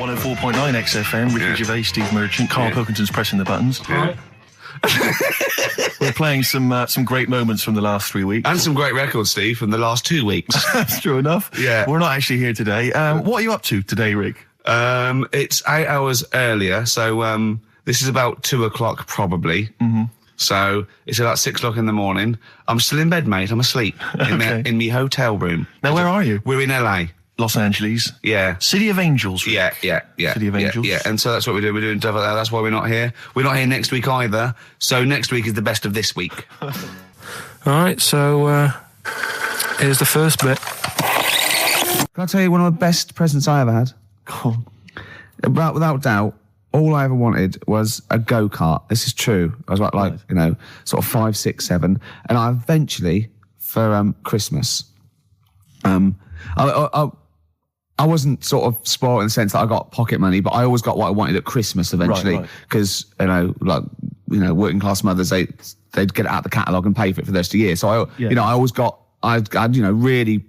104.9 XFM, Ricky Gervais, Steve Merchant, Karl Pilkington's pressing the buttons. Yeah. We're playing some great moments from the last 3 weeks. And some great records, Steve, from the last 2 weeks. That's true enough. Yeah. We're not actually here today. What are you up to today, Rick? It's 8 hours earlier, so this is about 2 o'clock probably. Mm-hmm. So it's about 6 o'clock in the morning. I'm still in bed, mate. I'm asleep in my hotel room. Now, where are you? We're in LA. Los Angeles. Yeah. City of Angels. Rick. Yeah. City of Angels. Yeah. And so that's what we're doing. We're doing stuff like that. That's why we're not here. We're not here next week either. So next week is the best of this week. All right, so here's the first bit. Can I tell you one of the best presents I ever had? Go on. Without doubt, all I ever wanted was a go-kart. This is true. I was like you know, sort of 5, 6, 7. And I eventually, for Christmas, I wasn't sort of spoiled in the sense that I got pocket money, but I always got what I wanted at Christmas eventually. Because, working class mothers, they'd get it out of the catalogue and pay for it for the rest of the year. So I always got, I had, really,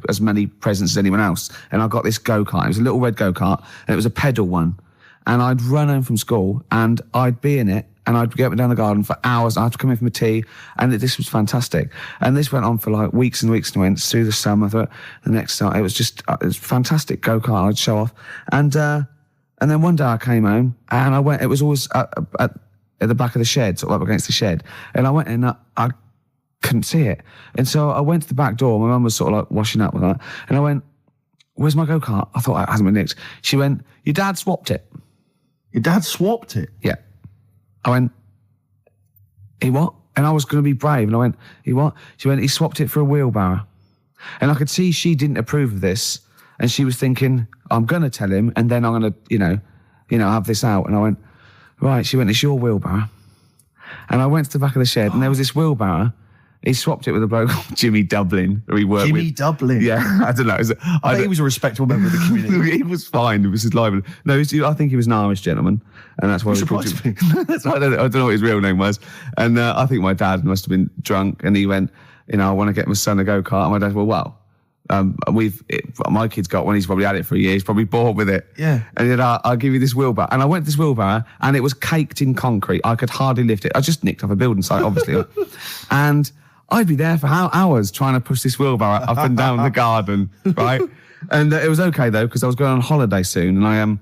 as many presents as anyone else. And I got this go-kart. It was a little red go-kart and it was a pedal one. And I'd run home from school and I'd be in it and I'd get up and down the garden for hours. I had to come in for my tea and this was fantastic. And this went on for like weeks and weeks and went through the summer, the next summer. It was just, it was fantastic go-kart. I'd show off. And then one day I came home and I went, it was always at the back of the shed, sort of up against the shed. And I went in, I couldn't see it. And so I went to the back door. My mum was sort of like washing up with that. And I went, where's my go-kart? I thought it hasn't been nicked. She went, your dad swapped it. Your dad swapped it? Yeah. I went, he what? And I was going to be brave. And I went, he what? She went, he swapped it for a wheelbarrow. And I could see she didn't approve of this. And she was thinking, I'm going to tell him and then I'm going to, have this out. And I went, right. She went, it's your wheelbarrow. And I went to the back of the shed and there was this wheelbarrow. He swapped it with a bloke called Jimmy Dublin, who he worked with. Jimmy Dublin? Yeah, I don't know. I think he was a respectable member of the community. He was fine. It was his lively. No, I think he was an Irish gentleman. And that's why we called him. That's why I don't know what his real name was. And I think my dad must have been drunk and he went, I want to get my son a go-kart. And my dad my kid's got one. He's probably had it for a year. He's probably bored with it. Yeah. And he said, I'll give you this wheelbarrow. And I went to this wheelbarrow and it was caked in concrete. I could hardly lift it. I just nicked off a building site, obviously. And I'd be there for hours trying to push this wheelbarrow up and down the garden, right? And it was okay, though, because I was going on holiday soon. And I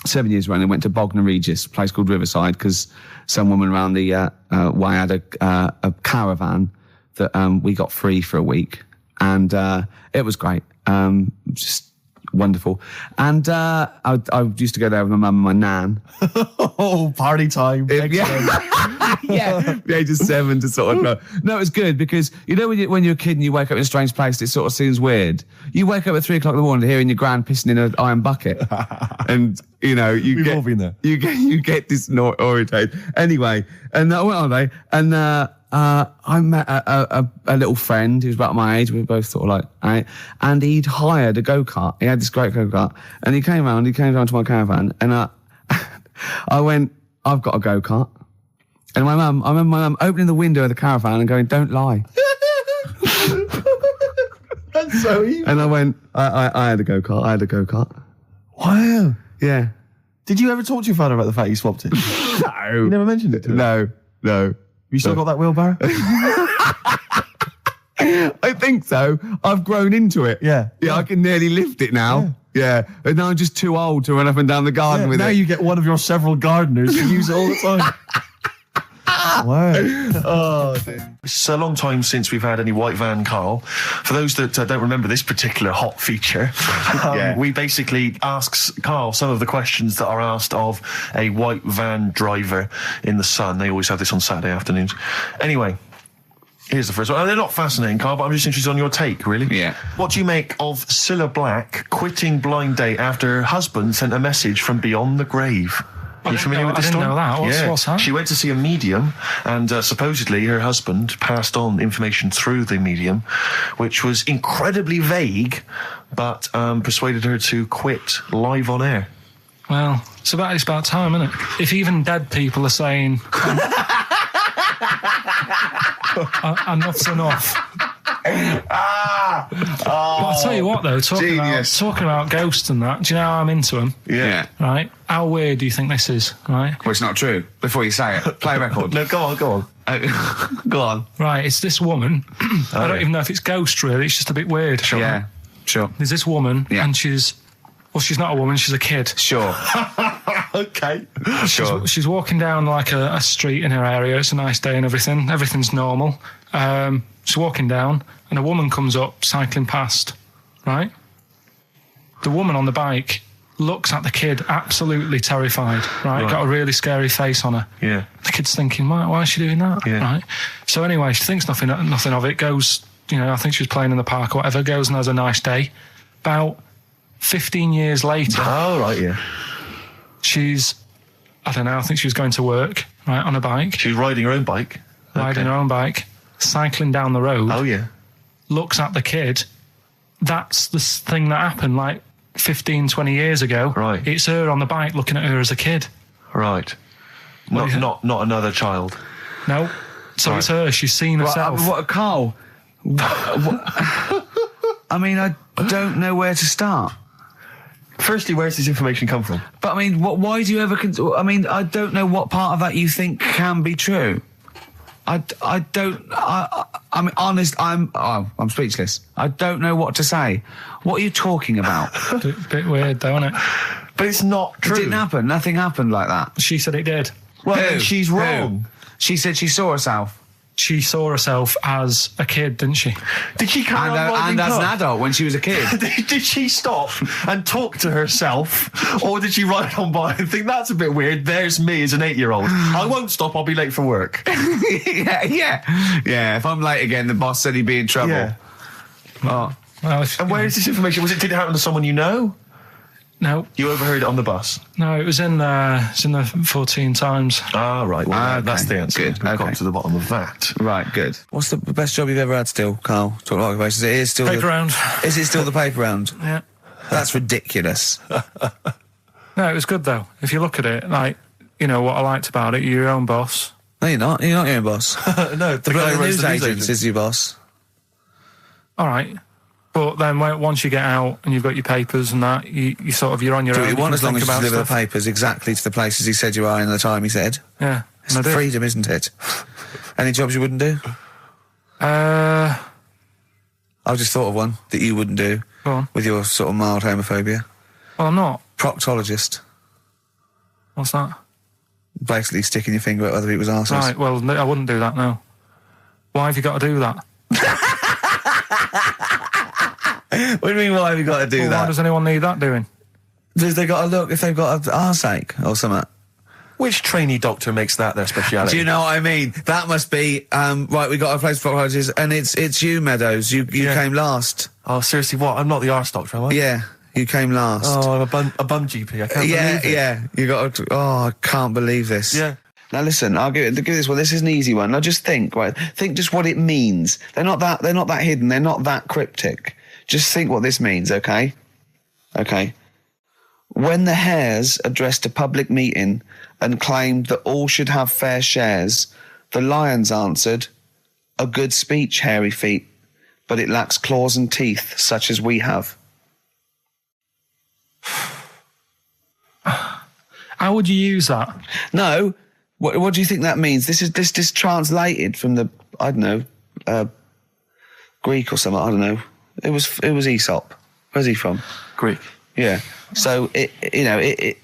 7 years running, went to Bognor Regis, a place called Riverside, because some woman around the way had a caravan that we got free for a week. And it was great. Just wonderful. And I used to go there with my mum and my nan. Oh, party time. Yeah, the age of 7 to sort of no, it was good because when you're a kid and you wake up in a strange place, it sort of seems weird. You wake up at 3 o'clock in the morning hearing your gran pissing in an iron bucket, and We've all been there. You get disorientated. Anyway, and I went on there, and I met a little friend who was about my age. We were both sort of like, and he'd hired a go-kart. He had this great go-kart, and he came down to my caravan, and I went, I've got a go-kart. And I remember my mum opening the window of the caravan and going, don't lie. That's so evil. And I went, I had a go-kart. Wow. Yeah. Did you ever talk to your father about the fact you swapped it? No. You never mentioned it to him? No. You still got that wheelbarrow? I think so. I've grown into it. Yeah. I can nearly lift it now. Yeah. And now I'm just too old to run up and down the garden with it. Now you get one of your several gardeners to use it all the time. Wow. Oh, dear. It's a long time since we've had any white van Karl. For those that don't remember this particular hot feature, we basically ask Karl some of the questions that are asked of a white van driver in the sun. They always have this on Saturday afternoons. Anyway, here's the first one. They're not fascinating, Karl, but I'm just interested on your take, really. Yeah. What do you make of Cilla Black quitting Blind Date after her husband sent a message from beyond the grave? Are you familiar with this story? I didn't know that. What's that? She went to see a medium, and supposedly her husband passed on information through the medium, which was incredibly vague, but persuaded her to quit live on air. Well, it's about time, isn't it? If even dead people are saying, enough's enough. But I'll tell you what, though, talking about ghosts and that, do you know how I'm into them? Yeah. Right? How weird do you think this is, right? Well, it's not true. Before you say it, play a record. No, go on. Go on. Right, it's this woman. I don't even know if it's ghost, really. It's just a bit weird. Sure. Yeah, sure. There's this woman, and she's not a woman, she's a kid. Sure. Okay. Sure. She's walking down like a street in her area. It's a nice day and everything. Everything's normal. She's walking down, and a woman comes up, cycling past, right? The woman on the bike looks at the kid, absolutely terrified, right? Got a really scary face on her. Yeah. The kid's thinking, why is she doing that? Yeah. Right? So anyway, she thinks nothing of it, goes, I think she was playing in the park or whatever, goes and has a nice day. About 15 years later... Oh, right, yeah. She's, I don't know, I think she was going to work, right, on a bike. She's riding her own bike. Riding her own bike, cycling down the road. Oh, yeah. Looks at the kid. That's the thing that happened, like, 15, 20 years ago. Right. It's her on the bike looking at her as a kid. Right. Not another child. No. So it's her. She's seen herself. Karl? I mean, I don't know where to start. Firstly, where's this information come from? But I mean, why do you ever... I mean, I don't know what part of that you think can be true. I mean, honest, I'm speechless. I don't know what to say. What are you talking about? Bit weird, though, isn't it? But it's not true. It didn't happen. Nothing happened like that. She said it did. Well, then she's wrong. She said she saw herself. She saw herself as a kid, didn't she? Did she carry on riding and as an adult when she was a kid. Did she stop and talk to herself, or did she ride on by and think, that's a bit weird, there's me as an 8-year-old. I won't stop, I'll be late for work. Yeah, if I'm late again, the boss said he'd be in trouble. Yeah. Oh. Well, And where is this information? Did it happen to someone you know? No. You overheard it on the bus? No, it was in the 14 Times. Ah, right. Well, that's the answer. Good. We've got to the bottom of that. Right, good. What's the best job you've ever had still, Karl? Talk about occupations. It is still Paper round. Is it still the paper round? Yeah. That's ridiculous. No, it was good, though. If you look at it, like, what I liked about it, you're your own boss. No, you're not. You're not your own boss. No, the guy who runs news the news agent is your boss. All right. But then once you get out and you've got your papers and that, you're on your own. Do you want, as long as you deliver the stuff. papers exactly to the places he said you are in the time he said? Yeah. It's freedom, isn't it? Any jobs you wouldn't do? I've just thought of one that you wouldn't do. Go on. With your sort of mild homophobia. Well, I'm not. Proctologist. What's that? Basically sticking your finger at other people's arses. Right, well, I wouldn't do that, no. Why have you got to do that? What do you mean, why have you got to do that? Why does anyone need that doing? Because they've got to look if they've got an arseache or something. Which trainee doctor makes that their speciality? Do you know what I mean? That must be, right, we got a place for proctologists, and it's you, Meadows. You came last. Oh, seriously, what? I'm not the arse doctor, am I? Yeah, you came last. Oh, I'm a bum GP. I can't believe it. Yeah, you got to, I can't believe this. Yeah. Now listen, I'll give this one. This is an easy one. Now just think, right? Think just what it means. They're not that hidden. They're not that cryptic. Just think what this means, okay? Okay. When the Hares addressed a public meeting and claimed that all should have fair shares, the Lions answered, "A good speech, hairy feet, but it lacks claws and teeth such as we have." How would you use that? No. What do you think that means? This is translated from the, I don't know, Greek or something. I don't know. It was Aesop. Where's he from? Greek. Yeah. So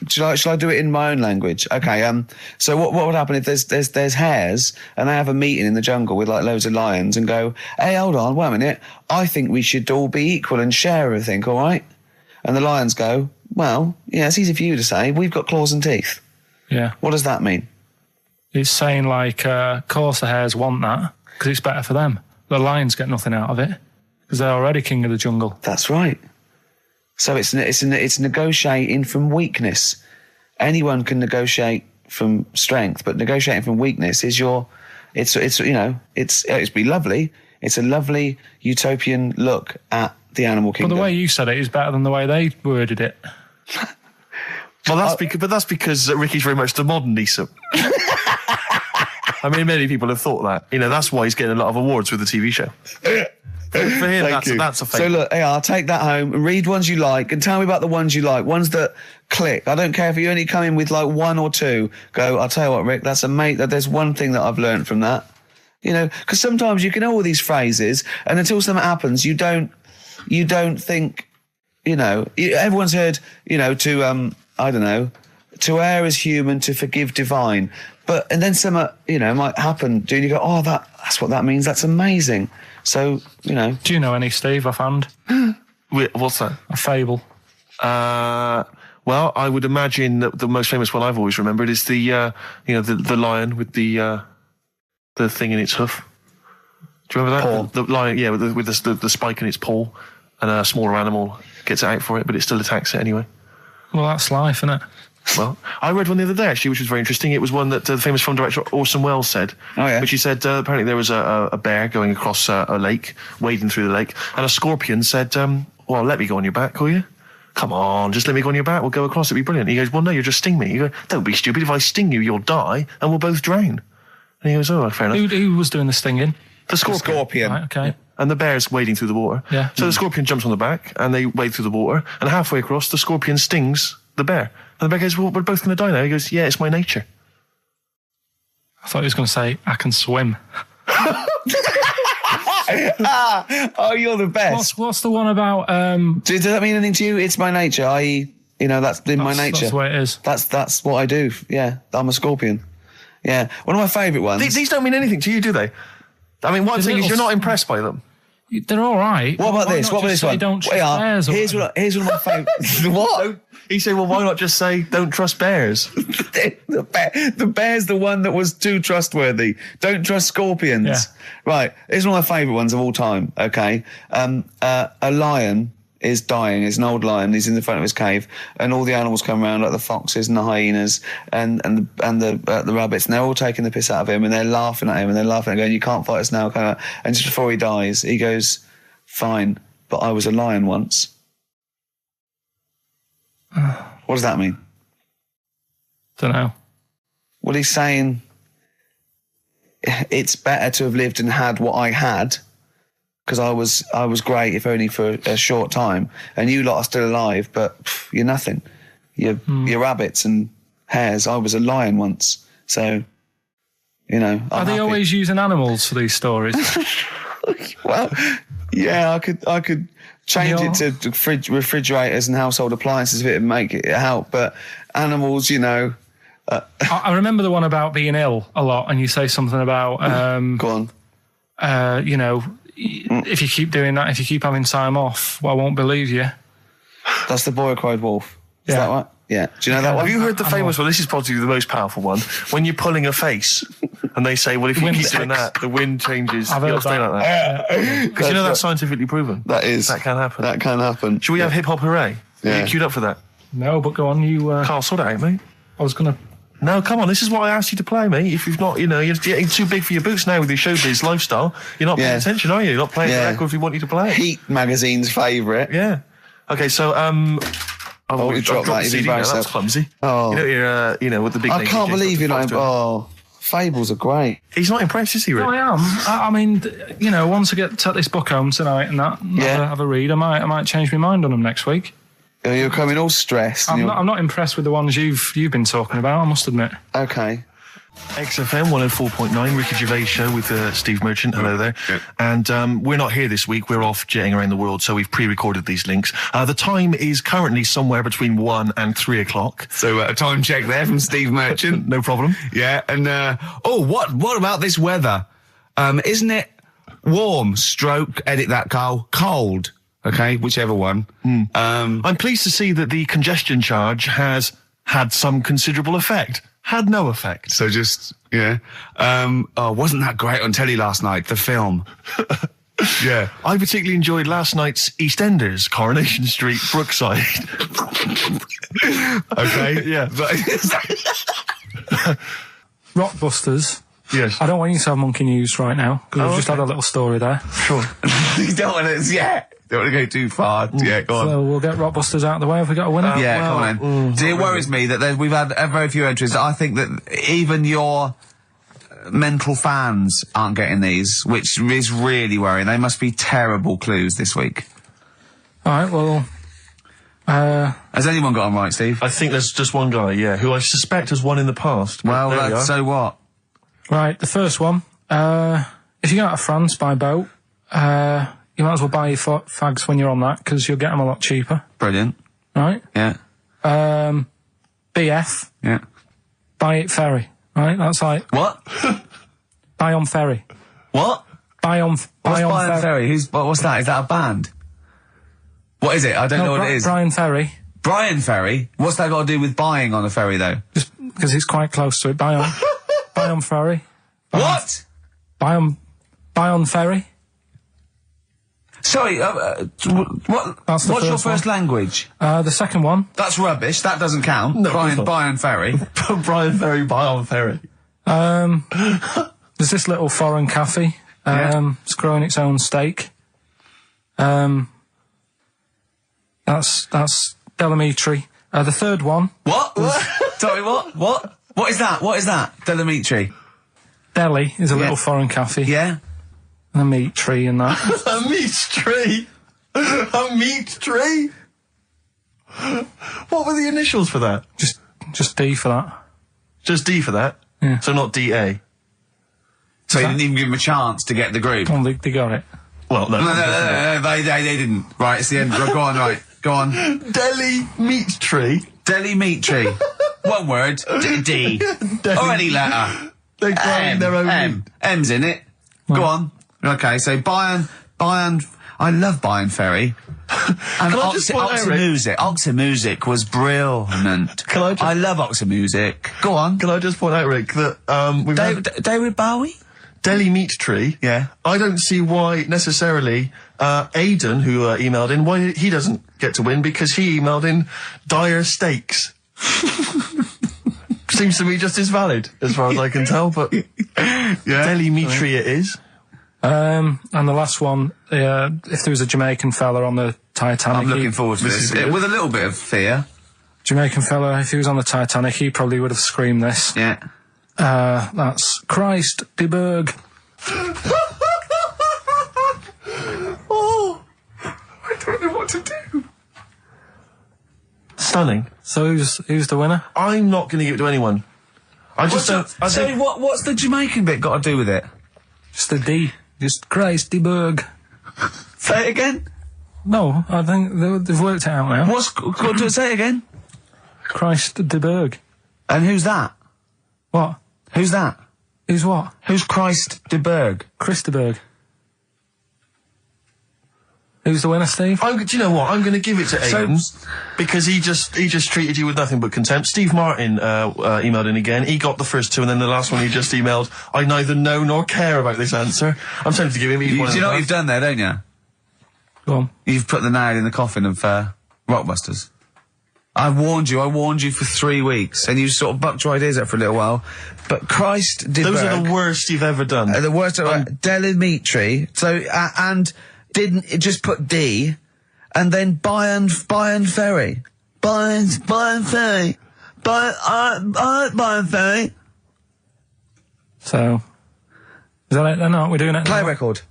shall I do it in my own language? Okay. So what would happen if there's hares and they have a meeting in the jungle with like loads of lions and go, "Hey, hold on, wait a minute. I think we should all be equal and share everything, all right?" And the lions go, "Well, yeah, it's easy for you to say. We've got claws and teeth." Yeah. What does that mean? It's saying like, of course the hares want that because it's better for them. The lions get nothing out of it because they're already king of the jungle. That's right. So it's negotiating from weakness. Anyone can negotiate from strength, but negotiating from weakness is it's be lovely. It's a lovely utopian look at the animal kingdom. But the way you said it is better than the way they worded it. Well, that's because Ricky's very much the modern Aesop. I mean, many people have thought that. That's why he's getting a lot of awards with the TV show. for him, Thank you. that's a So favourite. look, I'll take that home and read ones you like and tell me about the ones you like, ones that click. I don't care if you only come in with like one or two. Go, I'll tell you what, Rick, that's there's one thing that I've learned from that. You know, because sometimes you can know all these phrases and until something happens, you don't think, you know, everyone's heard, you know, I don't know, to err is human, to forgive divine. And then something, you know, might happen, and you go, oh, that's what that means. That's amazing. So, you know. Do you know any, Steve, offhand? Wait, what's that? A fable. Well, I would imagine that the most famous one I've always remembered is the lion with the thing in its hoof. Do you remember that? Paw. The lion, yeah, with the spike in its paw, and a smaller animal gets out for it, but it still attacks it anyway. Well, that's life, isn't it? Well, I read one the other day, actually, which was very interesting. It was one that the famous film director Orson Welles said. Oh, yeah. Which he said, apparently there was a bear going across a lake, wading through the lake, and a scorpion said, well, let me go on your back, will you? Come on, just let me go on your back, we'll go across, it'll be brilliant. He goes, well, no, you'll just sting me. You go, don't be stupid, if I sting you, you'll die, and we'll both drown. And he goes, oh, fair enough. Who was doing the stinging? The scorpion. Right, okay. Yeah. And the bear's wading through the water. Yeah. So the scorpion jumps on the back, and they wade through the water, and halfway across, the scorpion stings the bear. And the bear goes, well, we're both going to die now. He goes, yeah, it's my nature. I thought he was going to say, I can swim. Oh, you're the best. What's the one about... Does that mean anything to you? It's my nature, i.e., you know, that's in my nature. That's the way it is. That's what I do. Yeah, I'm a scorpion. Yeah, one of my favourite ones. These don't mean anything to you, do they? I mean, one thing is you're not impressed by them. They're all right. What about Why this? not What about just this say one? Don't trust bears or Here's one of my favourites. What? He said, well, why not just say, don't trust bears? The bear's the one that was too trustworthy. Don't trust scorpions. Yeah. Right. Here's one of my favourite ones of all time. Okay. A lion is dying. It's an old lion. He's in the front of his cave, and all the animals come around, like the foxes and the hyenas and the rabbits, and they're all taking the piss out of him, and they're laughing at him, and they're laughing and going, "You can't fight us now." Kind of. And just before he dies, he goes, "Fine, but I was a lion once." What does that mean? Don't know. Well, he's saying it's better to have lived and had what I had, because I was great, if only for a short time, and you lot are still alive, but you're nothing. You're rabbits and hares. I was a lion once, so you know. Are they always using animals for these stories? Well, yeah, I could change it to refrigerators and household appliances if it would make it help, but animals, you know. I remember the one about being ill a lot, and you say something about Go on. you know, if you keep doing that, if you keep having time off, well, I won't believe you. That's the boy who cried wolf. Is Yeah. that right? Yeah. Do you know that one? Have you heard the famous one? This is probably the most powerful one. When you're pulling a face, and they say, well, if you Wind keep doing ticks. that, the wind changes. I've You'll heard stay that. like that. Because you know that's scientifically proven. That is. That can happen. That can happen. Should we have hip hop hooray? Yeah. Are you queued up for that? No, but go on. You. Carl, sort it out, mate. I was gonna. No, come on. This is what I asked you to play, mate. If you've not, you know, you're getting too big for your boots now with your showbiz lifestyle. You're not paying Yeah. attention, are you? You're not playing Yeah. the record if we want you to play it. Heat magazine's favourite. Yeah. Okay, so Oh, you dropped that. the You've CD now. embarrassed That's yourself. clumsy. Oh. You know, you're, you know, with the big. I name can't DJs believe you're got not. to talk to him. Oh, fables are great. He's not impressed, is he, Rick? No, I am. I mean, you know, once I take this book home tonight and that, have a read, I might change my mind on them next week. You're coming all stressed. I'm not impressed with the ones you've been talking about, I must admit. Okay. XFM 104.9, Ricky Gervais show with Steve Merchant. Hello there. Yeah. And we're not here this week. We're off jetting around the world, so we've pre-recorded these links. The time is currently somewhere between 1 and 3 o'clock. So a time check there from Steve Merchant. No problem. Yeah, and what about this weather? Isn't it warm? Stroke, edit that, Karl. Cold. Okay, whichever one. I'm pleased to see that the congestion charge has had some considerable effect. Had no effect. So just wasn't that great on telly last night? The film. Yeah. I particularly enjoyed last night's EastEnders, Coronation Street, Brookside. Okay. Yeah. Rockbusters. Yes. I don't want you to have monkey news right now, because we've just had a little story there. Sure. You don't want to. Don't want to go too far. Yeah, go on. So we'll get Rockbusters out of the way. Have we got a winner? Come on then. It worries me that we've had very few entries. I think that even your mental fans aren't getting these, which is really worrying. They must be terrible clues this week. All right, well... Has anyone got them right, Steve? I think there's just one guy, yeah, who I suspect has won in the past. Well, so what? Right, the first one. If you go out of France by boat, you might as well buy your fags when you're on that, because you'll get them a lot cheaper. Brilliant. Right? Yeah. BF. Yeah. Buy it ferry. Right? That's like... What? Buy on ferry. What? Buy on Ferry? What's that? Is that a band? What is it? I don't know what it is. Brian Ferry. Brian Ferry? What's that got to do with buying on a ferry, though? Just because it's quite close to it. Buy on ferry. What? Buy on ferry. Sorry, what's your first language? The second one. That's rubbish. That doesn't count. No, Brian Ferry. Brian Ferry, buy on ferry. There's this little foreign cafe. It's growing its own steak. That's Delamitri. The third one. What? Sorry, what? What is that? What is that? Delamitri. Delhi is a little foreign cafe. Yeah. And a meat tree and that. A meat tree? A meat tree? What were the initials for that? Just D for that. Just D for that? Yeah. So not DA? So you didn't even give them a chance to get the group? Oh, they got it. Well, no. No, they didn't. Right, it's the end. Go on, right. Go on. Delhi meat tree? Delhi meat tree. One word. D. Or any letter. They're growing their own meat. M's in it. Go on. Okay, so Bayern, I love Bayern Ferry. And Oxymusic was brilliant. I love Oxymusic. Go on. Can I just point out, Rick, that we've had David Bowie? Delhi meat tree. Yeah. I don't see why necessarily Aidan, who emailed in, why he doesn't get to win, because he emailed in dire steaks. Seems to me just as valid, as far as I can tell, but Delhi meat tree it is. And the last one, if there was a Jamaican fella on the Titanic... I'm looking forward to this. With a little bit of fear. Jamaican fella, if he was on the Titanic, he probably would have screamed this. Yeah. That's Christ de Berg. Oh, I don't know what to do. Stunning. So who's the winner? I'm not going to give it to anyone. What's the Jamaican bit got to do with it? Just the D. Just Christ de Berg. Say it again. No, I think they've worked it out now. Say it again. Christ de Berg. And who's that? What? Who's that? Who's what? Who's Christ de Berg? Chris de Berg. Who's the winner, Steve? Do you know what? I'm going to give it to Aidan, because he just treated you with nothing but contempt. Steve Martin emailed in again. He got the first two, and then the last one he just emailed, I neither know nor care about this answer. I'm tempted to give him... Do you know what you've done there, don't you? Go on. You've put the nail in the coffin of Rockbusters. I warned you for 3 weeks, and you sort of bucked your ideas up for a little while. But Christ de Berg... Those are the worst you've ever done. The worst... Delamitri. So, and... Didn't it just put D, and then Bayern Ferry. Bayern Ferry. Bayern Ferry. So, is that it then? Aren't we doing it anymore? Play record.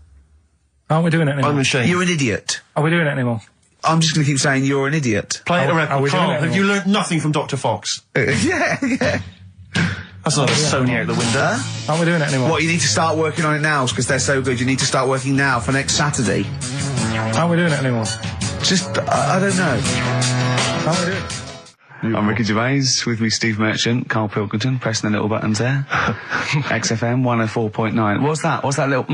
Aren't we doing it anymore? I'm ashamed. You're an idiot. Are we doing it anymore? I'm just going to keep saying you're an idiot. Play a Are record. we doing Karl, it have you learnt nothing from Dr. Fox? Yeah. That's not a Sony out the window. Aren't we doing it anymore? What, you need to start working on it now, because they're so good. You need to start working now for next Saturday. Aren't we doing it anymore? Just, I don't know. Aren't we doing it? I'm Ricky Gervais, with me Steve Merchant, Karl Pilkington, pressing the little buttons there. XFM 104.9. What's that? What's that little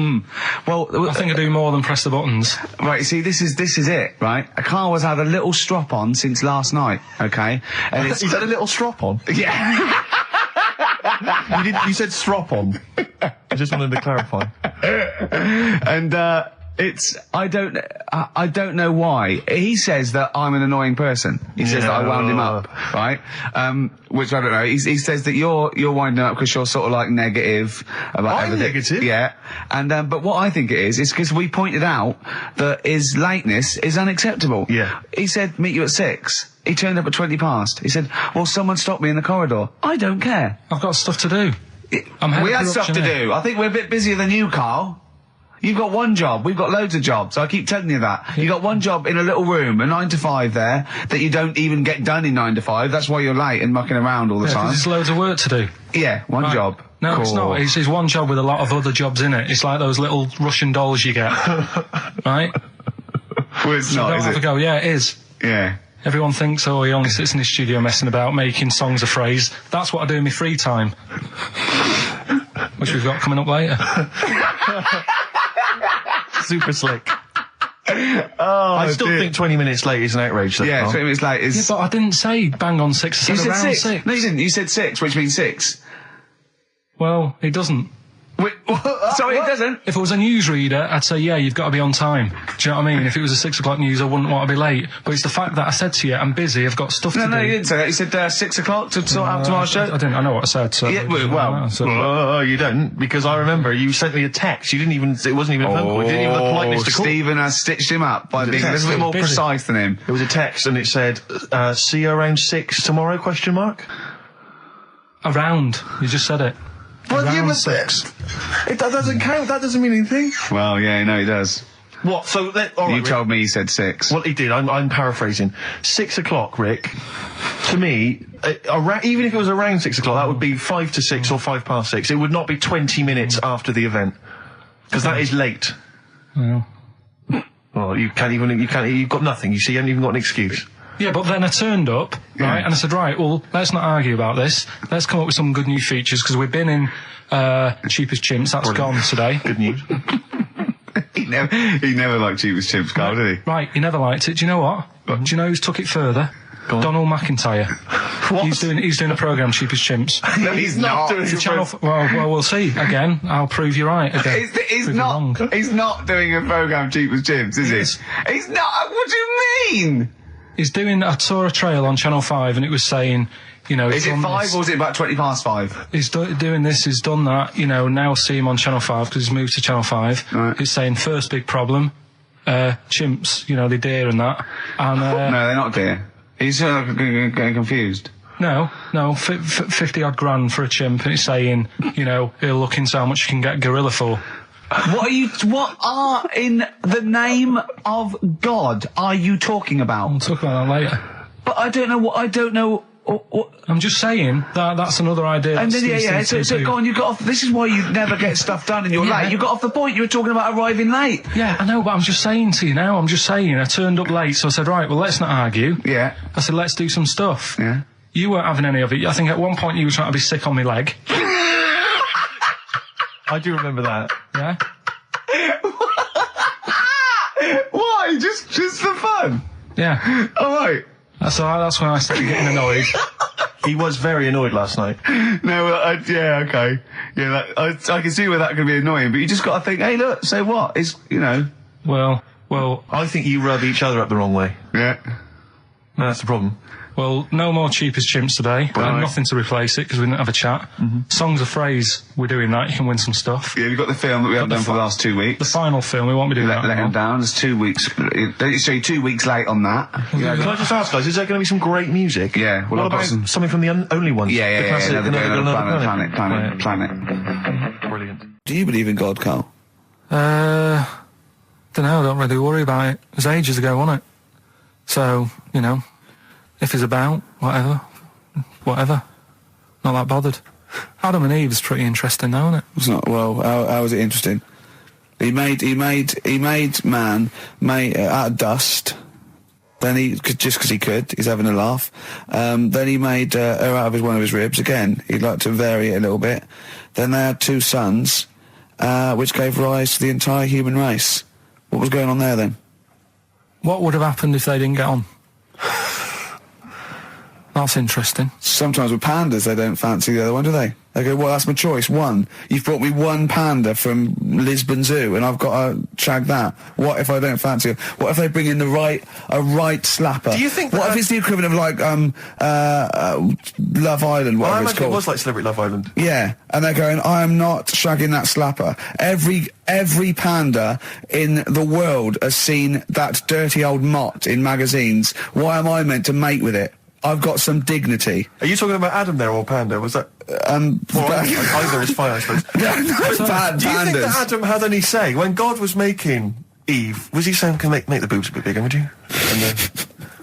Well, I think I do more than press the buttons. Right, you see, this is it, right? Karl has had a little strop on since last night, okay? And He's had a little strop on? Yeah. You said strop on. I just wanted to clarify. And, I don't know why. He says that I'm an annoying person. He says that I wound him up, right? Which I don't know. He says that you're winding up because you're sort of like negative about I'm everything. negative? Yeah. And, but what I think it is because we pointed out that his lateness is unacceptable. Yeah. He said, meet you at 6. He turned up at 20 past. He said, well, someone stopped me in the corridor. I don't care. I've got stuff to do. I'm head We of had stuff to production here. do. I think we're a bit busier than you, Carl. You've got one job. We've got loads of jobs. I keep telling you that. You got one job in a little room, a 9 to 5 there, that you don't even get done in 9 to 5. That's why you're late and mucking around all the 'cause time. there's loads of work to do. Yeah, one job. No, it's Cool. not. It's one job with a lot of other jobs in it. It's like those little Russian dolls you get, right? Well, it's So not, don't is have it? a go. Yeah, it is. Yeah. Everyone thinks, oh, he only sits in his studio messing about, making songs a phrase. That's what I do in my free time. Which we've got coming up later. Super slick. I still think 20 minutes late is an outrage. Though, Yeah, Carl. 20 minutes late is... Yeah, but I didn't say bang on 6. I You said said around 6. 6. No, you didn't. You said 6, which means 6. Well, it doesn't. Wait, so it doesn't? If it was a newsreader, I'd say, yeah, you've got to be on time. Do you know what I mean? If it was a 6 o'clock news, I wouldn't want to be late. But it's the fact that I said to you, I'm busy, I've got stuff to do. No, you didn't say that. You said 6 o'clock to sort out tomorrow's show. I didn't. I know what I said. So Yeah, well, Oh, you don't, because I remember you sent me a text. You didn't even. It wasn't even a phone call. You didn't even have the politeness to call. Stephen has stitched him up by being a little bit more Busy. precise than him. It was a text, and it said, "See you around 6 tomorrow?" Question mark. Around. You just said it. Around 6. That doesn't count. That doesn't mean anything. Well, yeah, no, he does. What? So all right, You Rick. told me he said 6. Well, he did. I'm paraphrasing. 6 o'clock, Rick. To me, even if it was around 6 o'clock, that would be 5 to 6 or 5 past 6. It would not be 20 minutes after the event, because that is late. Well. Well, you've got nothing. You see, you haven't even got an excuse. Yeah, but then I turned up, right, and I said, right, well, let's not argue about this. Let's come up with some good new features, because we've been in Cheap as Chimps. That's gone today. Good news. He never liked Cheap as Chimps, Carl, did he? Right, you never liked it. Do you know what? Do you know who's took it further? Go on. Donald McIntyre. What? He's doing a programme, Cheap as Chimps. No, he's not. doing The it. channel. Well, we'll see. Again, I'll prove you right. Again, He's Prove you wrong. not. He's not doing a program Cheap as Chimps, is Yes. he? He's not. What do you mean? He's doing. I saw a trail on Channel 5, and it was saying, you know, Is he's it done 5 this. or is it about 20 past 5? He's doing this, he's done that, you know, now see him on Channel 5 because he's moved to Channel 5. Right. It's saying first big problem, chimps, you know, they deer and that. And, No, they're not, dear. He's getting confused. no, 50 odd grand for a chimp, and it's saying, you know, he'll look into how much you can get gorilla for. What are in the name of God are you talking We'll about? talk about that later. But I don't know what. I'm just saying that that's another idea. And that then, Steve so thinks they go do. on, you got off. This is why you never get stuff done and you're Yeah. late. You got off the point. You were talking about arriving late. Yeah, I know, but I'm just saying to you now, I turned up late, so I said, right, well, let's not argue. Yeah. I said, let's do some stuff. Yeah. You weren't having any of it. I think at one point you were trying to be sick on my leg. I do remember that. Yeah? Why? Just for fun? Yeah. All right. That's when I started getting annoyed. He was very annoyed last night. No, yeah, okay. Yeah, I can see where that could be annoying, but you just got to think, hey, look, so what? It's, you know. Well, I think you rub each other up the wrong way. Yeah. That's the problem. no more Cheap as Chimps today. Right. Nothing to replace it because we didn't have a chat. Songs of phrase, we're doing that. You can win some stuff. Yeah, we've got the film that we haven't done for the last 2 weeks. The final film, we won't be doing that. Let him anymore. down. There's 2 weeks. So you're 2 weeks late on that. Can I just ask, guys, is there going to be some great music? Yeah, well, What I've got about something from the only ones? Yeah, The classic, another Another planet. Brilliant. Do you believe in God, Karl? Don't know, don't really worry about it. It was ages ago, wasn't it? So, you know, if he's about, whatever. Not that bothered. Adam and Eve is pretty interesting though, isn't it? It's not. Well, how is it interesting? He made man out of dust. Then just because he could, he's having a laugh. Then he made her out of one of his ribs. Again, he'd like to vary it a little bit. Then they had 2 sons, which gave rise to the entire human race. What was going on there then? What would have happened if they didn't get on? That's interesting. Sometimes with pandas, they don't fancy the other one, do they? They go, well, that's my choice, one. You've brought me one panda from Lisbon Zoo, and I've got to shag that. What if I don't fancy it? What if they bring in a right slapper? Do you think What that- if it's the equivalent of, like, Love Island, Well, I whatever it's imagine it called? was like Celebrity Love Island. Yeah, and they're going, I am not shagging that slapper. Every panda in the world has seen that dirty old mott in magazines. Why am I meant to mate with it? I've got some dignity. Are you talking about Adam there or Panda? Was that... either is fine, I suppose. Pandas. Do you think that Adam had any say? When God was making Eve, was he saying, can make the boobs a bit bigger, would you? And then...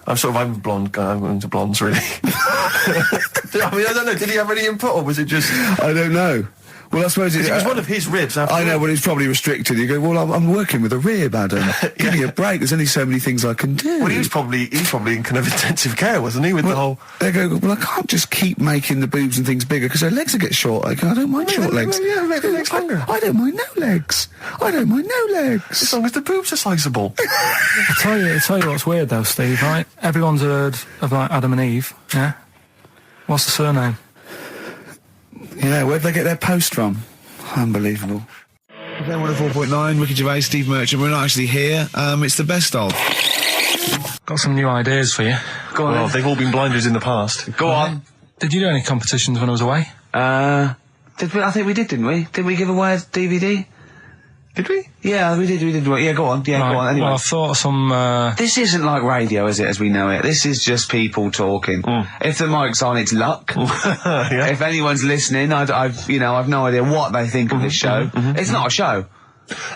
I'm a blonde guy, I'm into blondes, really. I mean, I don't know, did he have any input, or was it just... I don't know. Well, I suppose it was one of his ribs. I know, but it's probably restricted. You go, well, I'm working with a rib, Adam. Give me a break. There's only so many things I can do. Well, he was probably in kind of intensive care, wasn't he? With the whole. They go, well, I can't just keep making the boobs and things bigger because their legs will get short. I don't mind short legs. Yeah, make the legs longer. I don't mind no legs. I don't mind no legs. As long as the boobs are sizable. I tell you what's weird though, Steve. Right? Everyone's heard of like Adam and Eve. Yeah. What's the surname? Yeah, where'd they get their post from? Unbelievable. FM 104.9, Ricky Gervais, Steve Merchant. We're not actually here. It's the best of. Got some new ideas for you. Go on. Well, they've all been blinders in the past. Go on. Did you do any competitions when I was away? Did we? I think we did, didn't we? Did we give away a DVD? Did we? Yeah, we did. Yeah, go on. Yeah, right. Go on. Anyway. Well, I thought of some... This isn't like radio, is it, as we know it? This is just people talking. If the mic's on, it's luck. Yeah. If anyone's listening, I've no idea what they think of this show. It's not a show.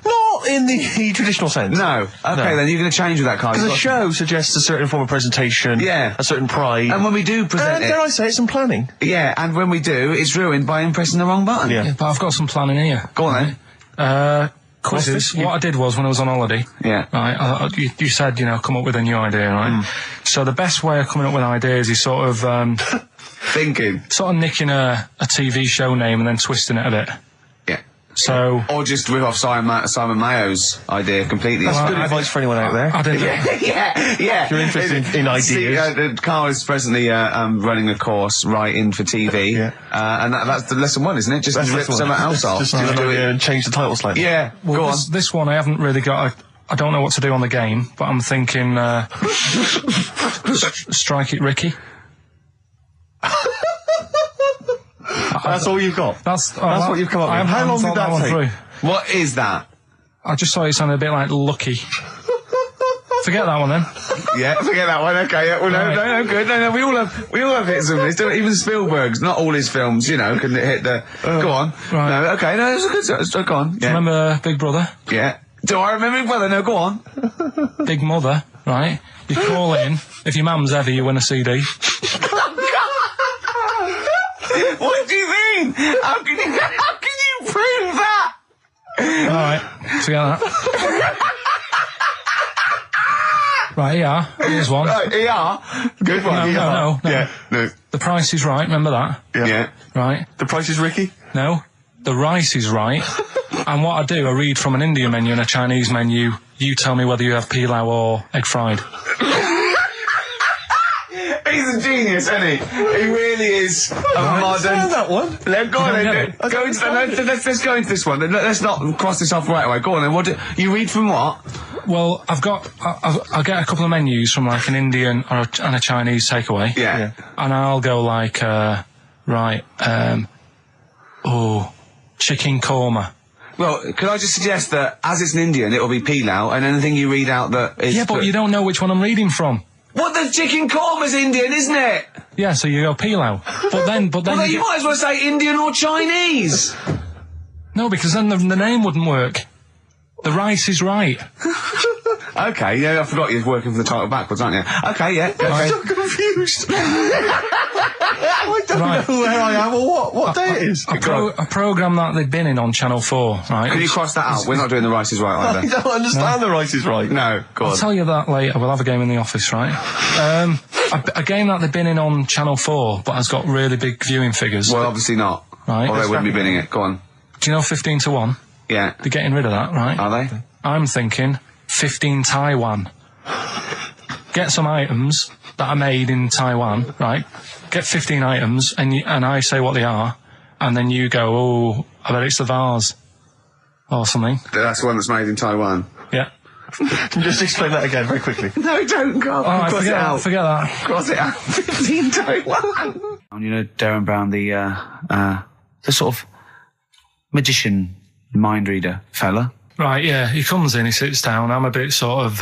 Not in the traditional sense. No. Okay, then you're going to change with that kind. Because a show suggests a certain form of presentation. Yeah. A certain pride. And when we do present it... dare I say, it's some planning. Yeah, and when we do, it's ruined by pressing the wrong button. Yeah, but I've got some planning here. Go on then. Quizzes. What I did was, when I was on holiday, right, you said, come up with a new idea, right? So the best way of coming up with ideas is sort of... thinking. Sort of nicking a TV show name and then twisting it a bit. Yeah. So... Or just rip off Simon Mayo's idea completely. That's good advice for anyone out there. I didn't... Yeah. If you're interested in ideas. Karl is presently running a course writing for TV. Yeah. And that's the lesson one, isn't it? Just rip something else off. Just do it and change the title slightly. Yeah, well, go on. This one I haven't really got... I don't know what to do on the game, but I'm thinking... Strike It Ricky. That's all you've got? That's what you've come up with. How long did that take? Through. What is that? I just thought it sounded a bit like Lucky. Forget that one then. Yeah, forget that one. Okay, yeah. Well, no, good. No, we all have hits of this. Even Spielberg's, not all his films, can hit the. Go on. Right. No, okay, no, it's a good. Go on. Yeah. Remember Big Brother? Yeah. Do I remember Big Brother? No, go on. Big Mother, right? You call in. If your mum's heavy, you win a CD. What do you mean? How can you prove that? All right, forget that. Right, ER. Here's one. Right, ER. Good one. No. Yeah, no. The Price is Right. Remember that? Yeah. Right. The Price is Ricky? No. The Rice is Right. And what I do, I read from an Indian menu and a Chinese menu. You tell me whether you have pilau or egg fried. He's a genius, isn't he? He really is a modern... that one. Let's go into this one. Let's not cross this off right away. Go on then. You read from what? Well, I'll get a couple of menus from like an Indian and a Chinese takeaway. Yeah. And I'll go like, chicken korma. Well, could I just suggest that as it's an Indian, it'll be pilau, and anything you read out that is... Yeah, but you don't know which one I'm reading from. What, the chicken korma's Indian, isn't it? Yeah, so you go pilau. But then well, you might as well say Indian or Chinese. No, because then the name wouldn't work. The Rice is Right. Okay, yeah, I forgot you're working from the title backwards, aren't you? Okay, yeah. I'm so confused. I don't know where I am or what day it is. A programme that they've been in on Channel 4, right? Can you cross that out? We're not doing The Rice is Right either. I don't understand The Rice is Right. No, go on. I'll tell you that later. We'll have a game in the office, right? A game that they've been in on Channel 4, but has got really big viewing figures. Well, obviously not. Right. Or they wouldn't be bidding it. Go on. Do you know 15 to 1? Yeah. They're getting rid of that, right? Are they? I'm thinking 15 Taiwan. Get some items that are made in Taiwan, right? Get 15 items, and I say what they are, and then you go, oh, I bet it's the vase. Or something. That's the one that's made in Taiwan. Yeah. Just explain that again very quickly. No, don't go. Alright, forget that. Cross it out. 15 Taiwan. Darren Brown, the sort of magician mind reader fella. Right, yeah, he comes in, he sits down, I'm a bit sort of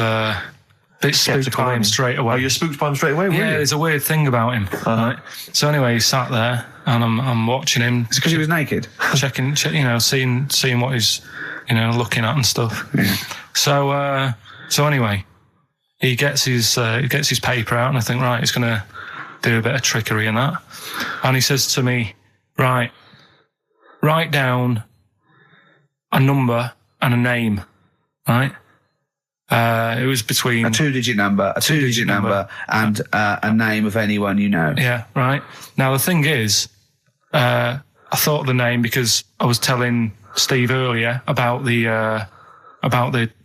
bit spooked by him straight away. Oh, you're spooked by him straight away, Yeah, there's a weird thing about him. Right? So anyway, he sat there, and I'm watching him. It's because he was naked. Checking, seeing what he's, looking at and stuff. Yeah. So anyway, he gets his paper out, and I think, right, he's going to do a bit of trickery and that. And he says to me, right, write down a number and a name, right? It was between a two-digit number, and a name of anyone you know. Yeah, right. Now the thing is, I thought of the name because I was telling Steve earlier about the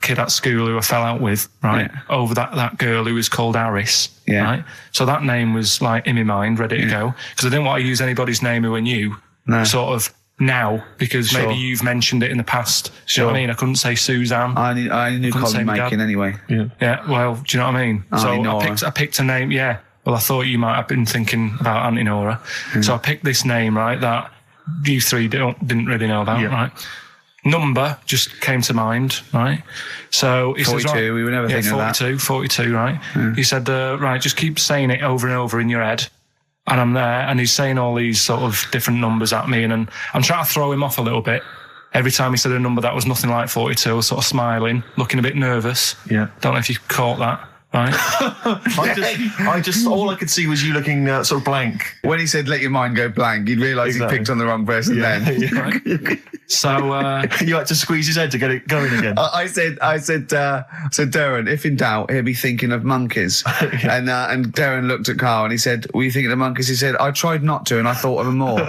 kid at school who I fell out with, right? Yeah. Over that girl who was called Aris, right? So that name was like in my mind, ready to go, because I didn't want to use anybody's name who I knew, sort of now, because maybe you've mentioned it in the past. Do you know what I mean? I couldn't say Suzanne. I knew Colin Makin anyway. Yeah. Well, do you know what I mean? So I picked a name. Yeah. Well, I thought you might have been thinking about Auntie Nora. So I picked this name, right, that you three didn't really know about, right? Number just came to mind, right? So he 42, says, right, we were never thinking of that. 42, right? He said, right, just keep saying it over and over in your head. And I'm there, and he's saying all these sort of different numbers at me, and I'm trying to throw him off a little bit. Every time he said a number that was nothing like 42, I was sort of smiling, looking a bit nervous. Yeah. Don't know if you caught that. Right. I just all I could see was you looking sort of blank. When he said "let your mind go blank," you'd realise he picked on the wrong person. Right. So you had to squeeze his head to get it going again. I said, Darren, if in doubt, he'll be thinking of monkeys. And Darren looked at Karl and he said, "Were you thinking of monkeys?" He said, "I tried not to, and I thought of them more."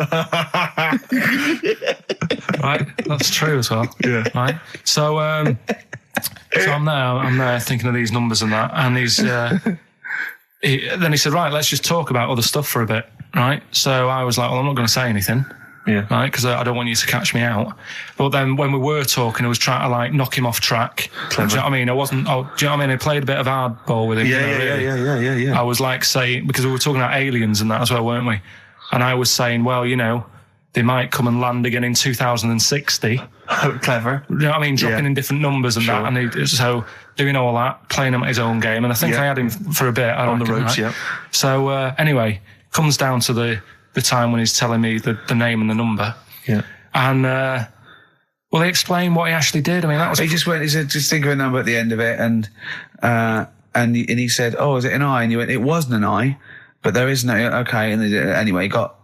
Right, that's true as well. Yeah. Right. So. So I'm there thinking of these numbers and that, and then he said, right, let's just talk about other stuff for a bit, right? So I was like, well, I'm not going to say anything, right, because I don't want you to catch me out. But then when we were talking, I was trying to like knock him off track. Do you know what I mean? Do you know what I mean? I played a bit of hardball with him. Yeah. I was like saying, because we were talking about aliens and that as well, weren't we? And I was saying, well, they might come and land again in 2060. Clever. You know what I mean? Dropping in different numbers and that. And so doing all that, playing him at his own game. And I think I had him for a bit. On the ropes, right? So anyway, comes down to the time when he's telling me the name and the number. Yeah. And, well, he explained what he actually did. I mean, that was... He said, just think of a number at the end of it. And he said, oh, is it an I? And you went, it wasn't an I, but there is no... Okay. And anyway, he got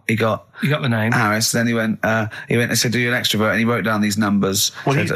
the name. Harris. Then he went and said, "Do you an extrovert?" And he wrote down these numbers. Well, he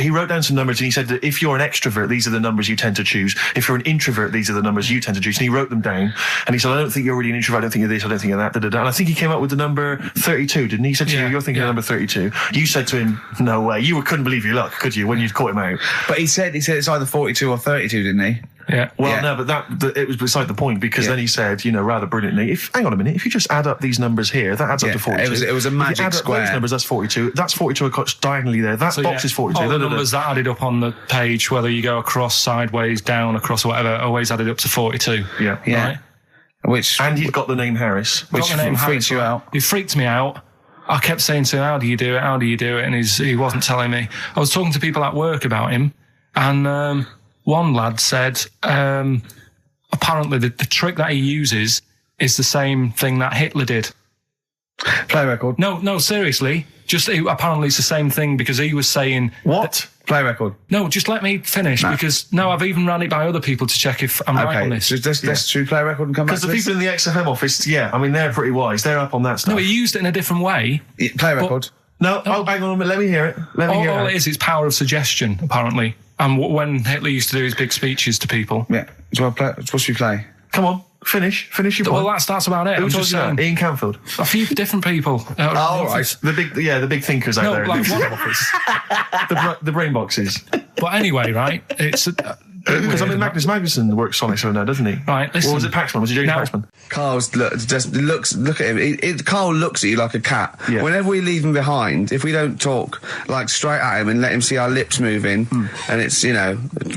wrote down some numbers and he said that if you're an extrovert, these are the numbers you tend to choose. If you're an introvert, these are the numbers you tend to choose. And he wrote them down. And he said, "I don't think you're really an introvert. I don't think you're this. I don't think you're that." Da, da, da. And I think he came up with the number 32, didn't he? He said to you, "You're thinking of number 32." You said to him, "No way." You couldn't believe your luck, could you, when you'd caught him out? But he said it's either 42 or 32, didn't he? Yeah. Well, no, but it was beside the point, because then he said, rather brilliantly, hang on a minute, if you just add up these numbers here, that adds up to 42. It was a magic add square. Up those numbers, that's 42. That's 42 across diagonally there. That box is 42. All the numbers that added up on the page, whether you go across, sideways, down, across, or whatever, always added up to 42. Yeah. Right? And you've got the name Harris, which freaks you out. It freaked me out. I kept saying to him, "How do you do it? How do you do it?" And he wasn't telling me. I was talking to people at work about him, and one lad said, apparently the trick that he uses is the same thing that Hitler did. Play record. No, seriously. Apparently it's the same thing, because he was saying... What? Play record. No, just let me finish, because I've even ran it by other people to check if I'm right on this. So let's do play record and come back to this. Because the people in the XFM office, they're pretty wise. They're up on that stuff. No, he used it in a different way. Play record. No, hang on a minute. Let me hear it. All it is power of suggestion, apparently. And when Hitler used to do his big speeches to people. Yeah. What should we play? Come on, finish your point. Well, that's about it. Who told you that? Ian Canfield. A few different people. Right. The big thinkers out there. Like the brain boxes. But anyway, right? It's because Magnus Magnusson works Sonic so now, doesn't he? Right. Listen. Or was it Paxman? Was it James Paxman? Look at him. Karl looks at you like a cat. Yeah. Whenever we leave him behind, if we don't talk like straight at him and let him see our lips moving, and it's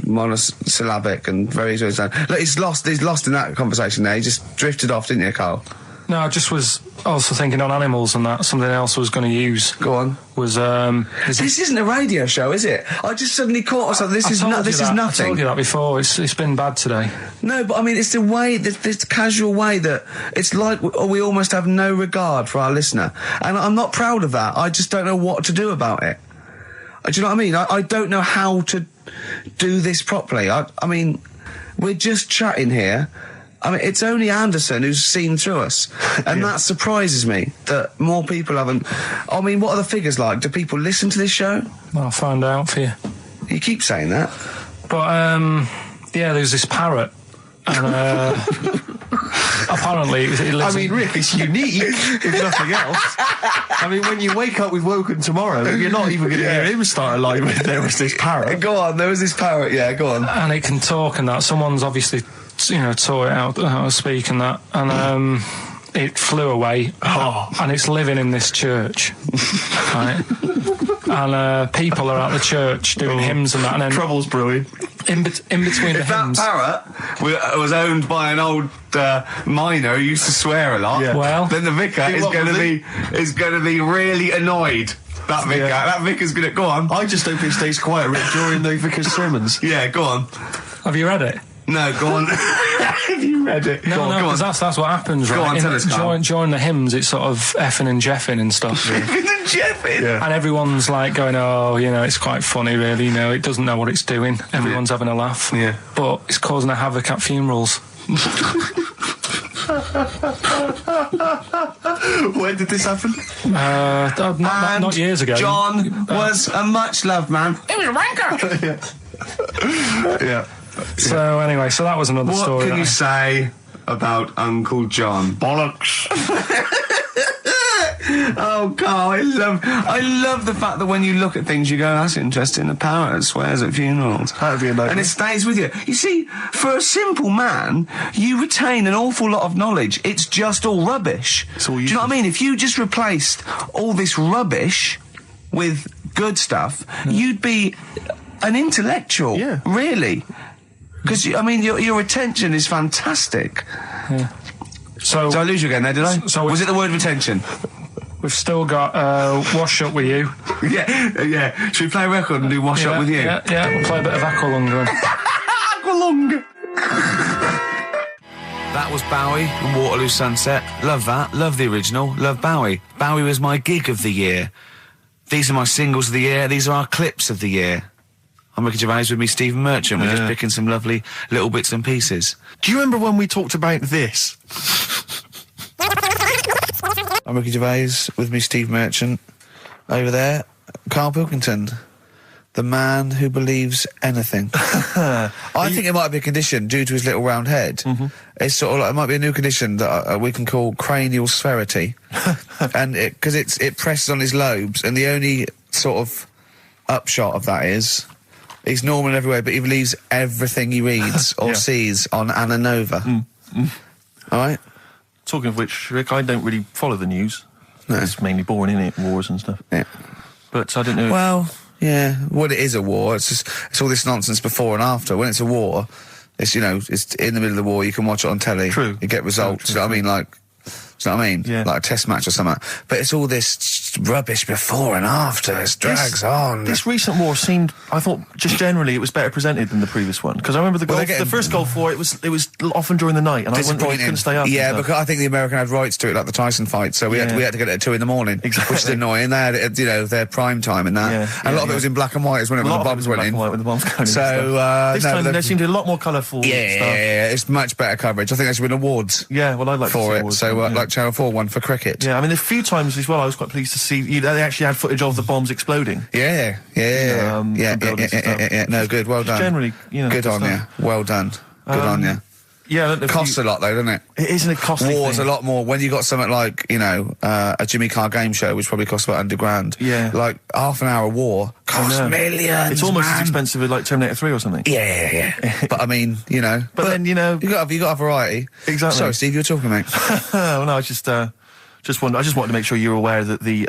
monosyllabic and very sad. Look, he's lost in that conversation there. He just drifted off, didn't you, Karl? No, I just was also thinking on animals and that. Something else I was going to use. Go on. Was this isn't a radio show, is it? I just suddenly caught myself. This is nothing. I told you that before. It's been bad today. No, but I mean, it's the way, this casual way that it's like we almost have no regard for our listener, and I'm not proud of that. I just don't know what to do about it. Do you know what I mean? I don't know how to do this properly. I mean, we're just chatting here. I mean, it's only Anderson who's seen through us, and that surprises me that more people haven't. I mean, what are the figures like? Do people listen to this show? Well, I'll find out for you. You keep saying that. But, there's this parrot, and apparently it lives Rick, it's unique, if nothing else. I mean, when you wake up with Woken tomorrow, you're not even going to hear him start a line with there was this parrot. Go on, there was this parrot, go on. And it can talk and that. Someone's obviously, taught it out how to speak and that. And it flew away. And it's living in this church. Right? And people are at the church doing hymns and that. And then Trouble's brewing. In between the hymns. That parrot was owned by an old miner who used to swear a lot. Yeah. Well, then the vicar is going to be really annoyed. That vicar, that vicar's going to go on. I just hope it stays quiet, Rick, during the vicar's sermons. Yeah, go on. Have you read it? No, go on. Have you read it? No, because that's what happens, right? Go on, tell us, Karl. During the hymns, it's sort of effing and jeffing and stuff. Effing and jeffing? Yeah. And everyone's like going, it's quite funny, really, it doesn't know what it's doing. Everyone's having a laugh. Yeah. But it's causing a havoc at funerals. When did this happen? Not years ago. John was a much-loved man. He was a wanker! Yeah. So anyway, that was another story. What can you say about Uncle John? Bollocks. Oh, Karl, I love the fact that when you look at things, you go, that's interesting. The parrot swears at funerals. That'd be a nice and it stays with you. You see, for a simple man, you retain an awful lot of knowledge. It's just all rubbish. Do you know what I mean? If you just replaced all this rubbish with good stuff, you'd be an intellectual. Yeah. Really. Because, your attention is fantastic. Yeah. So Did I lose you again there, did I? Was it the word retention? We've still got Wash Up With You. Yeah. Should we play a record and do Wash Up With You? Yeah. We'll play a bit of Aqualung then. Aqualung! That was Bowie and Waterloo Sunset. Love that. Love the original. Love Bowie. Bowie was my gig of the year. These are my singles of the year. These are our clips of the year. I'm Ricky Gervais, with me, Stephen Merchant. We're just picking some lovely little bits and pieces. Do you remember when we talked about this? I'm Ricky Gervais, with me, Steve Merchant. Over there, Karl Pilkington, the man who believes anything. I think it might be a condition due to his little round head. Mm-hmm. It's sort of like, it might be a new condition that we can call cranial spherity, and because it presses on his lobes, and the only sort of upshot of that is he's normal everywhere, but he believes everything he reads or sees on Anna Nova. All right. Talking of which, Rick, I don't really follow the news. No. It's mainly boring, isn't it? Wars and stuff. Yeah. But I don't know. Well, yeah. Well, it is a war. It's all this nonsense before and after. When it's a war, it's it's in the middle of the war. You can watch it on telly. True. You get results. True. You know what I mean? Like, do you know what I mean? Yeah. Like a test match or something. But it's all this rubbish before and after. It drags on. This recent war seemed, I thought, just generally, it was better presented than the previous one. Because I remember the first Gulf War, it was often during the night, and I couldn't stay up. Yeah, because I think the American had rights to it, like the Tyson fight, so we had to get it at 2 a.m, exactly. Which is annoying. They had it, their prime time and that. Yeah, and a lot of it was in black and white, when the bombs went in. When the bombs going in. So this time there seemed a lot more colourful stuff. Yeah, it's much better coverage. I think there should be awards. Yeah, well, I'd like for to see it. awards So like Channel 4 won for cricket. Yeah, I mean, a few times as well, I was quite pleased to see they actually had footage of the bombs exploding. Yeah. No, good. Well done. Generally, good on you. Well done. Good on you. Yeah, it costs a lot though, doesn't it? It isn't a costly War's thing. a lot more. When you got something like a Jimmy Carr game show, which probably costs about £100. Yeah, like half an hour war costs millions. It's almost as expensive as like Terminator 3 or something. Yeah. But I mean, But then you got a variety. Exactly. Sorry, Steve, you were talking, mate. Well, no, I just wanted to make sure you're aware that the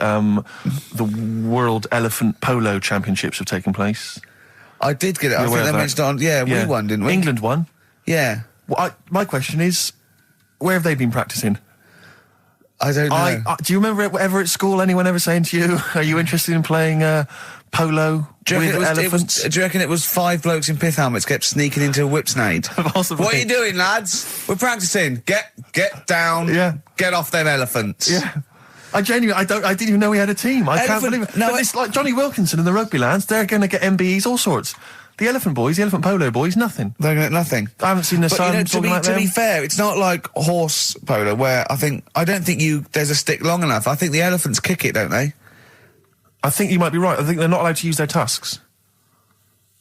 World Elephant Polo Championships have taken place. I did get it. I think they mentioned it on. Yeah, we won, didn't we? England won. Yeah. Well, my question is, where have they been practicing? I don't know. Do you remember ever at school anyone ever saying to you, "Are you interested in playing polo with elephants?" Do you reckon it was 5 blokes in pith helmets kept sneaking into a whipsnade? Possibly. What are you doing, lads? We're practicing. Get down. Yeah. Get off them elephants. Yeah. I didn't even know we had a team. I can't believe it. No, but it's like Johnny Wilkinson and the rugby lads. They're going to get MBEs, all sorts. The elephant boys, the elephant polo boys, nothing. They're going to get nothing. I haven't seen the sun. To be fair, it's not like horse polo where I don't think there's a stick long enough. I think the elephants kick it, don't they? I think you might be right. I think they're not allowed to use their tusks.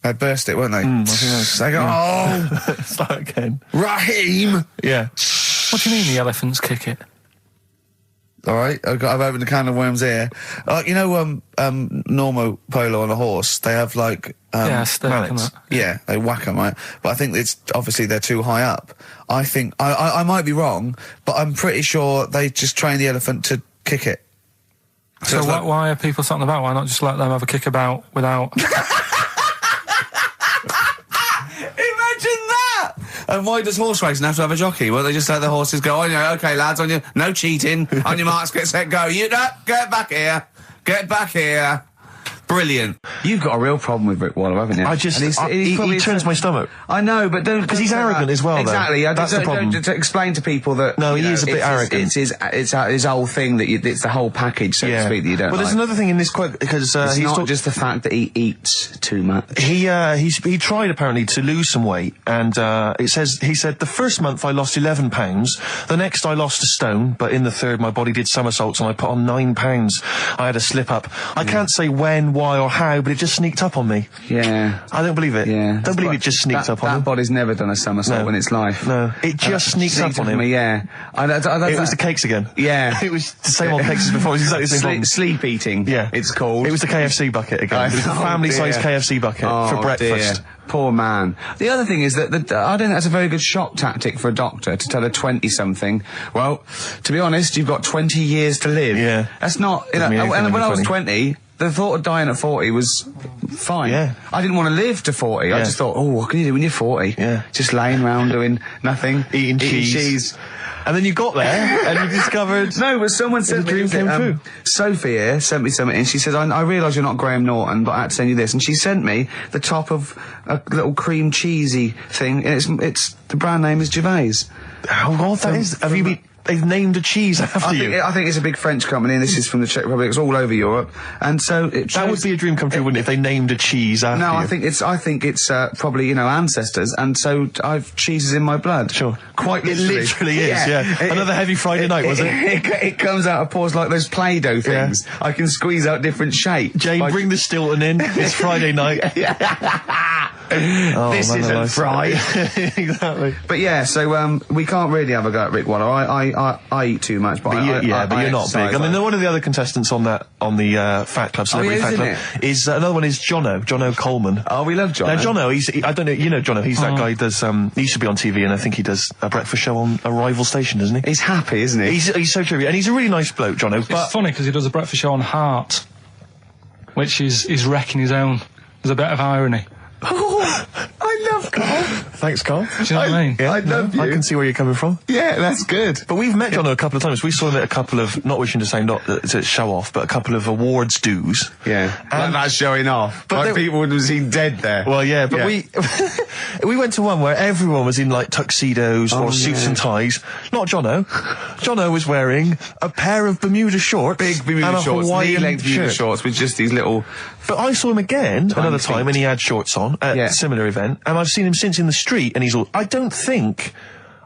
They'd burst it, won't they? I think They go, oh, start again. Raheem! Yeah. What do you mean the elephants kick it? All right, I've opened a can of worms here. Normal polo on a horse, they have like... a stick and that. Yeah, they whack them, right? But I think it's obviously they're too high up. I think, I might be wrong, but I'm pretty sure they just train the elephant to kick it. So why are people talking about? Why not just let them have a kick about without... Imagine that! And why does horse racing have to have a jockey? Well, they just let the horses go, on you, okay, lads, on you, no cheating, on your marks, get set, go. You get back here. Get back here. Brilliant. You've got a real problem with Rick Waller, haven't you? He turns my stomach. I know, but don't... Because he's arrogant as well, though. Exactly. That's the problem. To explain to people that... No, he is a bit arrogant. It's his whole thing that it's the whole package, so to speak, that you don't Well, there's another thing in this quote, because it's not just the fact that he eats too much. He tried, apparently, to lose some weight, and he said, the first month I lost 11 pounds, the next I lost a stone, but in the third my body did somersaults and I put on 9 pounds. I had a slip up. I can't say when, why, or how, but it just sneaked up on me. Yeah. I don't believe it. Yeah. Don't believe it just sneaked up on me. That body's never done a somersault in its life. No. It just sneaks up on him. Yeah. It was the cakes again. Yeah. It was the same old cakes as before. It was exactly the same problem. Sleep eating. Yeah. It's called. It was the KFC bucket again. It was the family-sized KFC bucket for breakfast. Dear. Poor man. The other thing is that I don't think that's a very good shock tactic for a doctor to tell a 20-something, well, to be honest, you've got 20 years to live. Yeah. That's not... and when I was 20... The thought of dying at 40 was fine. Yeah. I didn't want to live to 40. I just thought, what can you do when you're 40? Yeah. Just laying around doing nothing. Eating cheese. And then you got there and you discovered... No, but someone said... The dream came true. Sophie here sent me something and she says, I realise you're not Graham Norton, but I had to send you this. And she sent me the top of a little cream cheesy thing. And it's the brand name is Gervais. How odd that is. Have you been... They've named a cheese after you. I think it's a big French company, and this is from the Czech Republic. It's all over Europe, and so that would be a dream come true, wouldn't it? If they named a cheese after you. No, I think it's probably ancestors, and so I've cheeses in my blood. Sure, quite literally. It literally is. Yeah. Another heavy Friday night, was it? It comes out of pores like those Play-Doh things. Yeah. I can squeeze out different shapes. Jane, bring the Stilton in. It's Friday night. This isn't fried. Exactly. But yeah, so we can't really have a go at Rick Waller. I eat too much, but you're not big. I mean, one of the other contestants on the Fat Club, Celebrity Fat Club, is another one is Jono Coleman. Oh, we love Jono. Now Jono, I don't know, you know Jono. He's that guy who does. He used to be on TV, and I think he does a breakfast show on a rival station, doesn't he? He's happy, isn't he? He's so true, and he's a really nice bloke, Jono. But it's funny because he does a breakfast show on Heart, which is wrecking his own. There's a bit of irony. Oh, I love Karl. Thanks, Karl. Do you know what I mean? Yeah, I love you. I can see where you're coming from. Yeah, that's good. But we've met Jono a couple of times. We saw him at a couple of, not wishing to say not to show off, but a couple of awards dues. Yeah, and that's showing off. But like people would have seen dead there. Well, yeah, but we went to one where everyone was in like tuxedos or suits and ties. Not Jono. Jono was wearing a pair of Bermuda shorts, big Bermuda and shorts, knee-length Bermuda shorts with just these little. But I saw him again another time, and he had shorts on at a similar event, and I've seen him since in the street, and he's all.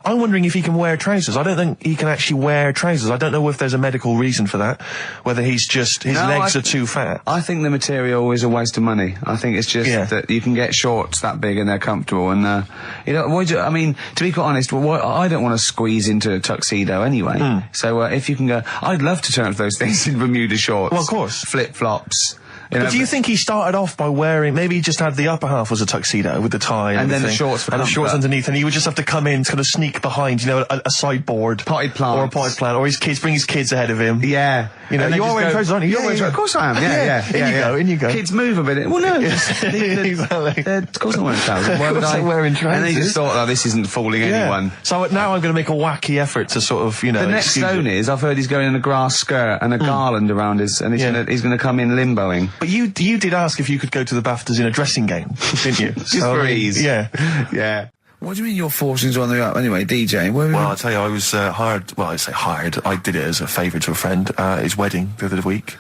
I'm wondering if he can wear trousers. I don't think he can actually wear trousers. I don't know if there's a medical reason for that, whether he's just, his legs are too fat. I think the material is a waste of money. I think it's just that you can get shorts that big and they're comfortable, and, I mean, to be quite honest, I don't want to squeeze into a tuxedo anyway. So, if you can go, I'd love to turn up those things in Bermuda shorts. Well, of course. Flip-flops. know, but do you think he started off by wearing, maybe he just had the upper half was a tuxedo with the tie and then the everything, shorts for and the comfort. shorts underneath, and he would just have to come in, kind of sneak behind, you know, a sideboard. Potted plants. Or a potted plant, or his kids, bring his kids ahead of him. Yeah. You know, And then you are just wearing go- trousers, aren't you? You're wearing trousers. Of course I am. Yeah. In you go. Kids move a bit. Well, no. Exactly. Of course I'm wearing trousers. Why Of would course I? I'm wearing And they trousers. just thought, this isn't fooling anyone. So now I'm going to make a wacky effort to sort of, you know. The next excuse stone it. is, I've heard he's going in a grass skirt and a garland around his, and he's going to come in limboing. But you did ask if you could go to the BAFTAs in a dressing gown, didn't you? Just for ease. Yeah. Yeah. What do you mean your fortunes are on the up anyway, DJ? Where Well, I'll tell you, I was hired. Well, I say hired. I did it as a favour to a friend. His wedding the other week,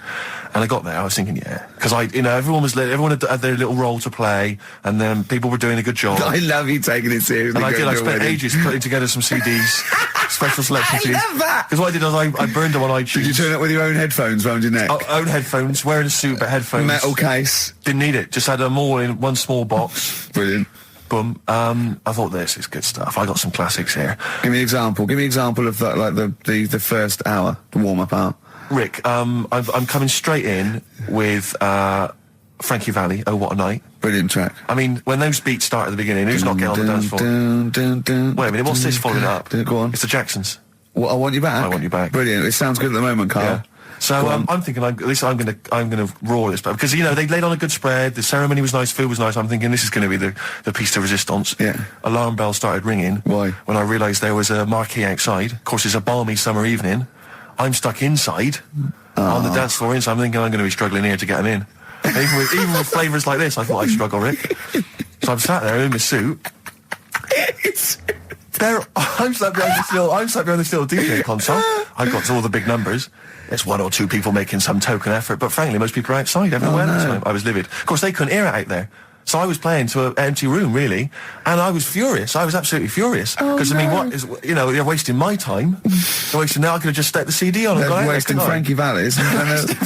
and I got there. I was thinking, because everyone had their little role to play, and then people were doing a good job. I love you taking it seriously. And I going did. I to a spent wedding. ages putting together some CDs, special selection CDs. love that. Because what I did was I burned them on iTunes. Did you turn up with your own headphones round your neck? Own headphones, wearing a suit, but headphones. Metal case. Didn't need it. Just had them all in one small box. Brilliant. Boom. I thought this is good stuff. I got some classics here. Give me an example. Give me an example of that, like the first hour, the warm-up hour. Rick, I'm coming straight in with Frankie Valli, Oh What a Night. Brilliant track. I mean, when those beats start at the beginning, who's not getting on the dance floor? Wait a minute, what's this following up? Go on. It's the Jacksons. What, I Want You Back? I Want You Back. Brilliant. It sounds good at the moment, Karl. Yeah. So I'm thinking, I'm gonna roar this, because they laid on a good spread. The ceremony was nice, food was nice. I'm thinking this is going to be the piece de resistance. Yeah. Alarm bell started ringing. Why? When I realised there was a marquee outside. Of course, it's a balmy summer evening. I'm stuck inside on the dance floor inside. I'm thinking I'm going to be struggling here to get them in. And even with flavours like this, I thought I'd struggle, Rick. So I'm sat there in my suit. I'm sat behind this little DJ console. I've got all the big numbers. There's one or two people making some token effort, but frankly, most people are outside everywhere. So I was livid. Of course, they couldn't hear it out there. So I was playing to an empty room, really, and I was furious. I was absolutely furious. Because, I mean, what is, they're wasting my time. They're wasting, now I could have just stuck the CD on and gone out. They're wasting Frankie Valli's.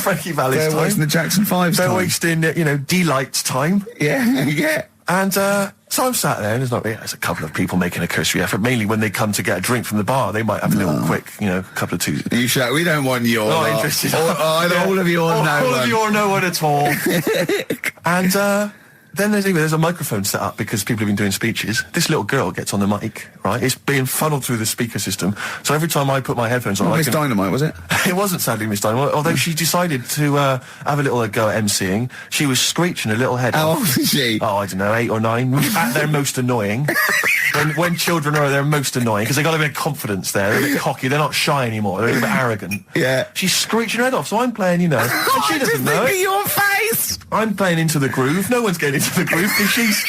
Frankie Valli's time. They're wasting the Jackson 5's They're time. wasting, D-Light's time. Yeah. And so I'm sat there, and there's a couple of people making a cursory effort. Mainly when they come to get a drink from the bar, they might have a little quick, couple of two. You shout, we don't want your Not lot. interested. All of your no All one. of your no one at all. And then there's a microphone set up because people have been doing speeches. This little girl gets on the mic, right? It's being funneled through the speaker system. So every time I put my headphones on, Miss Dynamite, was it? It wasn't sadly Miss Dynamite, although she decided to have a little go at MCing. She was screeching her little head How off. old is she? Oh, I don't know, 8 or 9. At their most annoying. when children are at their most annoying, because they got a bit of confidence there. They're a bit cocky. They're not shy anymore. They're a bit arrogant. Yeah. She's screeching her head off, so I'm playing, and she doesn't know it. your face! I'm playing into the groove. No one's getting into the groove because she's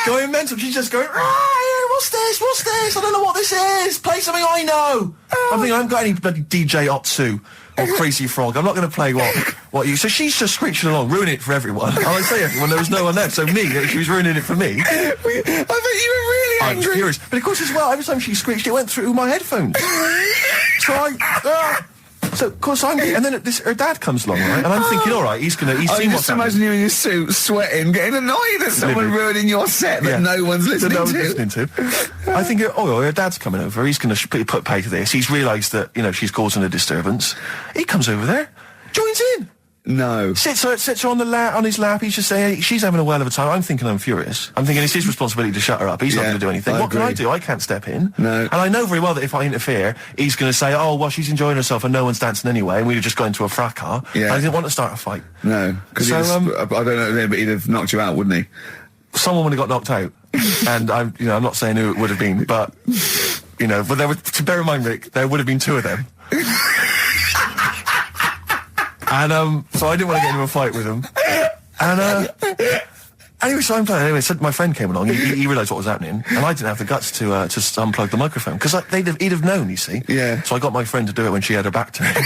going mental. She's just going, what's this? What's this? I don't know what this is. Play something I know. I'm thinking I haven't got any bloody DJ Otsu or Crazy Frog. I'm not going to play what you. So she's just screeching along, ruining it for everyone. And I say everyone, there was no one there. So she was ruining it for me. I bet you were really I was angry. furious. But of course, as well, every time she screeched, it went through my headphones. So of course and then her dad comes along, right? And I'm thinking, all right, he's I seen can what's just imagine happening. you in your suit, sweating, getting annoyed at someone ruining your set that no one's listening no to. one's listening to. I think, her dad's coming over. He's going to put pay to this. He's realised that, she's causing a disturbance. He comes over there, joins in. No. Sits her on his lap. He's just saying, she's having a well of a time. I'm thinking I'm furious. I'm thinking it's his responsibility to shut her up. He's not going to do anything. What can I do? I can't step in. No. And I know very well that if I interfere, he's going to say, oh, well, she's enjoying herself and no one's dancing anyway, and we'd have just got into a fracas. Yeah. And I didn't want to start a fight. No. Because I don't know, but he'd have knocked you out, wouldn't he? Someone would have got knocked out. And I'm not saying who it would have been, but, but to bear in mind, Rick, there would have been 2 of them. And so I didn't want to get into a fight with him. And anyway, so I'm playing. Anyway, so my friend came along. He realised what was happening, and I didn't have the guts to unplug the microphone because he'd have known. You see. Yeah. So I got my friend to do it when she had her back turned.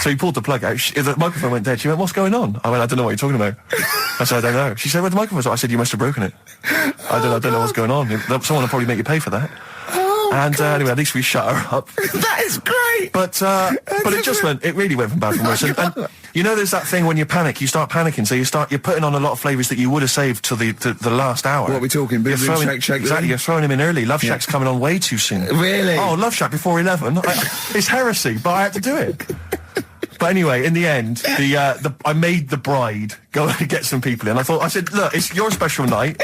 So he pulled the plug out. The microphone went dead. She went, "What's going on?" I went, "I don't know what you're talking about." I said, "I don't know." She said, "Where's the microphone?" I said, "You must have broken it." I don't know what's going on. Someone will probably make you pay for that. And anyway, at least we shut her up. That is great. But it really went from bad to worse. And there's that thing when you panic, you start panicking. So you're putting on a lot of flavours that you would have saved till the last hour. What are we talking? Boom, boom, shake, shake. Exactly, you're throwing him in early. Love Shack's coming on way too soon. Really? Oh, Love Shack before 11. It's heresy, but I had to do it. But anyway, in the end, I made the bride go and get some people in. I said, look, it's your special night,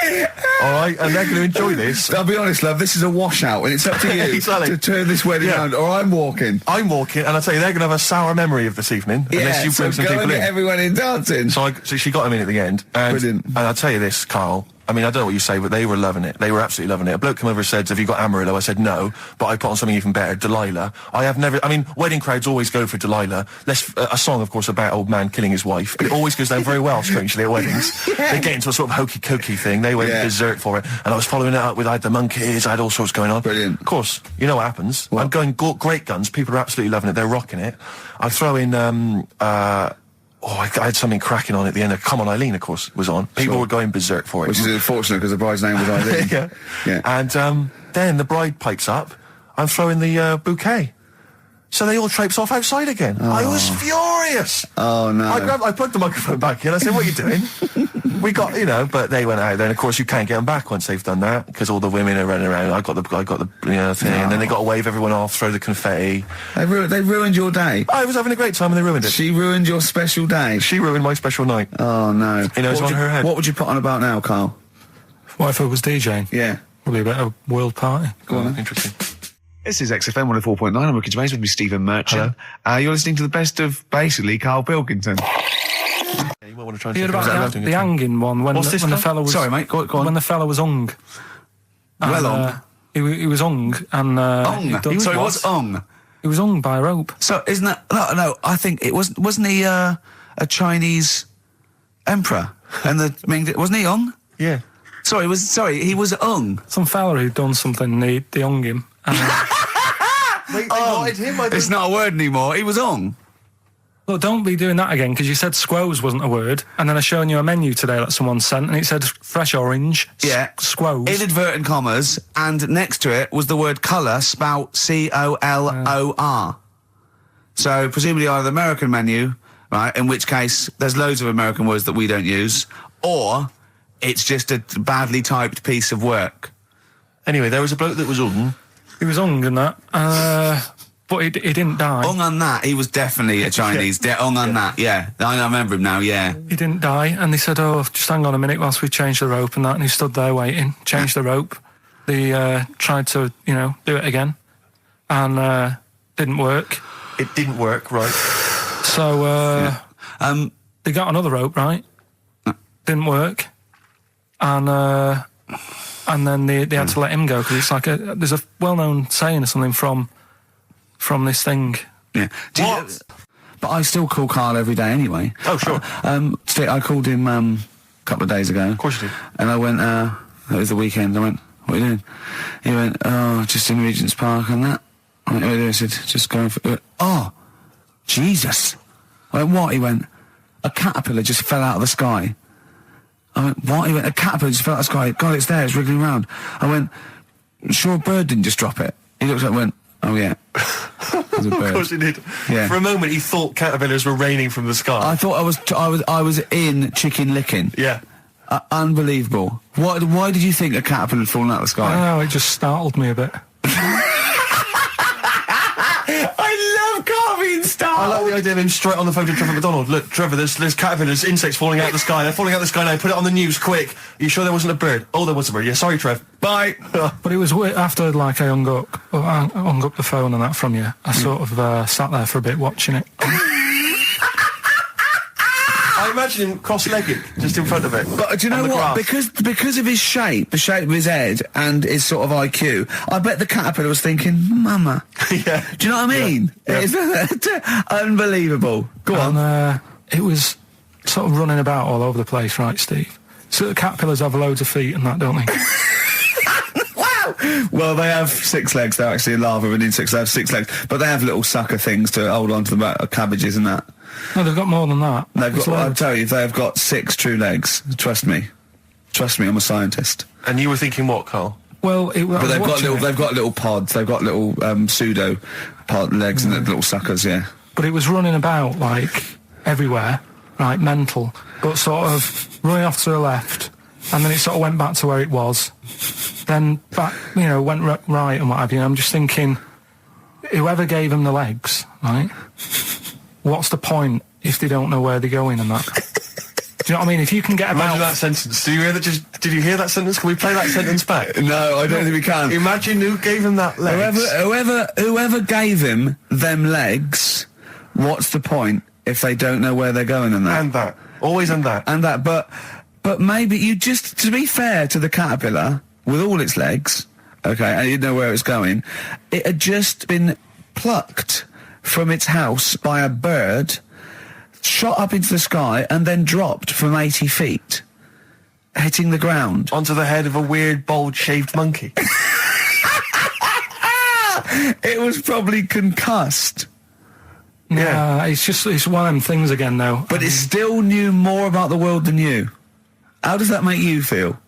all right, and they're going to enjoy this. I'll be honest, love, this is a washout, and it's up to you to turn this wedding around, or I'm walking. I'm walking, and I tell you, they're going to have a sour memory of this evening unless you bring some people in. Get everyone in dancing. So she got him in at the end, and Brilliant. And I'll tell you this, Karl. I mean, I don't know what you say, but they were loving it. They were absolutely loving it. A bloke came over and said, have you got Amarillo? I said, no, but I put on something even better, Delilah. Wedding crowds always go for Delilah. A song, of course, about old man killing his wife, but it always goes down very well, strangely, at weddings. They get into a sort of hokey-cokey thing. They went berserk for it. And I was following it up with, I had the monkeys, I had all sorts going on. Brilliant. Of course, you know what happens. What? I'm going great guns. People are absolutely loving it. They're rocking it. I throw in, I had something cracking on at the end. Come On Eileen, of course, was on. People were going berserk for it. Which is unfortunate because the bride's name was Eileen. Yeah. And then the bride pipes up. I'm throwing the bouquet. So they all traipse off outside again. Oh. I was furious. Oh, no. I plugged the microphone back in. I said, what are you doing? We got, but they went out there. And, of course, you can't get them back once they've done that because all the women are running around. I got the thing. And then they got to wave everyone off, throw the confetti. They ruined your day. I was having a great time and they ruined it. She ruined your special day. She ruined my special night. Oh, no. It's on her head. What would you put on about now, Karl? What if I was DJing? Yeah. Probably a bit of a world party. Go on. Interesting. This is XFM 104.9. I'm Ricky Gervais with me, Stephen Merchant. You're listening to the best of, basically, Karl Pilkington. Yeah, you might want to try and you heard about the hanging one when the fella was... Sorry, mate, go on. When the fella was hung. He was hung and... He was hung? He was hung by a rope. So, isn't that... No, I think it wasn't he a Chinese emperor? And wasn't he hung? Yeah. He was hung. Some fella who'd done something, they hung him. They wanted him. It's not a word anymore. He was hung. Look, don't be doing that again, because you said squoze wasn't a word, and then I showing you a menu today that someone sent, and it said fresh orange, squoze. Inadvertent commas, and next to it was the word colour, spelt C-O-L-O-R. So, presumably either the American menu, right, in which case there's loads of American words that we don't use, or it's just a badly typed piece of work. Anyway, there was a bloke that was hung. He was hung and that, but he didn't die. Hung on that, he was definitely a Chinese. Hung on that, yeah. I remember him now, yeah. He didn't die, and they said, just hang on a minute whilst we change the rope and that, and he stood there waiting, changed the rope. They tried to, do it again, and didn't work. It didn't work, right. So, they got another rope, right? Didn't work. And then they had to let him go because it's like there's a well-known saying or something from this thing. Yeah. But I still call Karl every day anyway. Oh, sure. Today I called him a couple of days ago. Of course you did. And I went, it was the weekend, I went, what are you doing? He went, just in Regent's Park and that. I went, what are you doing? I said, just going for... He went, Jesus. I went, what? He went, a caterpillar just fell out of the sky. I went, what? He went, a caterpillar just fell out of the sky. God, it's there, it's wriggling around. I went, sure a bird didn't just drop it? He looked up and went, oh yeah. It was a bird. Of course he did. Yeah. For a moment he thought caterpillars were raining from the sky. I thought I was in chicken licking. Yeah. Unbelievable. Why did you think a caterpillar had fallen out of the sky? I don't know, it just startled me a bit. I love Karl being startled. I like the idea of him straight on the phone to Trevor McDonald. Look, Trevor, there's caterpillars, insects falling out of the sky. They're falling out of the sky now. Put it on the news, quick. Are you sure there wasn't a bird? Oh, there was a bird. Yeah, sorry, Trev. Bye. But it was after, I hung up the phone and that from you. I sort of sat there for a bit watching it. I imagine him cross-legged, just in front of it. But do you know what? Because of his shape, the shape of his head, and his sort of IQ, I bet the caterpillar was thinking, Mama. Yeah. Do you know what I mean? Yeah. It's unbelievable. Go on. It was sort of running about all over the place, right, Steve? So the caterpillars have loads of feet and that, don't they? Wow! Well, they have 6 legs. They're actually a larva of an insect, so they have 6 legs. But they have little sucker things to hold on to the back of cabbages and that. No, they've got more than that. I'll tell you, they've got 6 true legs. Trust me. Trust me, I'm a scientist. And you were thinking what, Karl? Well, but they've got little pods. They've got little pseudo pod legs and little suckers. Yeah. But it was running about everywhere, right? Mental, but sort of running off to the left, and then it sort of went back to where it was. Then back, went right and what have you. I'm just thinking, whoever gave him the legs, right? what's the point if they don't know where they're going and that? Do you know what I mean? If you can get Imagine that sentence. Did you hear that sentence? Can we play that sentence back? No, I don't think we can. Imagine who gave him that legs. Whoever gave him them legs, what's the point if they don't know where they're going and that? And that. Always and that. And that, but maybe you just, to be fair to the caterpillar, with all its legs, okay, and you know where it's going, it had just been plucked from its house by a bird, shot up into the sky, and then dropped from 80 feet, hitting the ground. Onto the head of a weird, bold-shaved monkey. It was probably concussed. Yeah, it's one of them things again, though. But it still knew more about the world than you. How does that make you feel?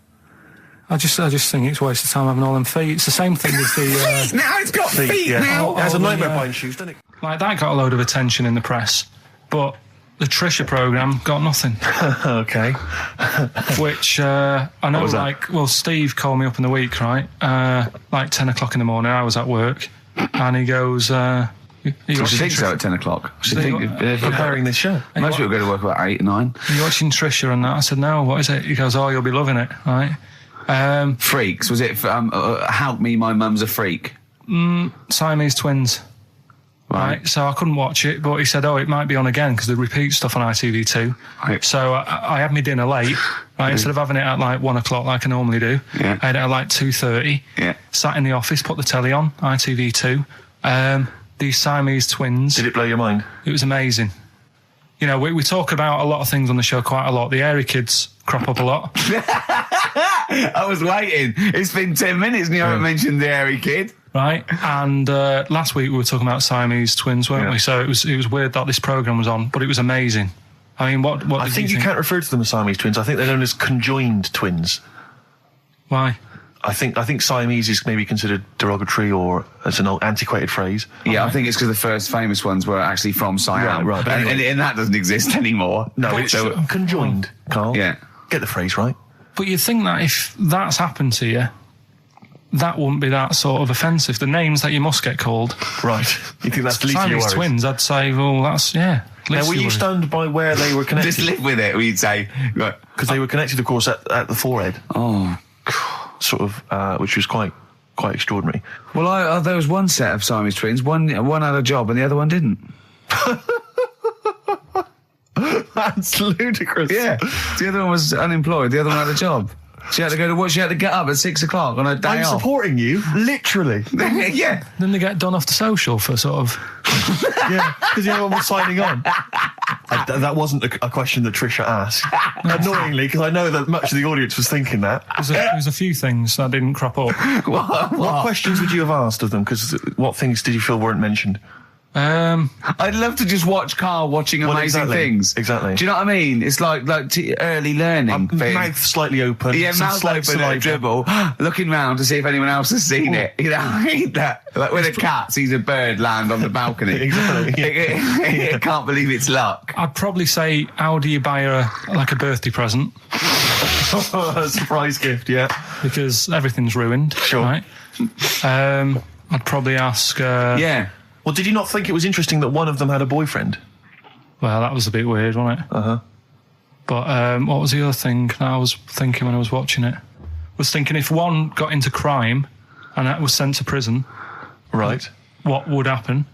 I just think it's a waste of time having all them feet. It's the same thing as the... Now it's got feet now! It has a nightmare buying shoes, doesn't it? Like, that got a load of attention in the press, but the Trisha programme got nothing. Okay. Which, I know, like, well, Steve called me up in the week, right? Like 10 o'clock in the morning, I was at work, and he goes... I think so at 10 o'clock. I should think preparing this show. Most people go to work about 8, 9. Are you watching Trisha and that? I said, no, what is it? He goes, oh, you'll be loving it, right? Freaks, was it Help Me, My Mum's a Freak? Siamese twins. Right, so I couldn't watch it, but he said, oh, it might be on again because they repeat stuff on ITV2. Right. So I had my dinner late, right? Instead of having it at like 1 o'clock like I normally do, I had it at like 2:30. Yeah. Sat in the office, put the telly on, ITV2. These Siamese twins. Did it blow your mind? It was amazing. You know, we talk about a lot of things on the show quite a lot. The Airy Kids crop up a lot. I was waiting. It's been 10 minutes and you haven't mentioned the Airy Kid. Right, and last week we were talking about Siamese twins, weren't we? So it was weird that this programme was on, but it was amazing. I mean, what I think you can't refer to them as Siamese twins. I think they're known as conjoined twins. Why? I think Siamese is maybe considered derogatory or as an old antiquated phrase. Yeah, I think it's because the first famous ones were actually from Siam. Right. And that doesn't exist anymore. No, it's conjoined, Karl. Yeah. Get the phrase right. But you'd think that if that's happened to you, that wouldn't be that sort of offensive. The names that you must get called. Right. You think that's least your Siamese worries? twins, I'd say, well, that's, yeah. Now, were you stunned by where they were connected? Just live with it, we'd say. Because they were connected, of course, at the forehead. Oh. Sort of, which was quite extraordinary. Well, there was one set of Siamese twins. One had a job and the other one didn't. That's ludicrous. Yeah. The other one was unemployed. The other one had a job. She had to go to work. She had to get up at 6 o'clock on her day off. I'm supporting you, literally. Yeah. Then they get done off the social for sort of... Yeah, because the other one was signing on. That wasn't a question that Trisha asked. Annoyingly, because I know that much of the audience was thinking that. There was a few things that didn't crop up. What questions would you have asked of them? Because what things did you feel weren't mentioned? I'd love to just watch Karl watching amazing things. Exactly. Do you know what I mean? It's like early learning thing. Mouth slightly open. Yeah, mouth open and dribble, looking round to see if anyone else has seen it. You know, I hate that. Like when a cat sees a bird land on the balcony. Exactly. It can't believe it's luck. I'd probably say, how do you buy her like a birthday present? A surprise gift, yeah. Because everything's ruined. Sure. Right? I'd probably ask... Yeah. Well, did you not think it was interesting that one of them had a boyfriend? Well, that was a bit weird, wasn't it? Uh-huh. But what was the other thing that I was thinking when I was watching it? I was thinking if one got into crime and that was sent to prison, right, what would happen?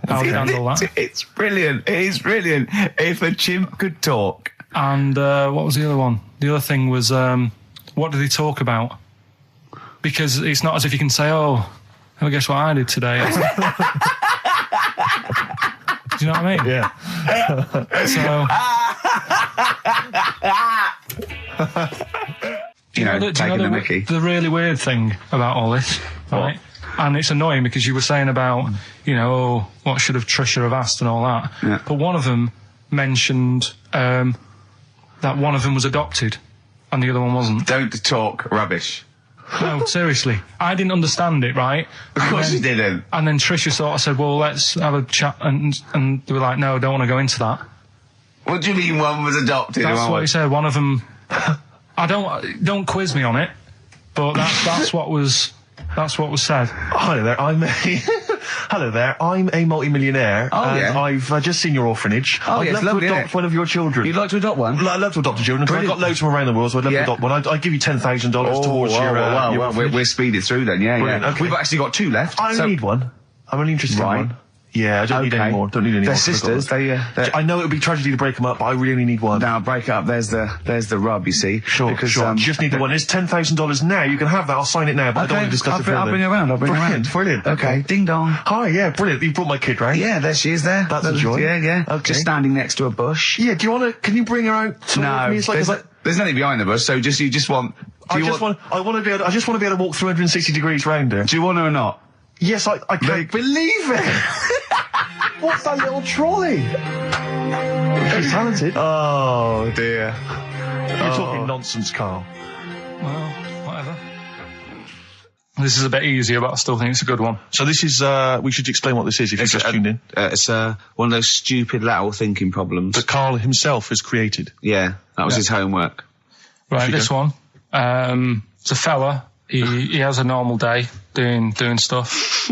How would you handle that? It's brilliant. It is brilliant. If a chimp could talk. And what was the other one? The other thing was, what did he talk about? Because it's not as if you can say, oh, guess what I did today? Do you know what I mean? Yeah. Taking the mickey. The really weird thing about all this, right? And it's annoying because you were saying about, what should have Trisha have asked and all that. Yeah. But one of them mentioned that one of them was adopted and the other one wasn't. Don't talk rubbish. No, seriously. I didn't understand it, right? Of course you didn't. And then Trisha sort of said, well, let's have a chat. And they were like, no, don't want to go into that. What do you mean one was adopted? That's what he said. One of them... don't quiz me on it, but that's what was said. Hi there, Hello there, I'm a multi-millionaire, and I've just seen your orphanage. I'd love to adopt one of your children. You'd like to adopt one? I'd love to adopt a children, because I've got loads from around the world, so I'd love to adopt one. I'd give you $10,000 towards your orphanage. We're speeding through then, yeah. Okay. We've actually got 2 left. I only need one. I'm only interested in one. Yeah, I don't need any more. Don't need any more. They're sisters. I know it would be tragedy to break them up, but I really only need one. Now, break up. There's the rub, you see. Sure. You just need the one. It's $10,000 now. You can have that. I'll sign it now, but I don't want to discuss it further. I'll bring her around. Brilliant. Okay. Ding dong. Hi, yeah, brilliant. You brought my kid round. Yeah, there she is there. That's a joy. Yeah. Okay. Just standing next to a bush. Yeah, can you bring her out to me? There's nothing behind the bush, so you just want... I just want to be able to walk 360 degrees round her. Do you want her or not? Yes, I can't believe it. What's that little trolley? She's talented. Oh, dear. You're talking nonsense, Karl. Well, whatever. This is a bit easier, but I still think it's a good one. So this is, we should explain what this is if you just tuned in. It's one of those stupid lateral thinking problems. That Karl himself has created. Yeah, that was his homework. Right, this one. It's a fella. He has a normal day doing stuff.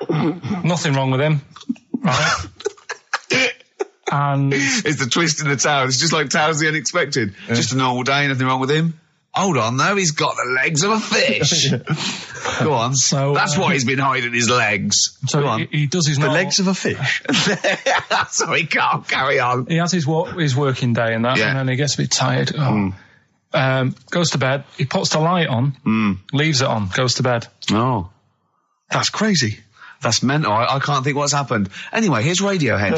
Nothing wrong with him. Right. And it's the twist in the tale. It's just like Tales of the Unexpected. Yeah. Just a normal day, nothing wrong with him. Hold on, though, he's got the legs of a fish. Go on. So that's what he's been hiding, his legs. So Go on. He does his legs of a fish. Sorry, Karl, carry on. He has his working day and that, and then he gets a bit tired. Goes to bed. He puts the light on, leaves it on, goes to bed. Oh, that's crazy. That's mental. I can't think what's happened. Anyway, here's Radiohead.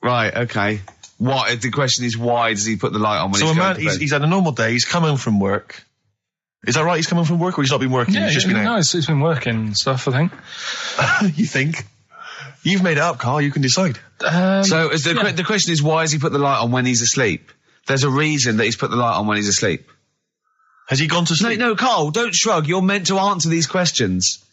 Right, okay. The question is, why does he put the light on when he's going to bed? He's had a normal day. He's come home from work. Is that right? He's come home from work, or he's not been working? Yeah, he's just been out? No, he's been working and stuff, I think. You think? You've made it up, Karl. You can decide. The question is, why has he put the light on when he's asleep? There's a reason that he's put the light on when he's asleep. Has he gone to sleep? No, Karl, don't shrug. You're meant to answer these questions.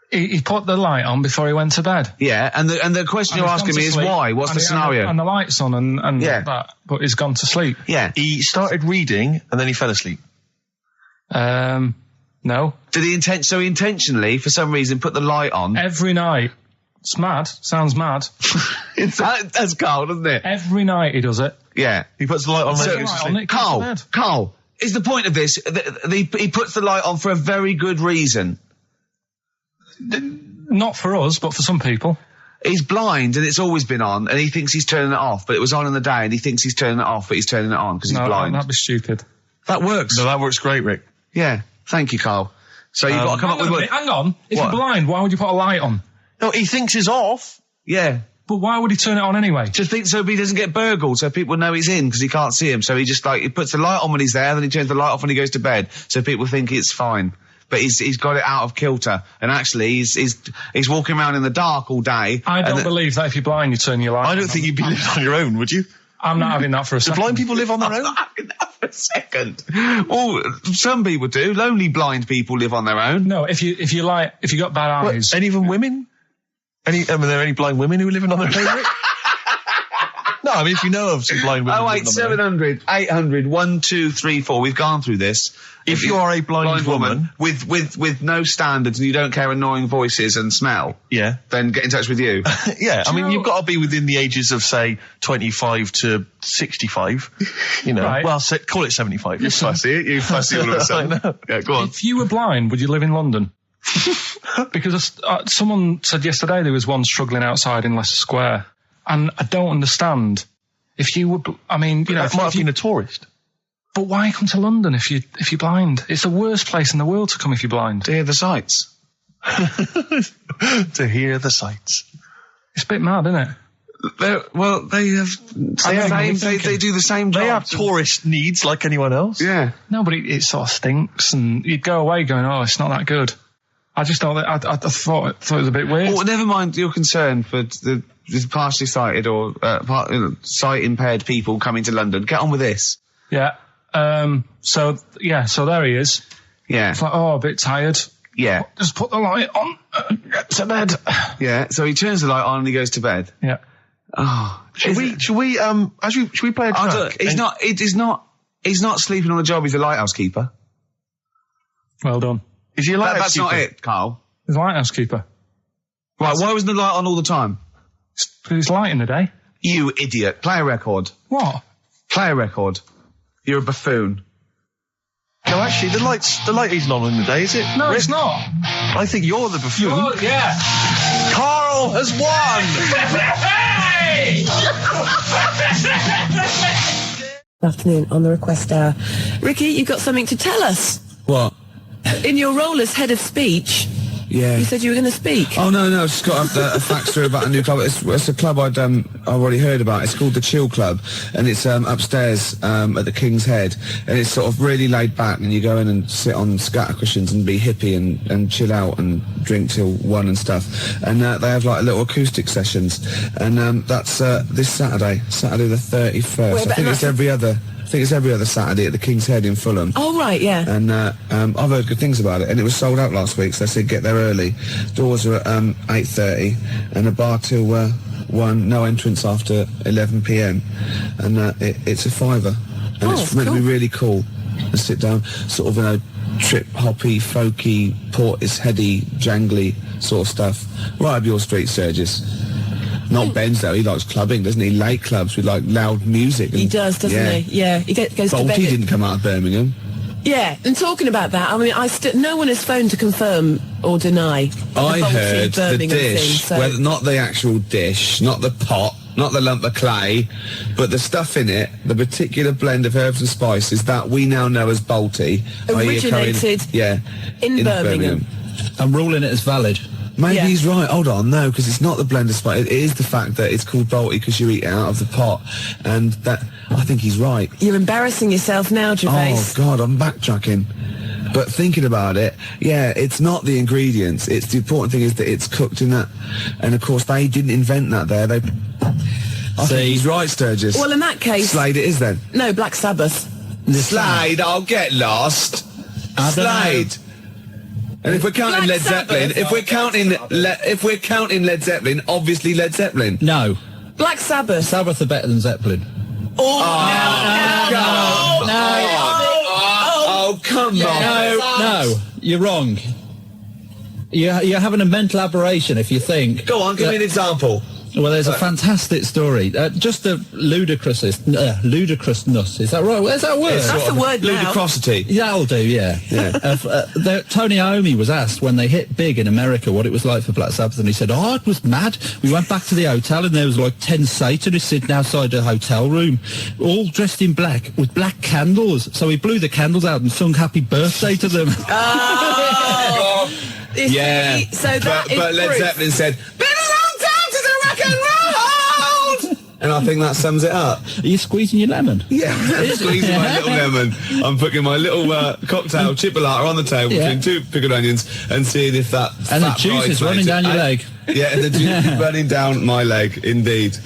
He put the light on before he went to bed. Yeah, and the question you're asking me is why? What's the scenario? And the light's on and that, but he's gone to sleep. Yeah. He started reading and then he fell asleep. No. Did he intentionally, for some reason, put the light on? Every night. It's mad. Sounds mad. That's Karl, doesn't it? Every night he does it. Yeah. He puts the light on when he goes to sleep. Karl, is the point of this, he puts the light on for a very good reason. Not for us, but for some people. He's blind and it's always been on and he thinks he's turning it off, but it was on in the day and he thinks he's turning it off, but he's turning it on because he's blind. That'd be stupid. That works. No, that works great, Rick. Yeah. Thank you, Karl. So you've got to come up with... Hang on. If you're blind, why would you put a light on? No, he thinks it's off. Yeah. But why would he turn it on anyway? Just think so he doesn't get burgled, so people know he's in because he can't see him. So he just he puts the light on when he's there, then he turns the light off when he goes to bed, so people think it's fine. But he's got it out of kilter, and actually he's walking around in the dark all day. I don't believe that if you're blind, you turn your light on. I don't think you'd be living on your own, would you? I'm not having that for a second. Do blind people live on their own? I'm not having that for a second. Well, some people do. Lonely blind people live on their own. No, if you got bad eyes. Any even women? Are there any blind women who are living on their own? No, I mean, if you know of some blind women. 08700 800 1234. We've gone through this. If you are a blind woman with no standards and you don't care annoying voices and smell, then get in touch with you. Yeah, I mean, you've got to be within the ages of, say, 25 to 65. You know, right. Well, call it 75. You fussy, you fussy all of a sudden. I know. Yeah, go on. If you were blind, would you live in London? Because someone said yesterday there was one struggling outside in Leicester Square, and I don't understand. If you were, I mean, you know, that might have been a tourist. But why come to London if you're blind? It's the worst place in the world to come if you're blind. To hear the sights. To hear the sights. It's a bit mad, isn't it? They do the same job. They have tourist needs like anyone else. Yeah. No, but it sort of stinks, and you'd go away going, "Oh, it's not that good." I just thought I thought it was a bit weird. Well, never mind your concern for the partially sighted or sight impaired people coming to London. Get on with this. Yeah. So there he is. Yeah. It's like, a bit tired. Yeah. Just put the light on. Get to bed. Yeah. So he turns the light on and he goes to bed. Yeah. Oh. Should we play a track? He's not sleeping on the job. He's a lighthouse keeper. Well done. Is he a lighthouse keeper? That's not it, Karl. He's a lighthouse keeper. Right, why wasn't the light on all the time? It's light in the day. You idiot. Play a record. What? Play a record. You're a buffoon. No, actually, the light isn't on in the day, is it? No, it's not. I think you're the buffoon. Yeah. Karl has won! Good afternoon on the request hour. Ricky, you've got something to tell us. What? In your role as head of speech, Yeah. you said you were going to speak. Oh, no, I just got a fax through about a new club. It's a club I've already heard about. It's called the Chill Club, and it's upstairs at the King's Head, and it's sort of really laid back, and you go in and sit on scatter cushions and be hippie and chill out and drink till 1 and stuff. And they have like little acoustic sessions, and that's this Saturday the 31st. Wait, I think it's every other Saturday at the King's Head in Fulham. Oh, right, yeah. And I've heard good things about it, and it was sold out last week, so I said get there early. Doors are at 8:30, and a bar till 1, no entrance after 11 p.m, and it's a £5, and it's meant to be really cool. And sit down, sort of, trip-hoppy, folky, Portisheady, jangly sort of stuff. Right up your street, Sturgis. Not Ben's though, he likes clubbing, doesn't he? Late clubs with like loud music. He does, doesn't he? Yeah, he goes to bed. Bolty didn't come out of Birmingham. Yeah, and talking about that, I mean, no one has phoned to confirm or deny. I heard the Birmingham dish, thing, so. not the actual dish, not the pot, not the lump of clay, but the stuff in it, the particular blend of herbs and spices that we now know as Bolty. Originated in Birmingham. I'm ruling it as valid. Maybe he's right. Hold on, no, because it's not the blend of spice. It is the fact that it's called Bolty because you eat it out of the pot, and that I think he's right. You're embarrassing yourself now, Gervais. Oh God, I'm backtracking. But thinking about it, yeah, it's not the ingredients. It's the important thing is that it's cooked in that, and of course they didn't invent that there. I think he's right, Sturgis. Well, in that case, Slade it is then. No, Black Sabbath. Slade, I'll get lost. Slade. And if we're counting Led Zeppelin, if we're counting Led Zeppelin, obviously Led Zeppelin. No. Black Sabbath. Sabbath are better than Zeppelin. Oh, come on. No, you're wrong. You're having a mental aberration if you think... Go on, give me an example. Well, there's a fantastic story. Just the ludicrousness. Is that right? Where's that word? That's the word now. Ludicrosity. That'll do, yeah. Tony Iommi was asked when they hit big in America what it was like for Black Sabbath, and he said, it was mad. We went back to the hotel and there was like 10 Satanists sitting outside the hotel room, all dressed in black with black candles. So he blew the candles out and sung Happy Birthday to them. Yeah. So that but Led Zeppelin said, and I think that sums it up. Are you squeezing your lemon? Yeah, I'm squeezing my little lemon. I'm putting my little cocktail chipolata on the table between 2 pickled onions and seeing if that and the juice is running down your leg. Yeah, and the juice is running down my leg, indeed.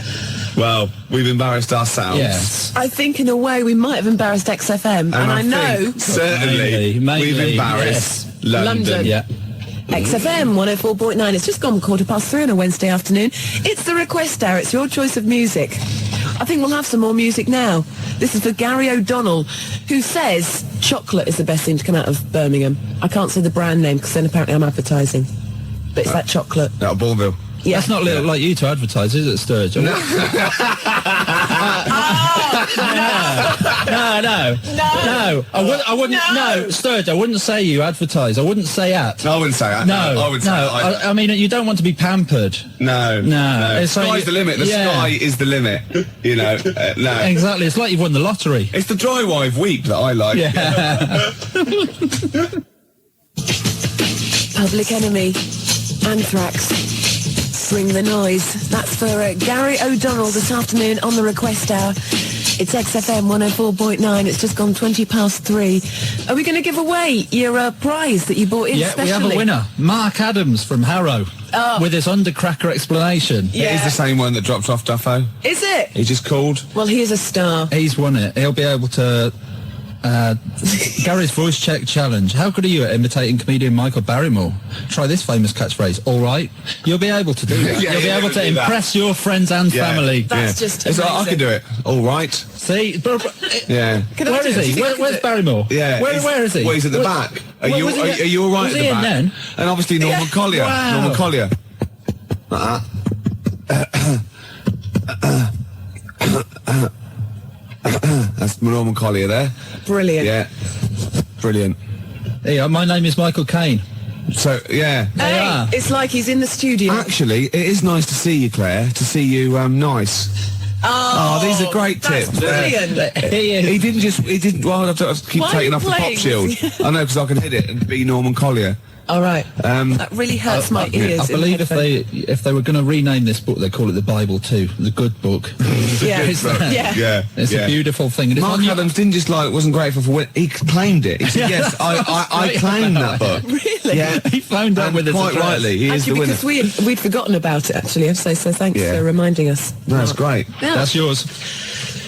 Well, we've embarrassed ourselves. Yes. I think in a way we might have embarrassed XFM, and I know... Certainly, we've embarrassed London. Yeah. XFM 104.9. It's just gone 3:15 on a Wednesday afternoon. It's the request hour. It's your choice of music. I think we'll have some more music now. This is for Gary O'Donnell, who says chocolate is the best thing to come out of Birmingham. I can't say the brand name because then apparently I'm advertising. But it's that chocolate. Out of Bourneville. Yeah. That's not like you to advertise, is it, Sturge? No. No. I wouldn't. No, Sturge. I wouldn't say you advertise. I wouldn't say at. No, I wouldn't say that. No, I would say I mean, you don't want to be pampered. No. It's sky's like, the limit. The sky is the limit. You know. No. Exactly. It's like you've won the lottery. It's the dry wife weep that I like. Yeah. Public Enemy. Anthrax. Bring the noise. That's for Gary O'Donnell this afternoon on the request hour. It's XFM 104.9. It's just gone 3:20. Are we going to give away your prize that you bought in specially? Yeah, we have a winner. Mark Adams from Harrow. With his undercracker explanation. Yeah. It is the same one that dropped off Duffo. Is it? He just called. Well, he is a star. He's won it. He'll be able to Gary's voice check challenge. How good are you at imitating comedian Michael Barrymore? Try this famous catchphrase. All right. You'll be able to do that. Yeah, You'll be able to impress your friends and family. That's just It's amazing. like, I can do it. All right. See? Yeah. Where is he? Where's Barrymore? Yeah. Where is he? Well, he's at the back. Are Well, you was he- are you all right was at he the in back? then? And obviously Norman Collier. Wow. Norman Collier. That's Norman Collier there. Brilliant. Yeah. Brilliant. Yeah, my name is Michael Caine. So, yeah. Hey, are. it's like he's in the studio. Actually, it is nice to see you, Claire. To see you nice. Oh, these are great that's tips. brilliant. He didn't, well, I have to keep Why are taking you off the pop playing? shield. I know, because I can hit it and be Norman Collier. All right. That really hurts my ears. I in believe the headphones. if they were going to rename this book, they call it the Bible too, the good book. Yeah. It's that. Yeah. It's a beautiful thing. And it's Mark on Adams didn't just wasn't grateful for it. He claimed it. He said, yes, I claimed that book. Really? Yeah. He phoned up And with his quite address. rightly, he is Actually, the winner. because we'd forgotten about it, actually. So thanks Yeah. for reminding us. That's great. Yeah. That's yours.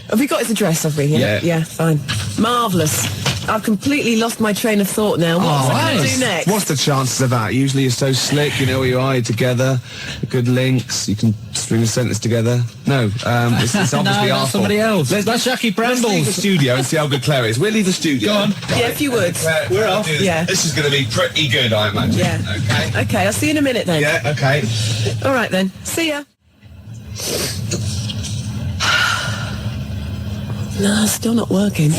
Have we got his address, have we? Yeah. Yeah, fine. Marvellous. I've completely lost my train of thought now. What's I going to do next? What's the chances of that? Usually you're so slick, you know where you are, you're together, good links, you can string a sentence together. No, it's obviously No, that's awful. somebody else. That's Jackie Let's leave the Brambles. studio and see how good Claire is. We'll leave the studio. Go on. Yeah, if you would. We're off. Yeah. This is going to be pretty good, I imagine. Yeah. Okay. Okay, I'll see you in a minute then. Yeah, okay. All right then. See ya. No, still not working.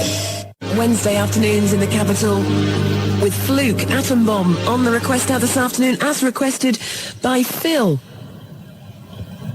Wednesday afternoons in the capital with Fluke, Atom Bomb on the request out this afternoon as requested by Phil.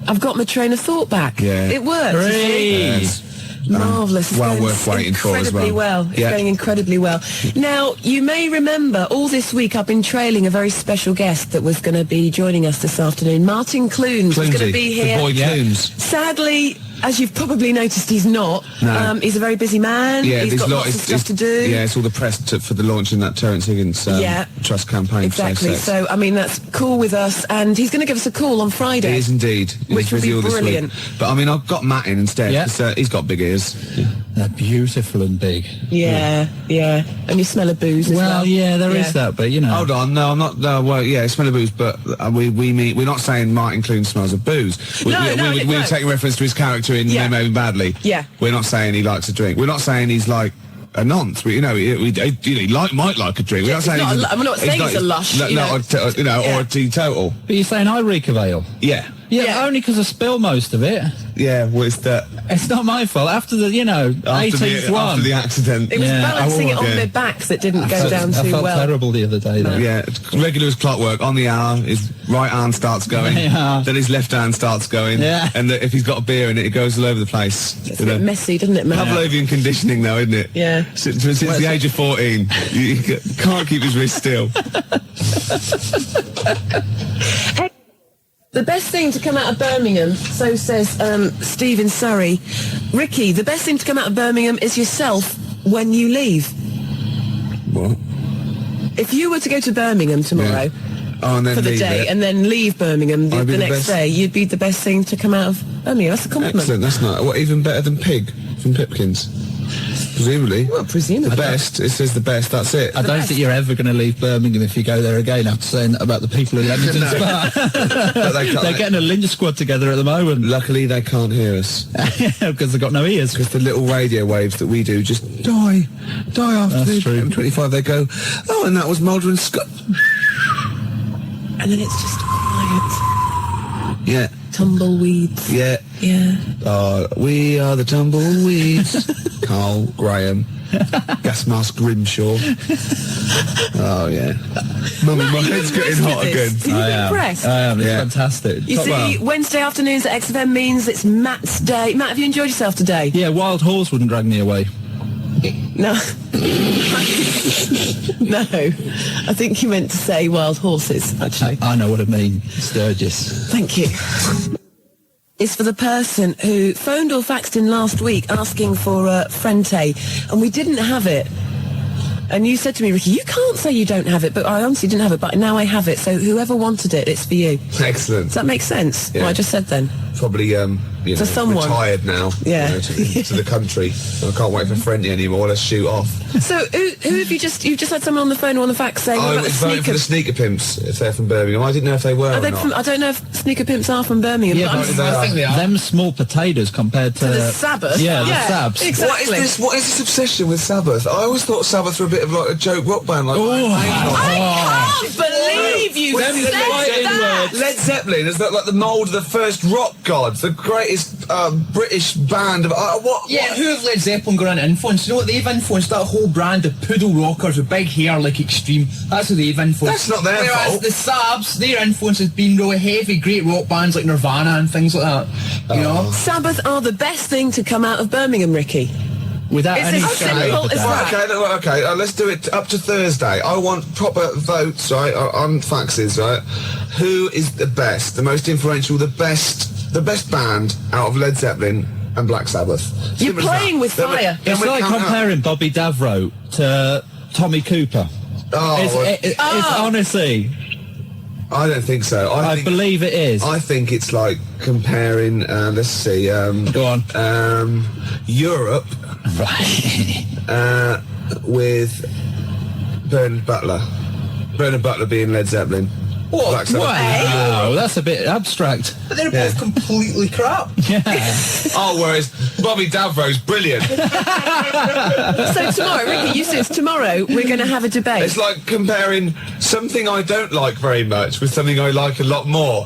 I've got my train of thought back. Yeah. It works. you see? Yes. Marvellous. It's well going worth waiting for as incredibly well. It's Yeah. going incredibly well. Now, you may remember all this week I've been trailing a very special guest that was going to be joining us this afternoon. Martin Clunes was going to be here. The boy Clunes. Sadly, as you've probably noticed, he's not. No. He's a very busy man. Yeah, he's got lots of stuff to do. Yeah, it's all the press for the launch in that Terence Higgins trust campaign. Exactly. So, I mean, that's cool with us. And he's going to give us a call on Friday. He is indeed. Which He's would be busy all this week. brilliant. But I mean, I've got Matt in instead. Yeah. 'Cause, he's got big ears. They're beautiful and big. Yeah. And you smell of booze as well. Well, yeah, there is that, but you know. Hold on, no, I'm not. No, well, yeah, smell of booze, but we mean we're not saying Martin Clune smells of booze. We were taking reference to his character in Yeah. They May Be Badly. Yeah. We're not saying he likes a drink. We're not saying he's like a nonce. We, might like a drink. We're not saying not he's a we're not saying he's a lush. or a teetotal. But you're saying I reek of ale? Yeah. Yeah, only because I spill most of it. Yeah, well, it's that It's not my fault. After the, after 18th one. after the accident. It was Yeah. balancing it on Yeah. their backs that didn't go down I too felt well. terrible the other day, though. Yeah, it's regular as clockwork. On the hour, his right arm starts going, Yeah. then his left hand starts going, Yeah. and if he's got a beer in it, it goes all over the place. It's a bit messy, doesn't it, man? Pavlovian conditioning, though, isn't it? Yeah. Since the age of 14, you can't keep his wrist still. The best thing to come out of Birmingham, so says Steve in Surrey. Ricky, the best thing to come out of Birmingham is yourself when you leave. What? If you were to go to Birmingham tomorrow Oh, and then for the leave day it. and then leave Birmingham the I'd be the next best. day, you'd be the best thing to come out of Birmingham. That's a compliment. Excellent. That's not what even better than Pig from Pipkins. Presumably. Well, presumably. The best. It says the best. That's it. I don't think you're ever going to leave Birmingham if you go there again after saying about the people in Leamington Spa. But they can't- They're getting a lynch squad together at the moment. Luckily, they can't hear us Because they've got no ears. because the little radio waves that we do just die after That's the true. M25. They go, oh, and that was Mulder and Scott. And then it's just quiet. Yeah, Tumbleweeds. yeah. Yeah. We are the tumbleweeds. Karl, Graham, gas mask Grimshaw. Oh yeah. Mummy, my head's getting hot again. Are you impressed? I am. It's Yeah. fantastic. You see, Wednesday afternoons at XFM means it's Matt's day. Matt, have you enjoyed yourself today? Yeah, wild horse wouldn't drag me away. No. No. I think you meant to say wild horses, actually. I know what I mean. Sturgis. Thank you. It's for the person who phoned or faxed in last week asking for Frente, and we didn't have it. And you said to me, Ricky, you can't say you don't have it, but I honestly didn't have it, but now I have it. So whoever wanted it, it's for you. Excellent. Does that make sense? Yeah. What I just said then? Probably, For someone. retired now. Yeah. To the country. I can't wait for Frenty anymore. Let's shoot off. So who have you've just had someone on the phone or on the fax saying I about was the voting for sneaker? the sneaker pimps if they're from Birmingham. I didn't know if they were Are or they not. I don't know if sneaker pimps are from Birmingham. Yeah, but but I'm I think they are. Them small potatoes compared to the Sabbath. Yeah, the Sabs. Exactly. What is this obsession with Sabbath? I always thought Sabbath were a bit of like a joke rock band. Like, I can't believe you said that. Led Zeppelin is like the mould of the first rock gods, the greatest British band of what? Yeah, who have Led Zeppelin got an influence? You know what, they've influenced that whole brand of poodle rockers with big hair like Extreme. That's who they've influenced. That's not their Whereas fault. the Sabs, their influence has been really heavy, great rock bands like Nirvana and things like that. You know? Sabbath are the best thing to come out of Birmingham, Ricky. without It's any as shadow simple of a as doubt. that. Okay, let's do it up to Thursday. I want proper votes, right, on faxes, right? Who is the best, the most influential, the best band out of Led Zeppelin and Black Sabbath? You're Simple as playing that. with Then we- fire. then It's we like count up. comparing Bobby Davro to Tommy Cooper. It's honestly, I don't think so. I believe it is. I think it's like comparing, let's see, Go on. Europe Right. with Bernard Butler. Bernard Butler being Led Zeppelin. Black Sabbath. Wow, that's a bit abstract. But they're both completely crap. Yeah. Oh, whereas Bobby Davro's brilliant. So tomorrow, Ricky, you said tomorrow we're going to have a debate. It's like comparing something I don't like very much with something I like a lot more.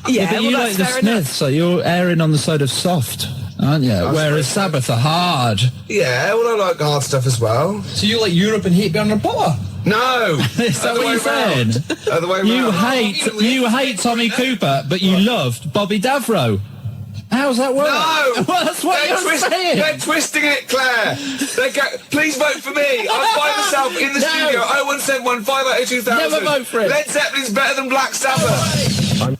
yeah, But you well, like that's the fair enough. Smiths, so you're erring on the side of soft, aren't you? Whereas Sabbath are hard. Yeah, well, I like hard stuff as well. So you like Europe and hate Bernard Butler? No! Is that Other what way you're saying? round. Other way You round. hate Tommy Cooper, but you loved Bobby Davro. How's that work? No! Well, that's what you're saying. They're twisting it, Claire. Please vote for me. I'm by myself in the No. studio. 0171 580 2000. Never vote for it. Led Zeppelin's better than Black Sabbath. A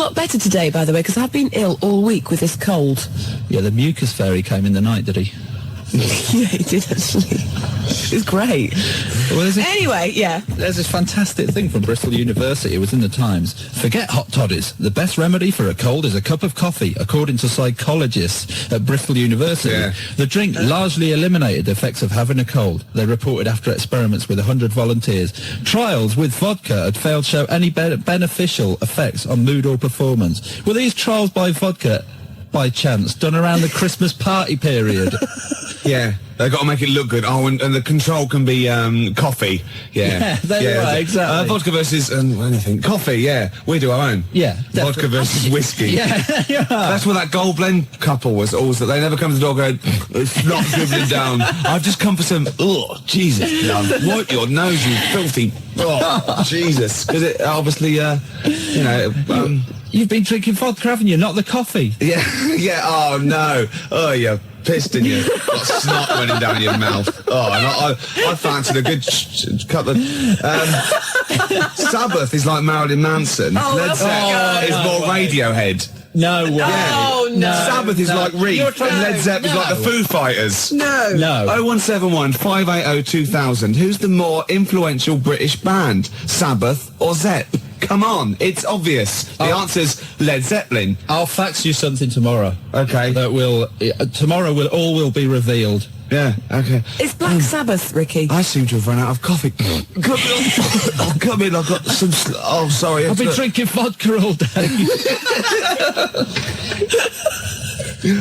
lot better today, by the way, because I've been ill all week with this cold. Yeah, the mucus fairy came in the night, did he? Yeah, he did actually. It was great. Well, Anyway, yeah. there's this fantastic thing from Bristol University. It was in the Times. Forget hot toddies. The best remedy for a cold is a cup of coffee, according to psychologists at Bristol University. Yeah. The drink largely eliminated the effects of having a cold. They reported after experiments with 100 volunteers. Trials with vodka had failed to show any beneficial effects on mood or performance. Were these trials by vodka, by chance, done around the Christmas party period? Yeah, they've got to make it look good. Oh, and the control can be coffee. Yeah, right, exactly. Vodka versus anything. Coffee, yeah. We do our own. Yeah, Vodka definitely. versus whiskey. Yeah, yeah. That's what that gold blend couple was always. They never come to the door going, it's not dribbling down. I've just come for some, oh, Jesus, love. Wipe your nose, you filthy, oh, Jesus. Because it obviously, You've been drinking vodka, haven't you? Not the coffee. yeah, oh no. Oh, you pissed in you. Got snot running down your mouth. Oh, and I fancied a good couple of... Sabbath is like Marilyn Manson. Led Zeppelin is more Radiohead. No way. Oh, no. Sabbath is like Reef, You're and trying- Led Zeppelin is like the Foo Fighters. No. No. 0171 580 2000. Who's the more influential British band? Sabbath or Zepp? Come on, it's obvious. The answer's Led Zeppelin. I'll fax you something tomorrow. Okay. That will tomorrow will be revealed. Yeah, okay. It's Black Sabbath, Ricky. I seem to have run out of coffee. Come in, I've got some... Oh, sorry. I've been drinking vodka all day.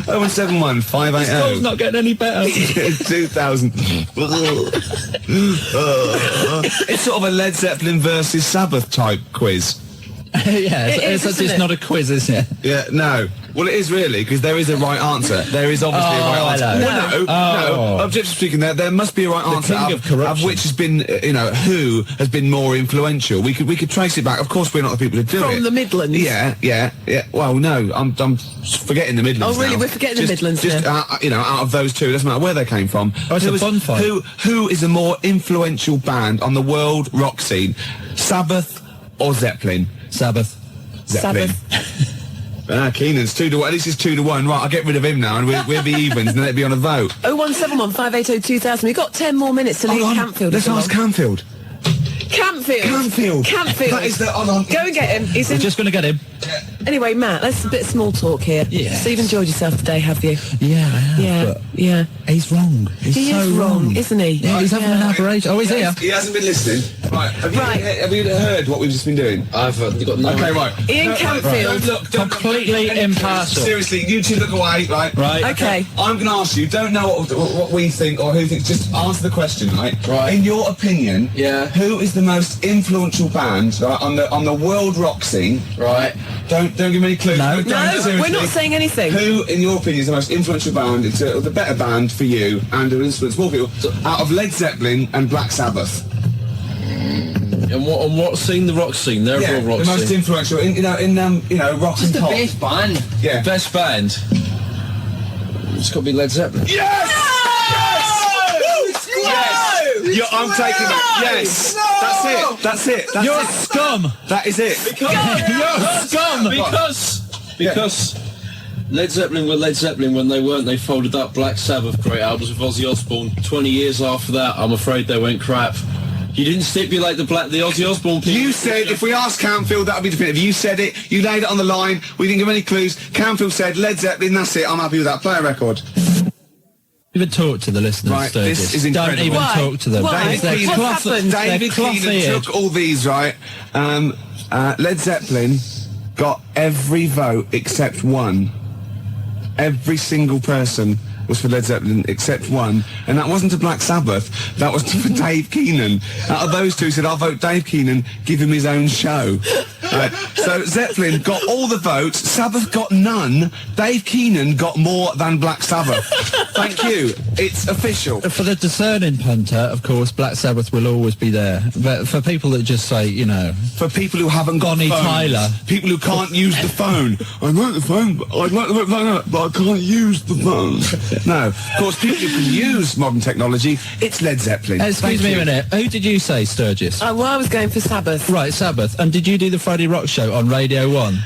0171 It's 580 not getting any better. 2000. It's sort of a Led Zeppelin versus Sabbath type quiz. Yeah, It is, it's isn't it? not a quiz, is it? Yeah, no. Well, it is really, because there is a right answer. There is obviously a right Oh, answer. hello. Well, no. Objectively speaking, there must be a right answer. king of corruption. which has been, who has been more influential. We could trace it back. Of course, we're not the people who do it. From the Midlands. Yeah. Well, no, I'm forgetting the Midlands. Oh, really? now. We're forgetting the Midlands Just now. out of those two, it doesn't matter where they came from. Oh, it's a fun fight. Who is a more influential band on the world rock scene? Sabbath or Zeppelin? Sabbath. Zeppelin. Sabbath. Keenan's 2-1. This is 2-1. Right, I'll get rid of him now, and we'll be evens, and then it'll be on a vote. 0171 580 2000. We've got 10 more minutes to leave Campfield. Let's ask Campfield. Campfield. That is the... Go and get him. He's We're just going to get him. Anyway, Matt, let's a bit of small talk here. Yeah. So you've enjoyed yourself today, have you? Yeah, I have. Yeah. He's wrong. He is wrong, isn't he? Yeah, he's having an aberration. Oh, he's here. He hasn't been listening. Right. Have you heard what we've just been doing? You've got no... Okay, right. Ian Campfield. Look, Completely impartial. Seriously, you two look away, right? Right. Okay. I'm going to ask you, don't know what we think or who thinks, just answer the question, right? Right. In your opinion, who is the most influential band on the world rock scene? Right. Don't give me any clues. No. No, we're not saying anything. Who, in your opinion, is the most influential band, the better band for you, and who influenced more people, out of Led Zeppelin and Black Sabbath? And what scene? The rock scene. They're a rock the most scene. influential in rock and The pop. best band. Yeah. Best band. It's got to be Led Zeppelin. Yes! Yes! I'm taking that. Yes! That's it. You're scum. That is it. You're scum. Because Led Zeppelin were Led Zeppelin when they weren't. They folded up Black Sabbath, great albums with Ozzy Osbourne. 20 years after that, I'm afraid they went crap. You didn't stipulate the Ozzy Osbourne people. You said, if we asked Campfield, that would be definitive. You said it, you laid it on the line, we didn't give any clues. Campfield said, Led Zeppelin, that's it, I'm happy with that. Play a record. Even talk to the listeners, Right, Sturgis. this is incredible. Don't even Why? talk to them. Why? They're What's cloth- happened? they're David Keenan cloth-eared. took all these, right? Led Zeppelin got every vote except one. Every single person was for Led Zeppelin except one, and that wasn't to Black Sabbath, that was for Dave Keenan. Out of those two, he said, I'll vote Dave Keenan, give him his own show. So Zeppelin got all the votes, Sabbath got none, Dave Keenan got more than Black Sabbath. Thank you, it's official. For the discerning punter, of course, Black Sabbath will always be there. But for people that just say, For people who haven't got Bonnie phones, Tyler. people who can't use the phone. I like the phone, I'd like the phone, but I can't use the phone. No, of course, people who can use modern technology, it's Led Zeppelin. excuse me a minute, who did you say, Sturgis? Well, I was going for Sabbath. Right, Sabbath. And did you do the Friday Rock Show on Radio 1?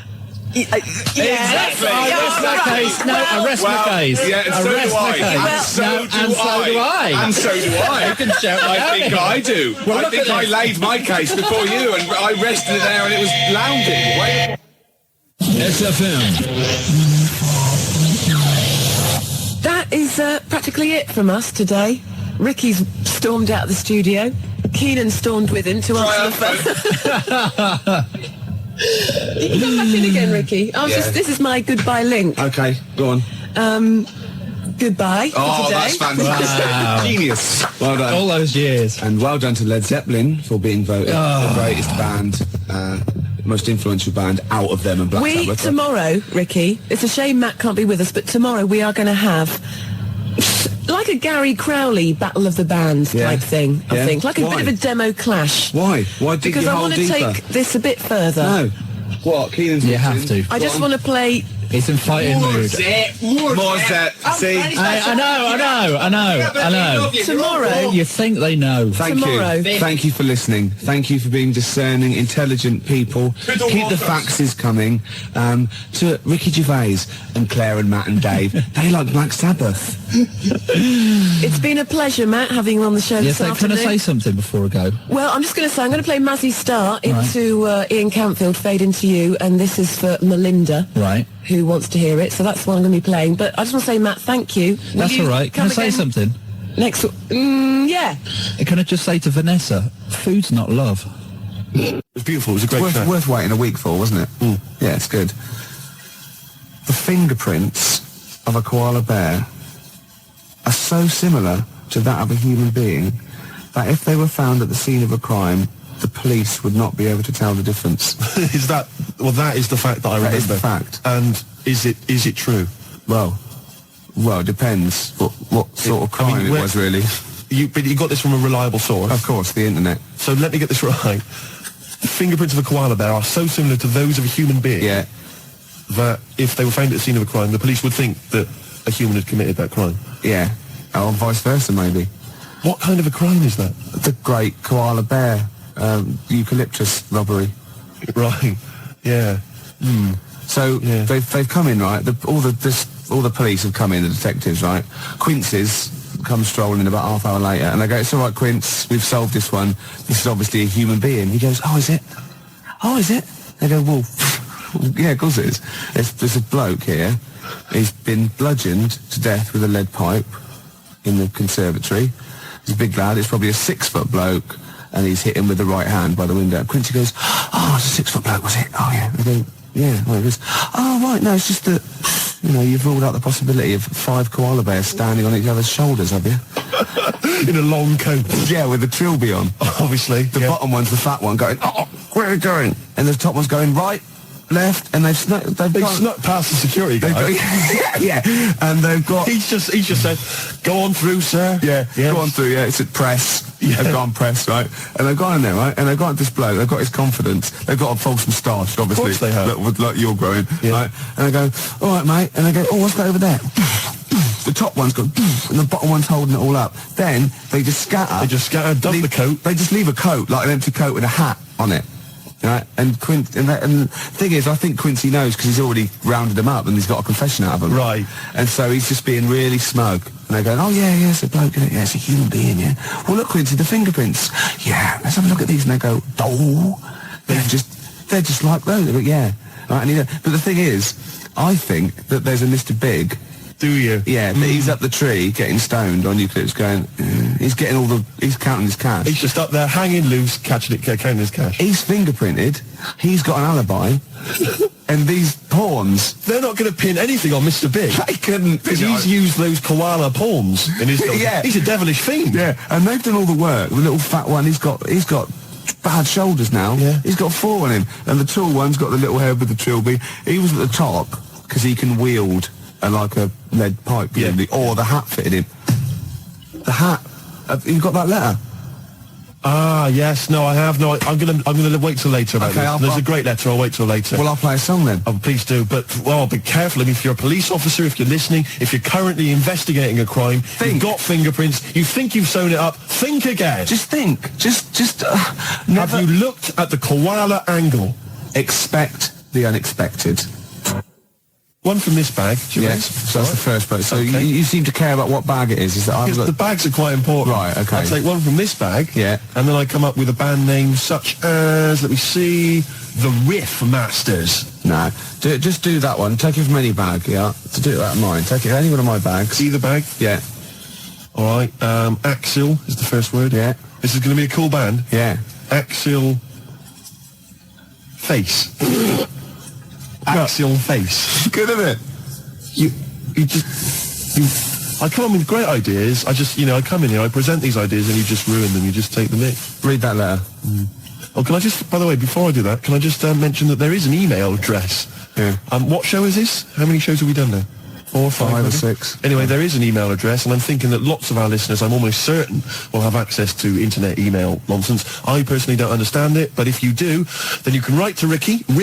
Exactly. I rest my case. No, I rest my case. Yeah, and I so rest do my I. case. And so do I. And so do I. You can shout, I think I do. Well, I look think at I this. laid my case before you, and I rested it there, and it was lounging. Wait. XFM. That is practically it from us today. Ricky's stormed out of the studio. Keenan stormed with him to answer the phone. You can come back in again, Ricky. This is my goodbye link. Okay, go on. Goodbye for today. That's fantastic. Wow. Genius. Well done. All those years. And well done to Led Zeppelin for being voted the greatest band, most influential band out of them and Black Sabbath. Tomorrow, Ricky, it's a shame Matt can't be with us, but tomorrow we are going to have like a Gary Crowley Battle of the Bands type thing, I think. Like a bit of a demo clash. Why? Why dig Because your I hole want to deeper? take this a bit further. No. What? Keenan's You have to. I just want to play... He's in fighting mood. More Zep. See? I know. Tomorrow... You think they know. Thank Tomorrow. you. Thank you for listening. Thank you for being discerning, intelligent people. Keep the faxes coming. To Ricky Gervais and Claire and Matt and Dave. They like Black Sabbath. It's been a pleasure, Matt, having you on the show Yes, this can I afternoon. say something before I go? Well, I'm just going to say, I'm going to play Mazzy Star into Ian Campfield, Fade Into You, and this is for Melinda, Right. who wants to hear it, so that's what I'm going to be playing. But I just want to say, Matt, thank you. Will That's you all right. Can I come say again something? Next... yeah. Can I just say to Vanessa, food's not love. It was beautiful. It was a great show. Worth waiting a week for, wasn't it? Yeah, it's good. The fingerprints of a koala bear are so similar to that of a human being that if they were found at the scene of a crime, the police would not be able to tell the difference. That is the fact that I remember. That is the fact. And is it true? Well, it depends what sort of crime it was, really. But you got this from a reliable source. Of course, the internet. So let me get this right. The fingerprints of a koala bear are so similar to those of a human being that if they were found at the scene of a crime, the police would think that a human had committed that crime. Yeah. Or vice versa, maybe. What kind of a crime is that? The great koala bear eucalyptus robbery. Right. Yeah. So they've come in, right? All the police have come in, the detectives, right? Quincy's come strolling about half hour later, and they go, "It's all right, Quince, we've solved this one. This is obviously a human being." He goes, "Oh, is it? Oh, is it?" They go, "Well, yeah, of course it is. There's a bloke here. He's been bludgeoned to death with a lead pipe in the conservatory. He's a big lad. It's probably a 6-foot bloke, and he's hit him with the right hand by the window." Quincy goes, "Oh, it's a 6-foot bloke, was it? Oh, yeah." I go, "Yeah." Well, he goes, "Oh, right, no, it's just that, you've ruled out the possibility of 5 koala bears standing on each other's shoulders, have you?" In a long coat. Yeah, with the trilby on. Obviously. The bottom one's the fat one going, "Oh, where are you going?" And the top one's going right, left, and they've snuck past the security guy. Yeah, and they've got... He's just said, "Go on through, sir." Yeah, go on through, it's at press. Yeah. They've gone press, right? And they've gone in there, right? And they've got this bloke, they've got his confidence, they've got a false moustache, obviously. Of course they have. Like you're growing, right? And they go, "All right, mate." And they go, "Oh, what's that over there?" The top one's got, and the bottom one's holding it all up. Then they just scatter. Dump the coat. They just leave a coat, like an empty coat with a hat on it. Right, and the thing is, I think Quincy knows because he's already rounded them up and he's got a confession out of them. Right. And so he's just being really smug. And they're going, "Oh, yeah, it's a bloke, isn't it? Yeah, it's a human being, yeah. Well, look, Quincy, the fingerprints. Yeah, let's have a look at these." And they go, "Oh, they're just like those." They go, "Yeah." Right, but the thing is, I think that there's a Mr. Big. Do you? Yeah, he's up the tree getting stoned on eucalyptus going, he's counting his cash. He's just up there hanging loose, counting his cash. He's fingerprinted, he's got an alibi, and these pawns... They're not going to pin anything on Mr. Big. They couldn't. Because he's used those koala pawns in his... Yeah. He's a devilish fiend. Yeah, and they've done all the work. The little fat one, he's got bad shoulders now. Yeah. He's got 4 on him. And the tall one's got the little head with the trilby. He was at the top, because he can wield... like a lead pipe, or the hat fitted him. The hat. You got that letter? Ah, yes. No, I have. No, I'm gonna wait till later about this. There's a great letter. I'll wait till later. Well, I'll play a song then. Oh, please do. But, be careful. I mean, if you're a police officer, if you're listening, if you're currently investigating a crime, you've got fingerprints, you think you've sewn it up, think again. Just think. Just Have you looked at the koala angle? Expect the unexpected. One from this bag. Yes, so that's the first bag. So okay. you seem to care about what bag it is. Is that because the bags are quite important. Right, okay. I take one from this bag. Yeah. And then I come up with a band name such as, let me see, the Riff Masters. No, just do that one. Take it from any bag, yeah. To do it out of mine. Take it any one of my bags. Either bag? Yeah. All right. Axil is the first word. Yeah. This is going to be a cool band. Yeah. Axil Face. Axial Face. Good, isn't it? I come up with great ideas. I come in here, I present these ideas, and you just ruin them. You just take the mick. Read that letter. Oh, can I just, by the way, before I do that, can I just mention that there is an email address? Yeah. What show is this? How many shows have we done now? 4 or 5? 5 or 6. Anyway, there is an email address, and I'm thinking that lots of our listeners, I'm almost certain, will have access to internet email nonsense. I personally don't understand it, but if you do, then you can write to Ricky-Gervais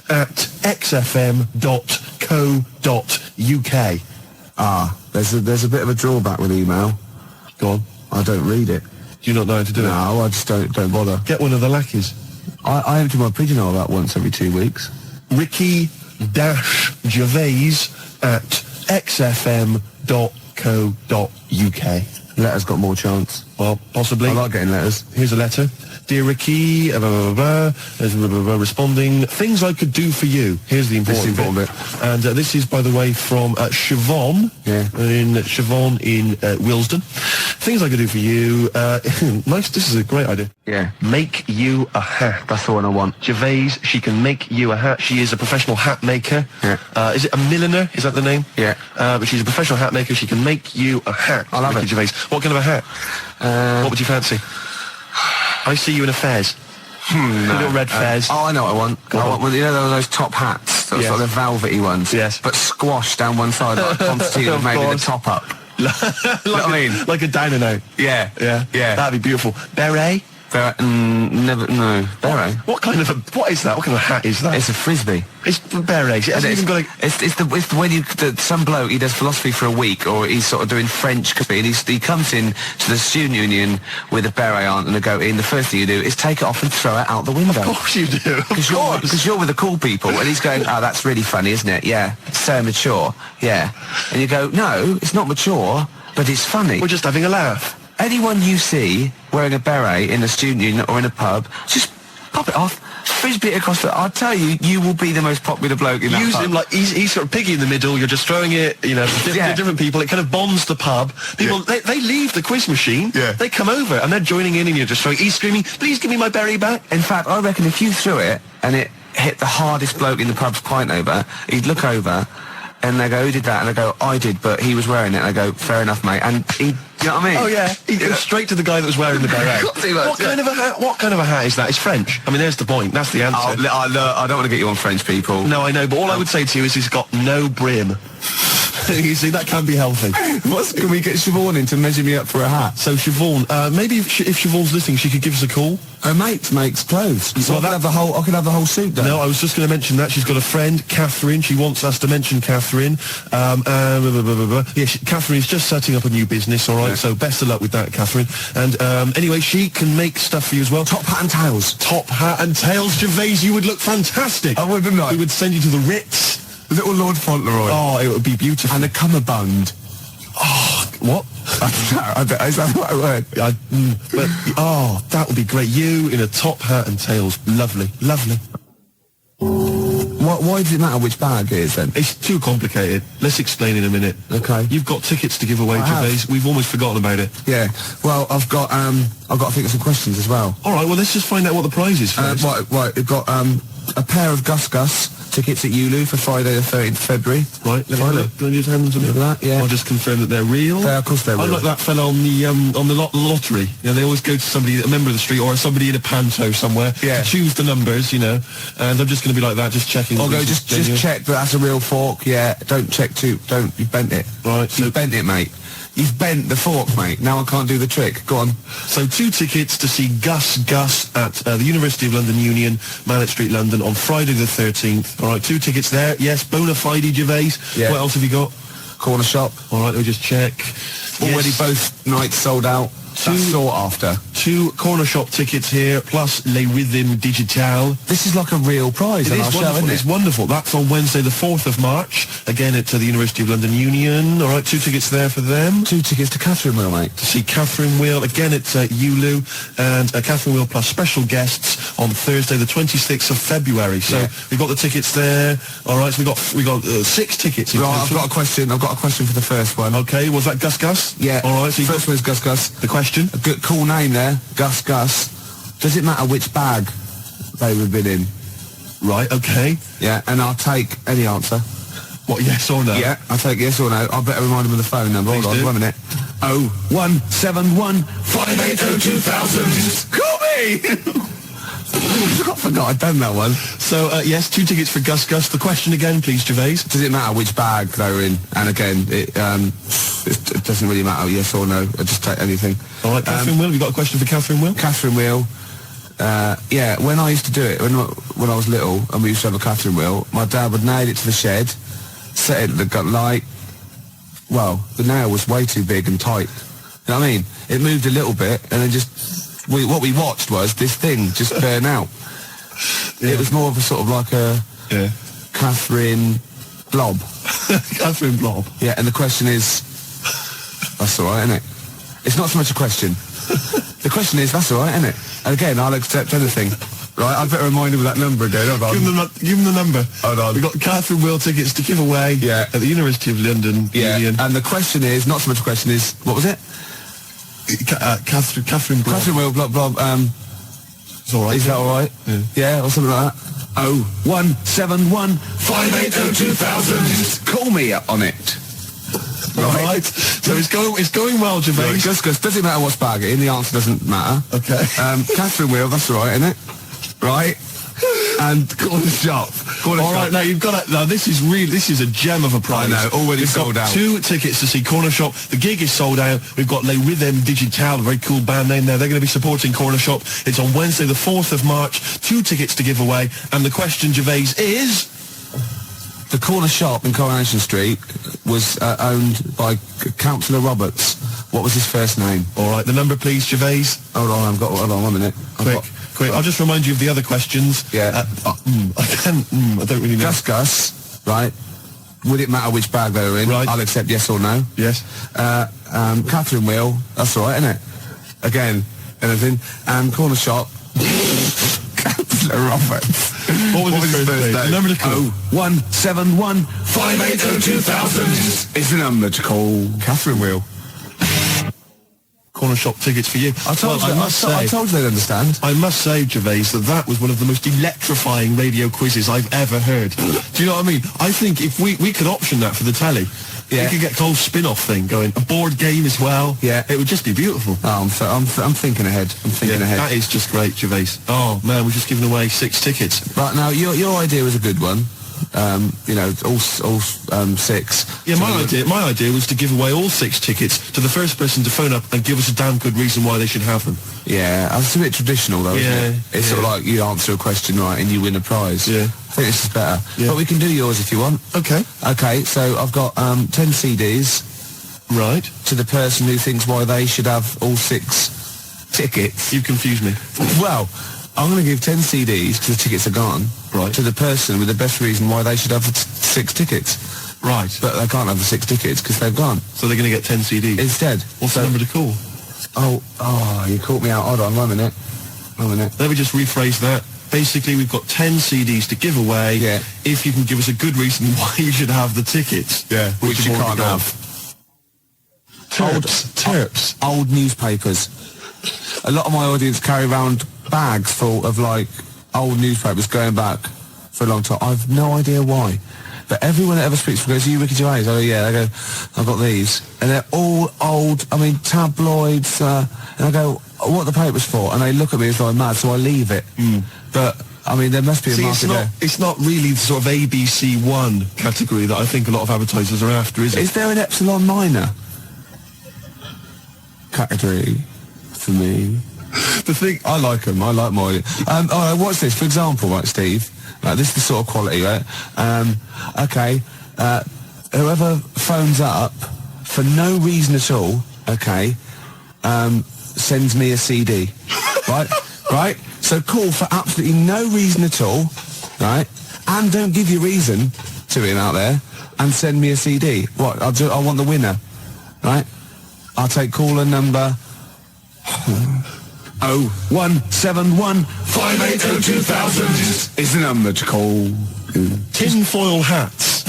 at xfm.co.uk. There's a bit of a drawback with email. Go on. I don't read it. Do you not know how to do it? No, I just don't bother. Get one of the lackeys. I empty my pigeonhole about once every 2 weeks. Ricky-Gervais at xfm.co.uk. Letters got more chance. Well, possibly. I like getting letters. Here's a letter. Dear Ricky, responding, things I could do for you. Here's the important bit. And this is, by the way, from Siobhan. Yeah. In Siobhan in Willesden. Things I could do for you. Nice, this is a great idea. Yeah. Make you a hat. That's the one I want. Gervais, she can make you a hat. She is a professional hat maker. Yeah. Is it a milliner? Is that the name? Yeah. But she's a professional hat maker. She can make you a hat. I love it. Gervais. What kind of a hat? What would you fancy? I see you in a fez. No. Little red fez. Oh, I know what I want. Those top hats. Those Yes. like the velvety ones. Yes. But squashed down one side like Constantine Of maybe the course. top up. Like I mean? like a dino. Yeah. Yeah. Yeah. That'd be beautiful. Beret? Never, no. Beret. What is that? What kind of hat is that? It's a frisbee. It's beret. It hasn't even got a... It's the when some bloke, he does philosophy for a week, or he's sort of doing French copy, and he comes in to the student union with a beret on and a goatee, and the first thing you do is take it off and throw it out the window. Of course you do. Because you're with the cool people, and he's going, oh, that's really funny, isn't it? Yeah. So mature. Yeah. And you go, no, it's not mature, but it's funny. We're just having a laugh. Anyone you see wearing a beret in a student union or in a pub, just pop it off, frisbee it across the... I'll tell you, you will be the most popular bloke in that Use pub. him like he's sort of piggy in the middle. You're just throwing it, to different people. It kind of bonds the pub. People they leave the quiz machine. Yeah. They come over and they're joining in, and you're just throwing. He's screaming, "Please give me my beret back!" In fact, I reckon if you threw it and it hit the hardest bloke in the pub's pint over, he'd look over. And they go, who did that? And I go, I did, but he was wearing it. And I go, fair enough, mate. And he, you know what I mean? Oh yeah, he goes straight to the guy that was wearing the beret. What kind of a hat? What kind of a hat is that? It's French. I mean, there's the point. That's the answer. I don't want to get you on French people. No, I know, but all I would say to you is he's got no brim. You see, that can be healthy. Can we get Siobhan in to measure me up for a hat? So Siobhan, maybe if Siobhan's listening, she could give us a call. Her mate makes clothes. So I could have the whole suit done. No, I was just going to mention that. She's got a friend, Catherine. She wants us to mention Catherine. Catherine's just setting up a new business, all right? Yeah. So best of luck with that, Catherine. And anyway, she can make stuff for you as well. Top hat and tails. Top hat and tails, Gervais. You would look fantastic. I would, wouldn't I? We would send you to the Ritz. Little Lord Fauntleroy. Oh, it would be beautiful. And a cummerbund. Oh, what? I don't, is that the right word? That would be great. You in a top hat and tails. Lovely, lovely. Why does it matter which bag it is then? It's too complicated. Let's explain in a minute. Okay. You've got tickets to give away, Gervais. We've almost forgotten about it. Yeah. Well, I've got to think of some questions as well. All right. Well, let's just find out what the prize is first. Right. We've got a pair of Gus Gus tickets at Ulu for Friday the 13th of February. Right. Let me have a look. Can I just hand them to me? Look at that. Yeah. I'll just confirm that they're real. Of course they're real. I'm like that fella on the lottery. They always go to somebody, a member of the street, or somebody in a panto somewhere. Yeah. To choose the numbers, And I'm just going to be like that, just checking. I'll go. Just check that that's a real fork. Yeah. Don't check too. Don't. You've bent it. Right. You've bent it, mate. You've bent the fork, mate. Now I can't do the trick. Go on. So 2 tickets to see Gus at the University of London Union, Mallet Street, London, on Friday the 13th. All right, 2 tickets there. Yes, bona fide, Gervais. Yeah. What else have you got? Corner shop. All right, let me just check. Already both nights sold out. 2 sought after. 2 corner shop tickets here, plus Les Rhythm Digital. This is like a real prize on our show, isn't it? It's wonderful. That's on Wednesday the 4th of March, again at the University of London Union. All right, 2 tickets there for them. 2 tickets to Catherine Wheel, mate. To see Catherine Wheel, again at ULU, and Catherine Wheel plus special guests on Thursday the 26th of February. So we've got the tickets there. All right, so we got 6 tickets. Right, I've got a question. I've got a question for the first one. Okay, was that Gus Gus? Yeah. All right, so first one is Gus Gus. The question? A good, cool name there, Gus Gus. Does it matter which bag they would have been in? Right, okay. Yeah, and I'll take any answer. What, yes or no? Yeah, I'll take yes or no. I better remind them of the phone number. Please Hold on, do. 1 minute. 0171 580 2000. Call me! I forgot I'd done that one. So, yes, 2 tickets for Gus Gus. The question again, please, Gervais. Does it matter which bag they were in? And again, it doesn't really matter, yes or no. I just take anything. All right, Catherine Wheel, have you got a question for Catherine Wheel? Catherine Wheel. Yeah, when I used to do it, when I was little, and we used to have a Catherine Wheel, my dad would nail it to the shed, set it at the light. Well, the nail was way too big and tight. You know what I mean? It moved a little bit, and then what we watched was this thing just burn out. It was more of a sort of like a Catherine blob. Catherine blob. Yeah, and the question is, that's all right, isn't it? It's not so much a question. The question is, that's all right, isn't it? And again, I'll accept anything. Right, I'd better remind him of that number again. Hold on. Give him the number. Hold on. We've got Catherine Wheel tickets to give away at the University of London Union. And the question is, not so much a question is, what was it? Catherine blob. Catherine Wheel, blob. It's all right. Is that all right? Yeah, or something like that. 0171 580 2000. Call me on it. Right. So it's going well, Gervais. Right, Gus, doesn't matter what's bagging. The answer doesn't matter. Okay. Catherine Wheel, that's all right, isn't it? Right. and corner shop. All right, now you've got to. Now this is a gem of a prize. I know, already We've sold got out. 2 tickets to see Corner Shop. The gig is sold out. We've got Les Rhythm Digital, a very cool band name there. They're going to be supporting Corner Shop. It's on Wednesday, the 4th of March. 2 tickets to give away. And the question, Gervais, is. The corner shop in Coronation Street was owned by Councillor Roberts. What was his first name? All right, the number, please, Gervais. Hold on, hold on 1 minute. Quick. I'll just remind you of the other questions. Yeah. I don't really know. Gus, right? Would it matter which bag they were in? Right. I'll accept yes or no. Yes. Catherine Wheel, that's all right, isn't it? Again, anything. And corner shop. Councillor Roberts. What was his first name? The number to call. 0171 580 2000 is the number to call. Catherine Wheel. Corner Shop tickets for you. I told you they'd understand. I must say, Gervais, that was one of the most electrifying radio quizzes I've ever heard. Do you know what I mean? I think if we could option that for the telly, we could get a whole spin-off thing going, a board game as well. Yeah, it would just be beautiful. Oh, I'm thinking ahead. I'm thinking ahead. That is just great, Gervais. Oh man, we've just given away 6 tickets. Right now, your idea was a good one. All 6. Yeah, my idea was to give away all 6 tickets to the first person to phone up and give us a damn good reason why they should have them. Yeah, it's a bit traditional though, isn't it? It's sort of like you answer a question right and you win a prize. Yeah. I think this is better. Yeah. But we can do yours if you want. Okay. Okay, so I've got 10 CDs. Right. To the person who thinks why they should have all 6 tickets. You confuse me. Well, I'm going to give 10 CDs because the tickets are gone. Right. To the person with the best reason why they should have the 6 tickets. Right. But they can't have the 6 tickets because they've gone. So they're going to get 10 CDs? Instead. What's the number to call? Oh, you caught me out. Hold on, 1 minute. Let me just rephrase that. Basically, we've got 10 CDs to give away. Yeah. If you can give us a good reason why you should have the tickets. Yeah. Which you can't have. Terps. Old newspapers. A lot of my audience carry around bags full of like old newspapers going back for a long time. I've no idea why. But everyone that ever speaks goes, "Are you Ricky Gervais?" I go, "Yeah." They go, "I've got these." And they're all old, tabloids. And I go, "What are the papers for?" And they look at me as though I'm mad, so I leave it. But, there must be a market there. It's not really the sort of ABC 1 category that I think a lot of advertisers are after, is it? Is there an Epsilon Minor category for me? The thing... I like them. I like my... all right, what's this? For example, right, Steve? Right, this is the sort of quality, right? Okay. Whoever phones up for no reason at all, okay, sends me a CD. Right? Right? So call for absolutely no reason at all, right? And don't give your reason to him out there and send me a CD. What? I want the winner, right? I'll take caller number... 0171 580 2000 is the number to call. Tinfoil hats.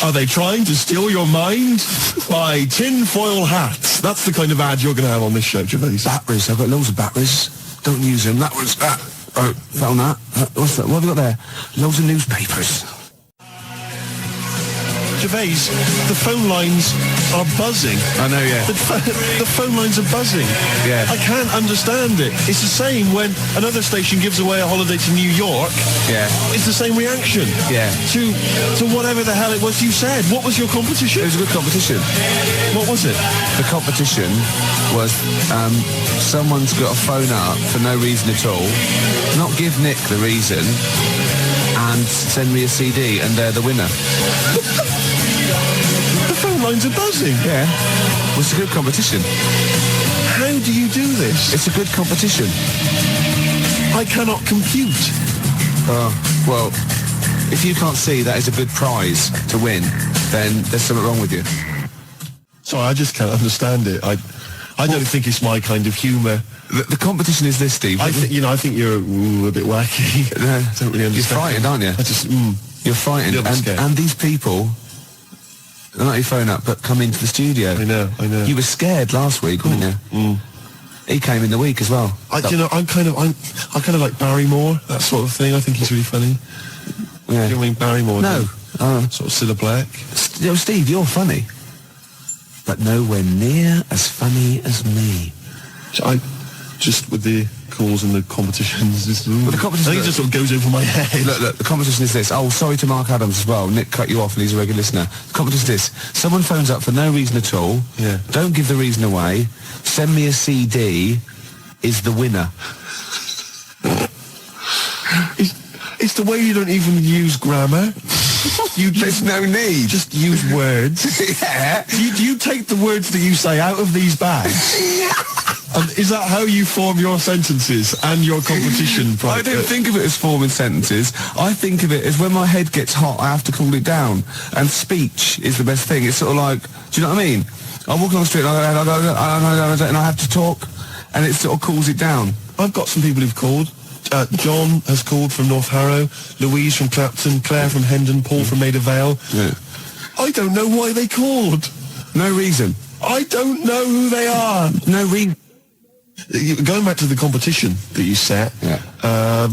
Are they trying to steal your mind? Buy tinfoil hats. That's the kind of ad you're going to have on this show, Gervais. Batteries. I've got loads of batteries. Don't use them. That was that. Oh, found that. What's that? What have we got there? Loads of newspapers. Gervais, the phone lines are buzzing. I know, yeah. The phone lines are buzzing. Yeah. I can't understand it. It's the same when another station gives away a holiday to New York. Yeah. It's the same reaction. Yeah. To whatever the hell it was you said. What was your competition? It was a good competition. What was it? The competition was someone's got to phone up for no reason at all, not give Nick the reason, and send me a CD, and they're the winner. The phone lines are buzzing. Yeah. Well, it's a good competition. How do you do this? It's a good competition. I cannot compute. Well, if you can't see that is a good prize to win, then there's something wrong with you. Sorry, I just can't understand it. I don't think it's my kind of humour. The competition is this, Steve. I think you're a bit wacky. Don't really understand. You're frightened, aren't you? You're frightened, and these people, not your phone up, but come into the studio. I know. You were scared last week, weren't you? He came in the week as well. I kind of like Barrymore, that sort of thing. I think he's really funny. Yeah. You know what I mean, Barrymore? No. Sort of Cilla Black. Steve, you're funny, but nowhere near as funny as me. Just with the calls and the competitions. But the competition, I think it just sort of goes over my head. Look, the competition is this. Oh, sorry to Mark Adams as well. Nick cut you off and he's a regular listener. The competition is this. Someone phones up for no reason at all. Yeah. Don't give the reason away. Send me a CD is the winner. It's the way you don't even use grammar. There's no need. Just use words. Yeah. Do you take the words that you say out of these bags? And is that how you form your sentences and your competition? I don't think of it as forming sentences. I think of it as when my head gets hot, I have to cool it down. And speech is the best thing. It's sort of like, do you know what I mean? I walk along the street and I have to talk, and it sort of cools it down. I've got some people who've called. John has called from North Harrow, Louise from Clapton, Claire from Hendon, Paul from Maida Vale. Yeah. I don't know why they called. No reason. I don't know who they are. No reason. Going back to the competition that you set, Yeah. I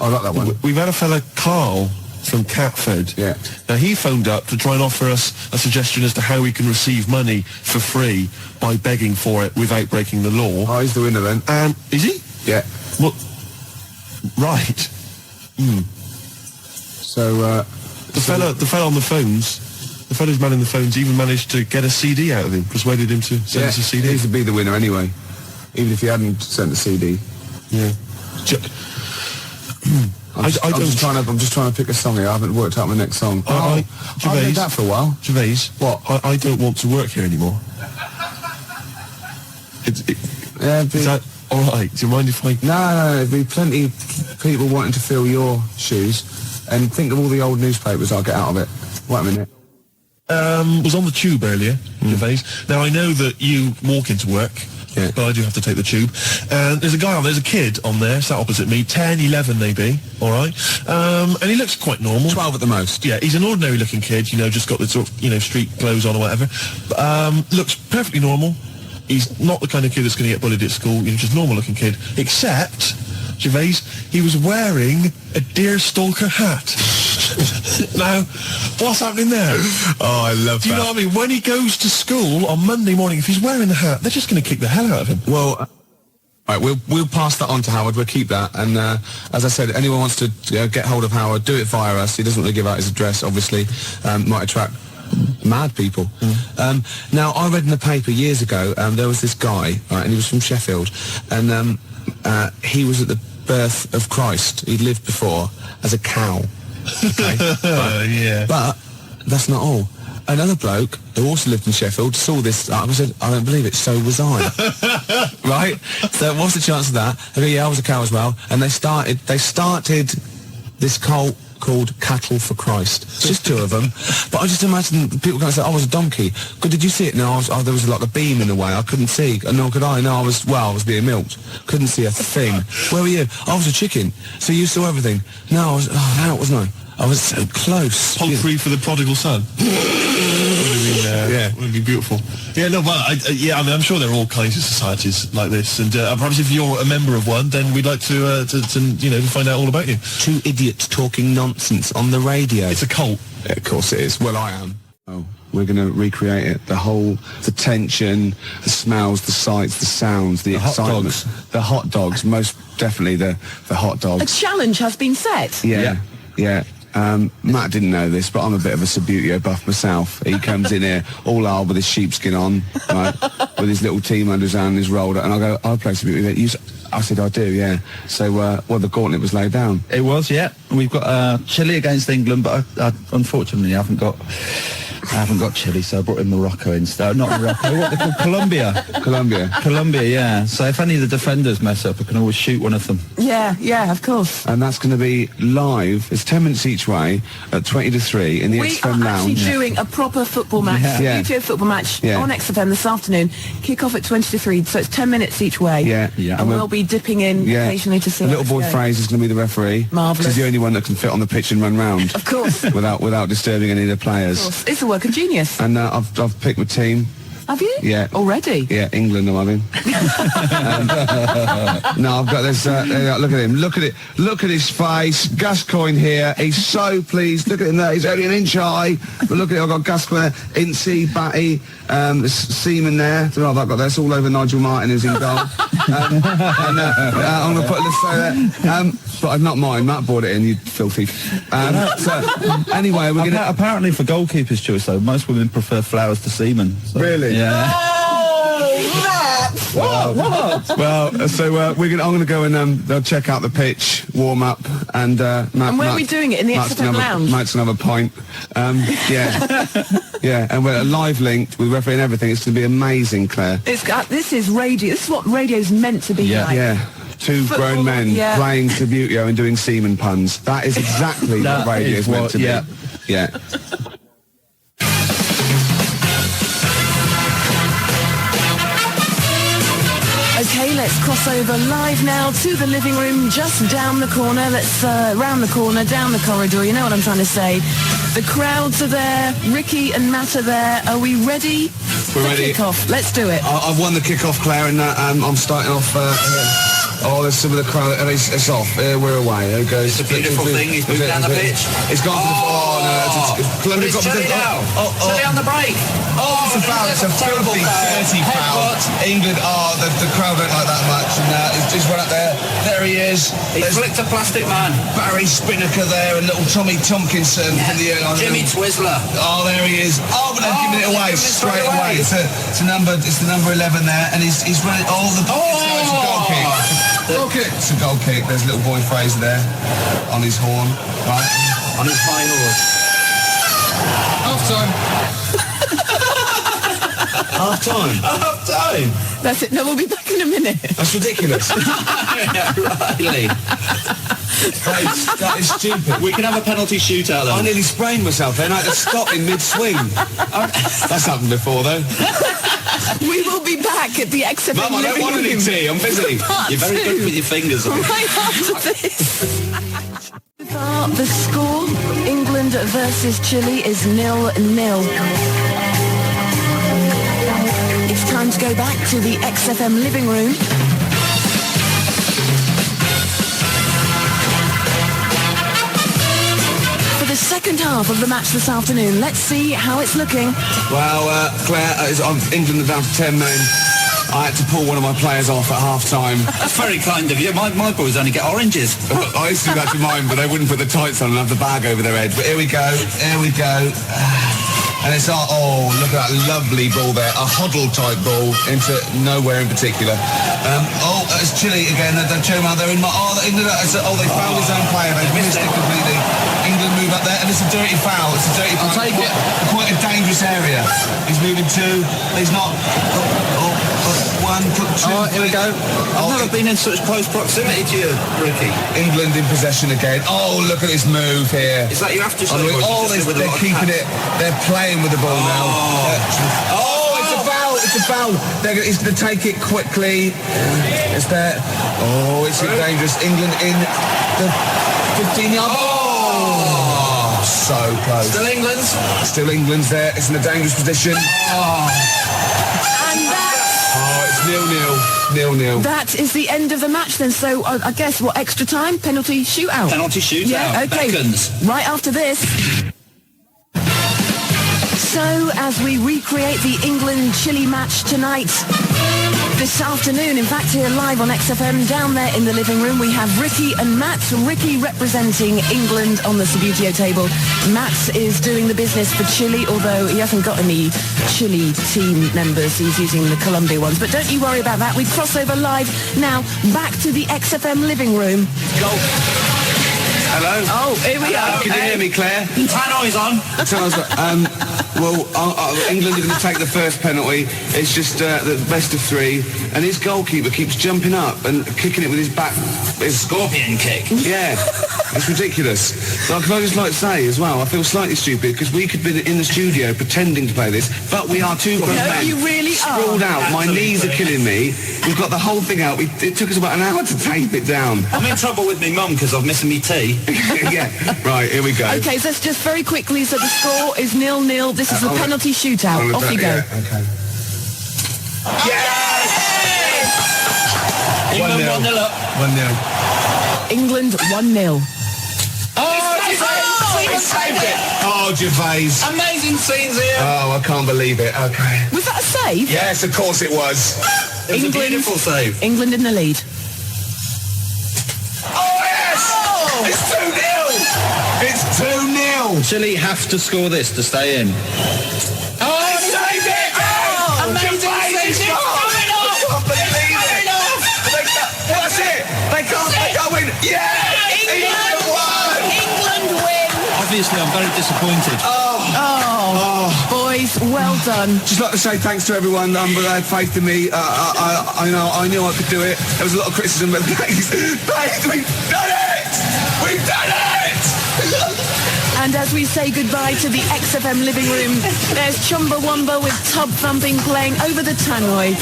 like that one. We've had a fella, Karl, from Catford. Yeah. Now, he phoned up to try and offer us a suggestion as to how we can receive money for free by begging for it without breaking the law. Oh, he's the winner then. And is he? Yeah. Well, right. So, The fella on the phones, the fella's man in the phones even managed to get a CD out of him, persuaded him to send us a CD. He used to be the winner anyway, even if he hadn't sent the CD. Yeah. I'm just trying to pick a song here. I haven't worked out my next song. I've did that for a while. Gervais, what? I don't want to work here anymore. Is that all right? Do you mind if I... No, there'd be plenty of people wanting to fill your shoes. And think of all the old newspapers I'll get out of it. Wait a minute. Was on the tube earlier, Gervais. Now, I know that you walk into work, yeah, but I do have to take the tube. And there's a kid on there, sat opposite me, 10, 11 maybe, all right? And he looks quite normal. 12 at the most. Yeah, he's an ordinary-looking kid, just got the sort of, street clothes on or whatever. Looks perfectly normal. He's not the kind of kid that's going to get bullied at school, just normal-looking kid. Except, Gervais, he was wearing a deerstalker hat. Now, what's happening there? Oh, I love that. Do you know what I mean? When he goes to school on Monday morning, if he's wearing the hat, they're just going to kick the hell out of him. Well, right, we'll pass that on to Howard. We'll keep that. And as I said, anyone wants to get hold of Howard, do it via us. He doesn't really give out his address, obviously. Might attract mad people. Now, I read in the paper years ago, there was this guy, right, and he was from Sheffield, and he was at the birth of Christ. He'd lived before as a cow. Okay? Yeah. But that's not all. Another bloke who also lived in Sheffield saw this. I said, I don't believe it. So was I. Right? So what's the chance of that? I go, yeah, I was a cow as well. And they started this cult called Cattle for Christ. It's just two of them. But I just imagine people going to say, I was a donkey. Good, did you see it? No, there was like a beam in the way. I couldn't see. Nor could I. No, I was being milked. Couldn't see a thing. Where were you? I was a chicken. So you saw everything. No, I was out, wasn't I? I was so close. Poultry for the prodigal son. Yeah, would be beautiful. Yeah, no, well, I'm sure there are all kinds of societies like this, and perhaps if you're a member of one, then we'd like to find out all about you. Two idiots talking nonsense on the radio. It's a cult. Yeah, of course it is. Well, I am. Oh, we're going to recreate it. The tension, the smells, the sights, the sounds, the excitement. Hot dogs. The hot dogs, most definitely the hot dogs. A challenge has been set. Yeah. Matt didn't know this, but I'm a bit of a Subbuteo buff myself. He comes in here all hard with his sheepskin on, right, with his little team under his hand, his rolled up, and I go, I play Subbuteo. I said, I do, yeah. So, the gauntlet was laid down. It was, yeah. We've got Chile against England, but I unfortunately haven't got Chile, so I brought in Morocco instead. Not Morocco, what they call Colombia. Colombia, yeah. So if any of the defenders mess up, I can always shoot one of them. Yeah, of course. And that's going to be live. It's 10 minutes each way at 20 to 3 in the XFM Lounge. We are actually doing a proper football match, YouTube football match on XFM this afternoon. Kick off at 20 to 3, so it's 10 minutes each way. Yeah. And we'll be dipping in occasionally to see. The little boy Fraser's going to be the referee. Marvellous. He's the only one that can fit on the pitch and run round. Of course. without disturbing any of the players. Of course. It's a work of genius. And I've picked my team. Have you? Yeah. Already? Yeah, England I'm having. No, I've got this. Look at him. Look at it. Look at his face. Gascoigne here. He's so pleased. Look at him there. He's only an inch high. But look at it. I've got Gascoigne there. Incy, Batty, Seaman there. I don't know if I've got this all over Nigel Martin who's in goal. I'm going to put this there. But not mine. Matt brought it in, you filthy. So, anyway, we're going to... Apparently for goalkeeper's choice, though, most women prefer flowers to semen. So, Really? Yeah. What? Well, so I'm going to go and they'll check out the pitch, warm up, and Matt, And where are we doing it? In the XFM Lounge? Matt's going to have a pint. Yeah. Yeah, and we're live linked with referee and everything. It's going to be amazing, Claire. This is radio. This is what radio's meant to be like. Yeah. Two Football, grown men yeah. playing Subbuteo and doing semen puns. That is exactly what radio is meant to be. Yeah. Okay, let's cross over live now to the living room just down the corner. Let's round the corner, down the corridor. You know what I'm trying to say. The crowds are there. Ricky and Matt are there. Are we ready? We're ready. Kick-off. Let's do it. I've won the kick-off, Claire, and I'm starting off... Oh, there's some of the crowd. It's off. We're away. There it goes. It's a beautiful thing. He's moved down the pitch. It's gone for the... Oh, no. It's Chile now. Chile on the break. It's a foul. It's a filthy, dirty foul. England, the crowd don't like that much. And he's run up there. There he is. He flicked a plastic man. Barry Spinnaker there and little Tommy Tompkinson from the airline. Jimmy Twizzler. Oh, there he is. Oh, but they're giving it away straight away. It's the number 11 there, and he's running all the... It's a goal kick. It's a goal kick. There's little boy Fraser there on his horn, right? On his high horse. Half time. Half time. That's it. No, we'll be back in a minute. That's ridiculous. Riley. That is stupid. We can have a penalty shootout though. I nearly sprained myself then. I had to stop in mid-swing. That's happened before though. We will be back at the XFM Mum, I don't want any tea. I'm busy. You're very good with your fingers. Right after this. The score, England versus Chile, is 0-0. It's time to go back to the XFM living room. For the second half of the match this afternoon, let's see how it's looking. Well, Claire, England are down to 10 men. I had to pull one of my players off at half-time. That's very kind of you. My boys only get oranges. I used to do that to mine, but they wouldn't put the tights on and have the bag over their head. But here we go. And it's look at that lovely ball there. A Hoddle-type ball into nowhere in particular. It's Chile again. They're Choma. They're in my... they fouled his own player. They've missed it completely. England move up there, and it's a dirty foul. It's a dirty foul. I'll take it. Quite a dangerous area. He's moving two. He's not... One, two. Here we go. I've never been in such close proximity to you, Ricky. England in possession again. Oh, look at this move here. Is that your after show? They're keeping it. They're playing with the ball now. It's a foul. He's going to take it quickly. It's there. Oh, it's dangerous. England in the 15-yard. Oh, so close. Still England's there. It's in a dangerous position. It's 0-0. That is the end of the match then. So I guess extra time? Penalty shootout. Yeah, okay. Beckons. Right after this. So as we recreate the England-Chile match tonight, this afternoon, in fact here live on XFM, down there in the living room, we have Ricky and Matt. Ricky representing England on the Subbuteo table. Matt is doing the business for Chile, although he hasn't got any Chile team members. He's using the Colombia ones. But don't you worry about that. We cross over live now back to the XFM living room. Go. Hello. Oh, here we are. Can you hear me, Claire? Tannoy's on. England are going to take the first penalty. It's just the best of three, and his goalkeeper keeps jumping up and kicking it with his back. His scorpion kick. Yeah, it's ridiculous. But can I just say as well, I feel slightly stupid because we could be in the studio pretending to play this, but we are two grown men. You really sprawled out. Absolutely. My knees are killing me. We've got the whole thing out. It took us about an hour to tape it down. I'm in trouble with me mum because I'm missing me tea. Yeah, right, here we go. Okay, so just very quickly, so the score is 0-0. This is the penalty shootout. Off you go. Yeah, okay. England 1-0 up. 1-0. England 1-0. He saved it. Oh, Gervais. Amazing scenes here. Oh, I can't believe it. Okay. Was that a save? Yes, of course it was. It was a beautiful save. England in the lead. Oh, yes! Oh. It's 2-0. It's 2-0. Chile have to score this to stay in. Oh, he saved it! Oh, amazing Gervais save. is gone. It's coming off. I can't believe it. That's it. They can't win. Yes! England won! England win! Obviously, I'm very disappointed. Boys, well done. Just like to say thanks to everyone that had faith in me. I knew I could do it. There was a lot of criticism, but thanks, we've done it! We've done it! And as we say goodbye to the XFM living room, there's Chumbawamba with Tub Thumping playing over the tannoy.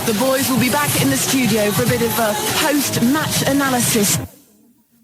The boys will be back in the studio for a bit of a post-match analysis.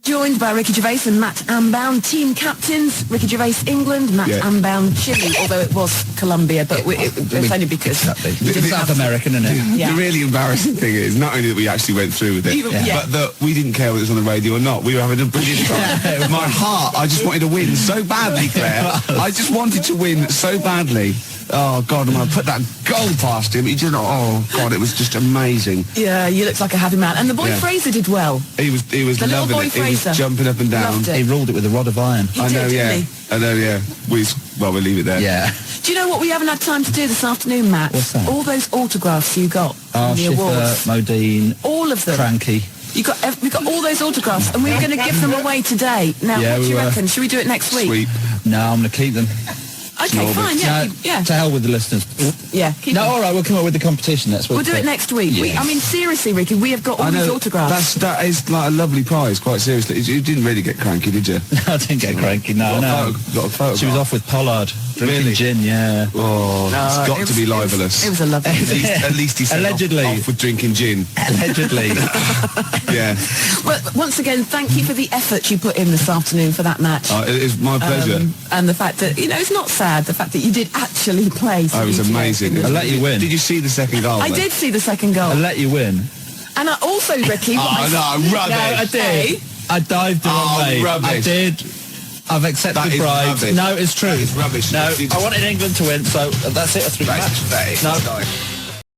Joined by Ricky Gervais and Matt Ambound, team captains. Ricky Gervais, England, Matt Ambound, Chile, although it was Colombia, but it's only because... It's South American, isn't it? Yeah. The really embarrassing thing is not only that we actually went through with it, but that we didn't care whether it was on the radio or not. We were having a brilliant time. With my heart, I just wanted to win so badly, Claire. I just wanted to win so badly. Oh, God, and when I put that goal past him, he just, oh, God, it was just amazing. Yeah, you looked like a happy man. And the boy Fraser did well. He was The little loving boy it. He Fraser. was jumping up and down. Loved it. He ruled it with a rod of iron. He I know, did, yeah. didn't he? I know, yeah. We'll leave it there. Yeah. Do you know what we haven't had time to do this afternoon, Matt? What's that? All those autographs you got from the Schiffer, awards. Modine, All of them. Cranky. We got all those autographs, and we were going to give them away today. Now, Yeah, what do you we were. reckon? Should we do it next week? Sweet. No, I'm going to keep them. Okay, fine. Yeah, yeah. To hell with the listeners. Yeah. Keep No, them. all right, we'll come up with the competition. That's what We'll do it next week. Yeah. I mean, seriously, Ricky, we have got all these autographs. That is like a lovely prize, quite seriously. You didn't really get cranky, did you? No, I didn't get cranky. No, no. Got a photo. She was off with Pollard. Drinking Really? gin, yeah. Oh, it's got to be libelous. It was a lovely At least he said Allegedly. off with drinking gin. Allegedly. Yeah. Well, once again, thank you for the effort you put in this afternoon for that match. It is my pleasure. And the fact that, it's not sad, the fact that you did actually play. It was amazing. I'll let you win. Did you see the second goal? I did see the second goal. I'll let you win. And I also, Ricky... Oh, no, rubbish. No, I did. I dived the wrong way. Rubbish. I did. I've accepted That is bribes. rubbish. No, it's true. That is rubbish. No, You just- I wanted England to win, so that's it. That's pretty much. That is No. nice.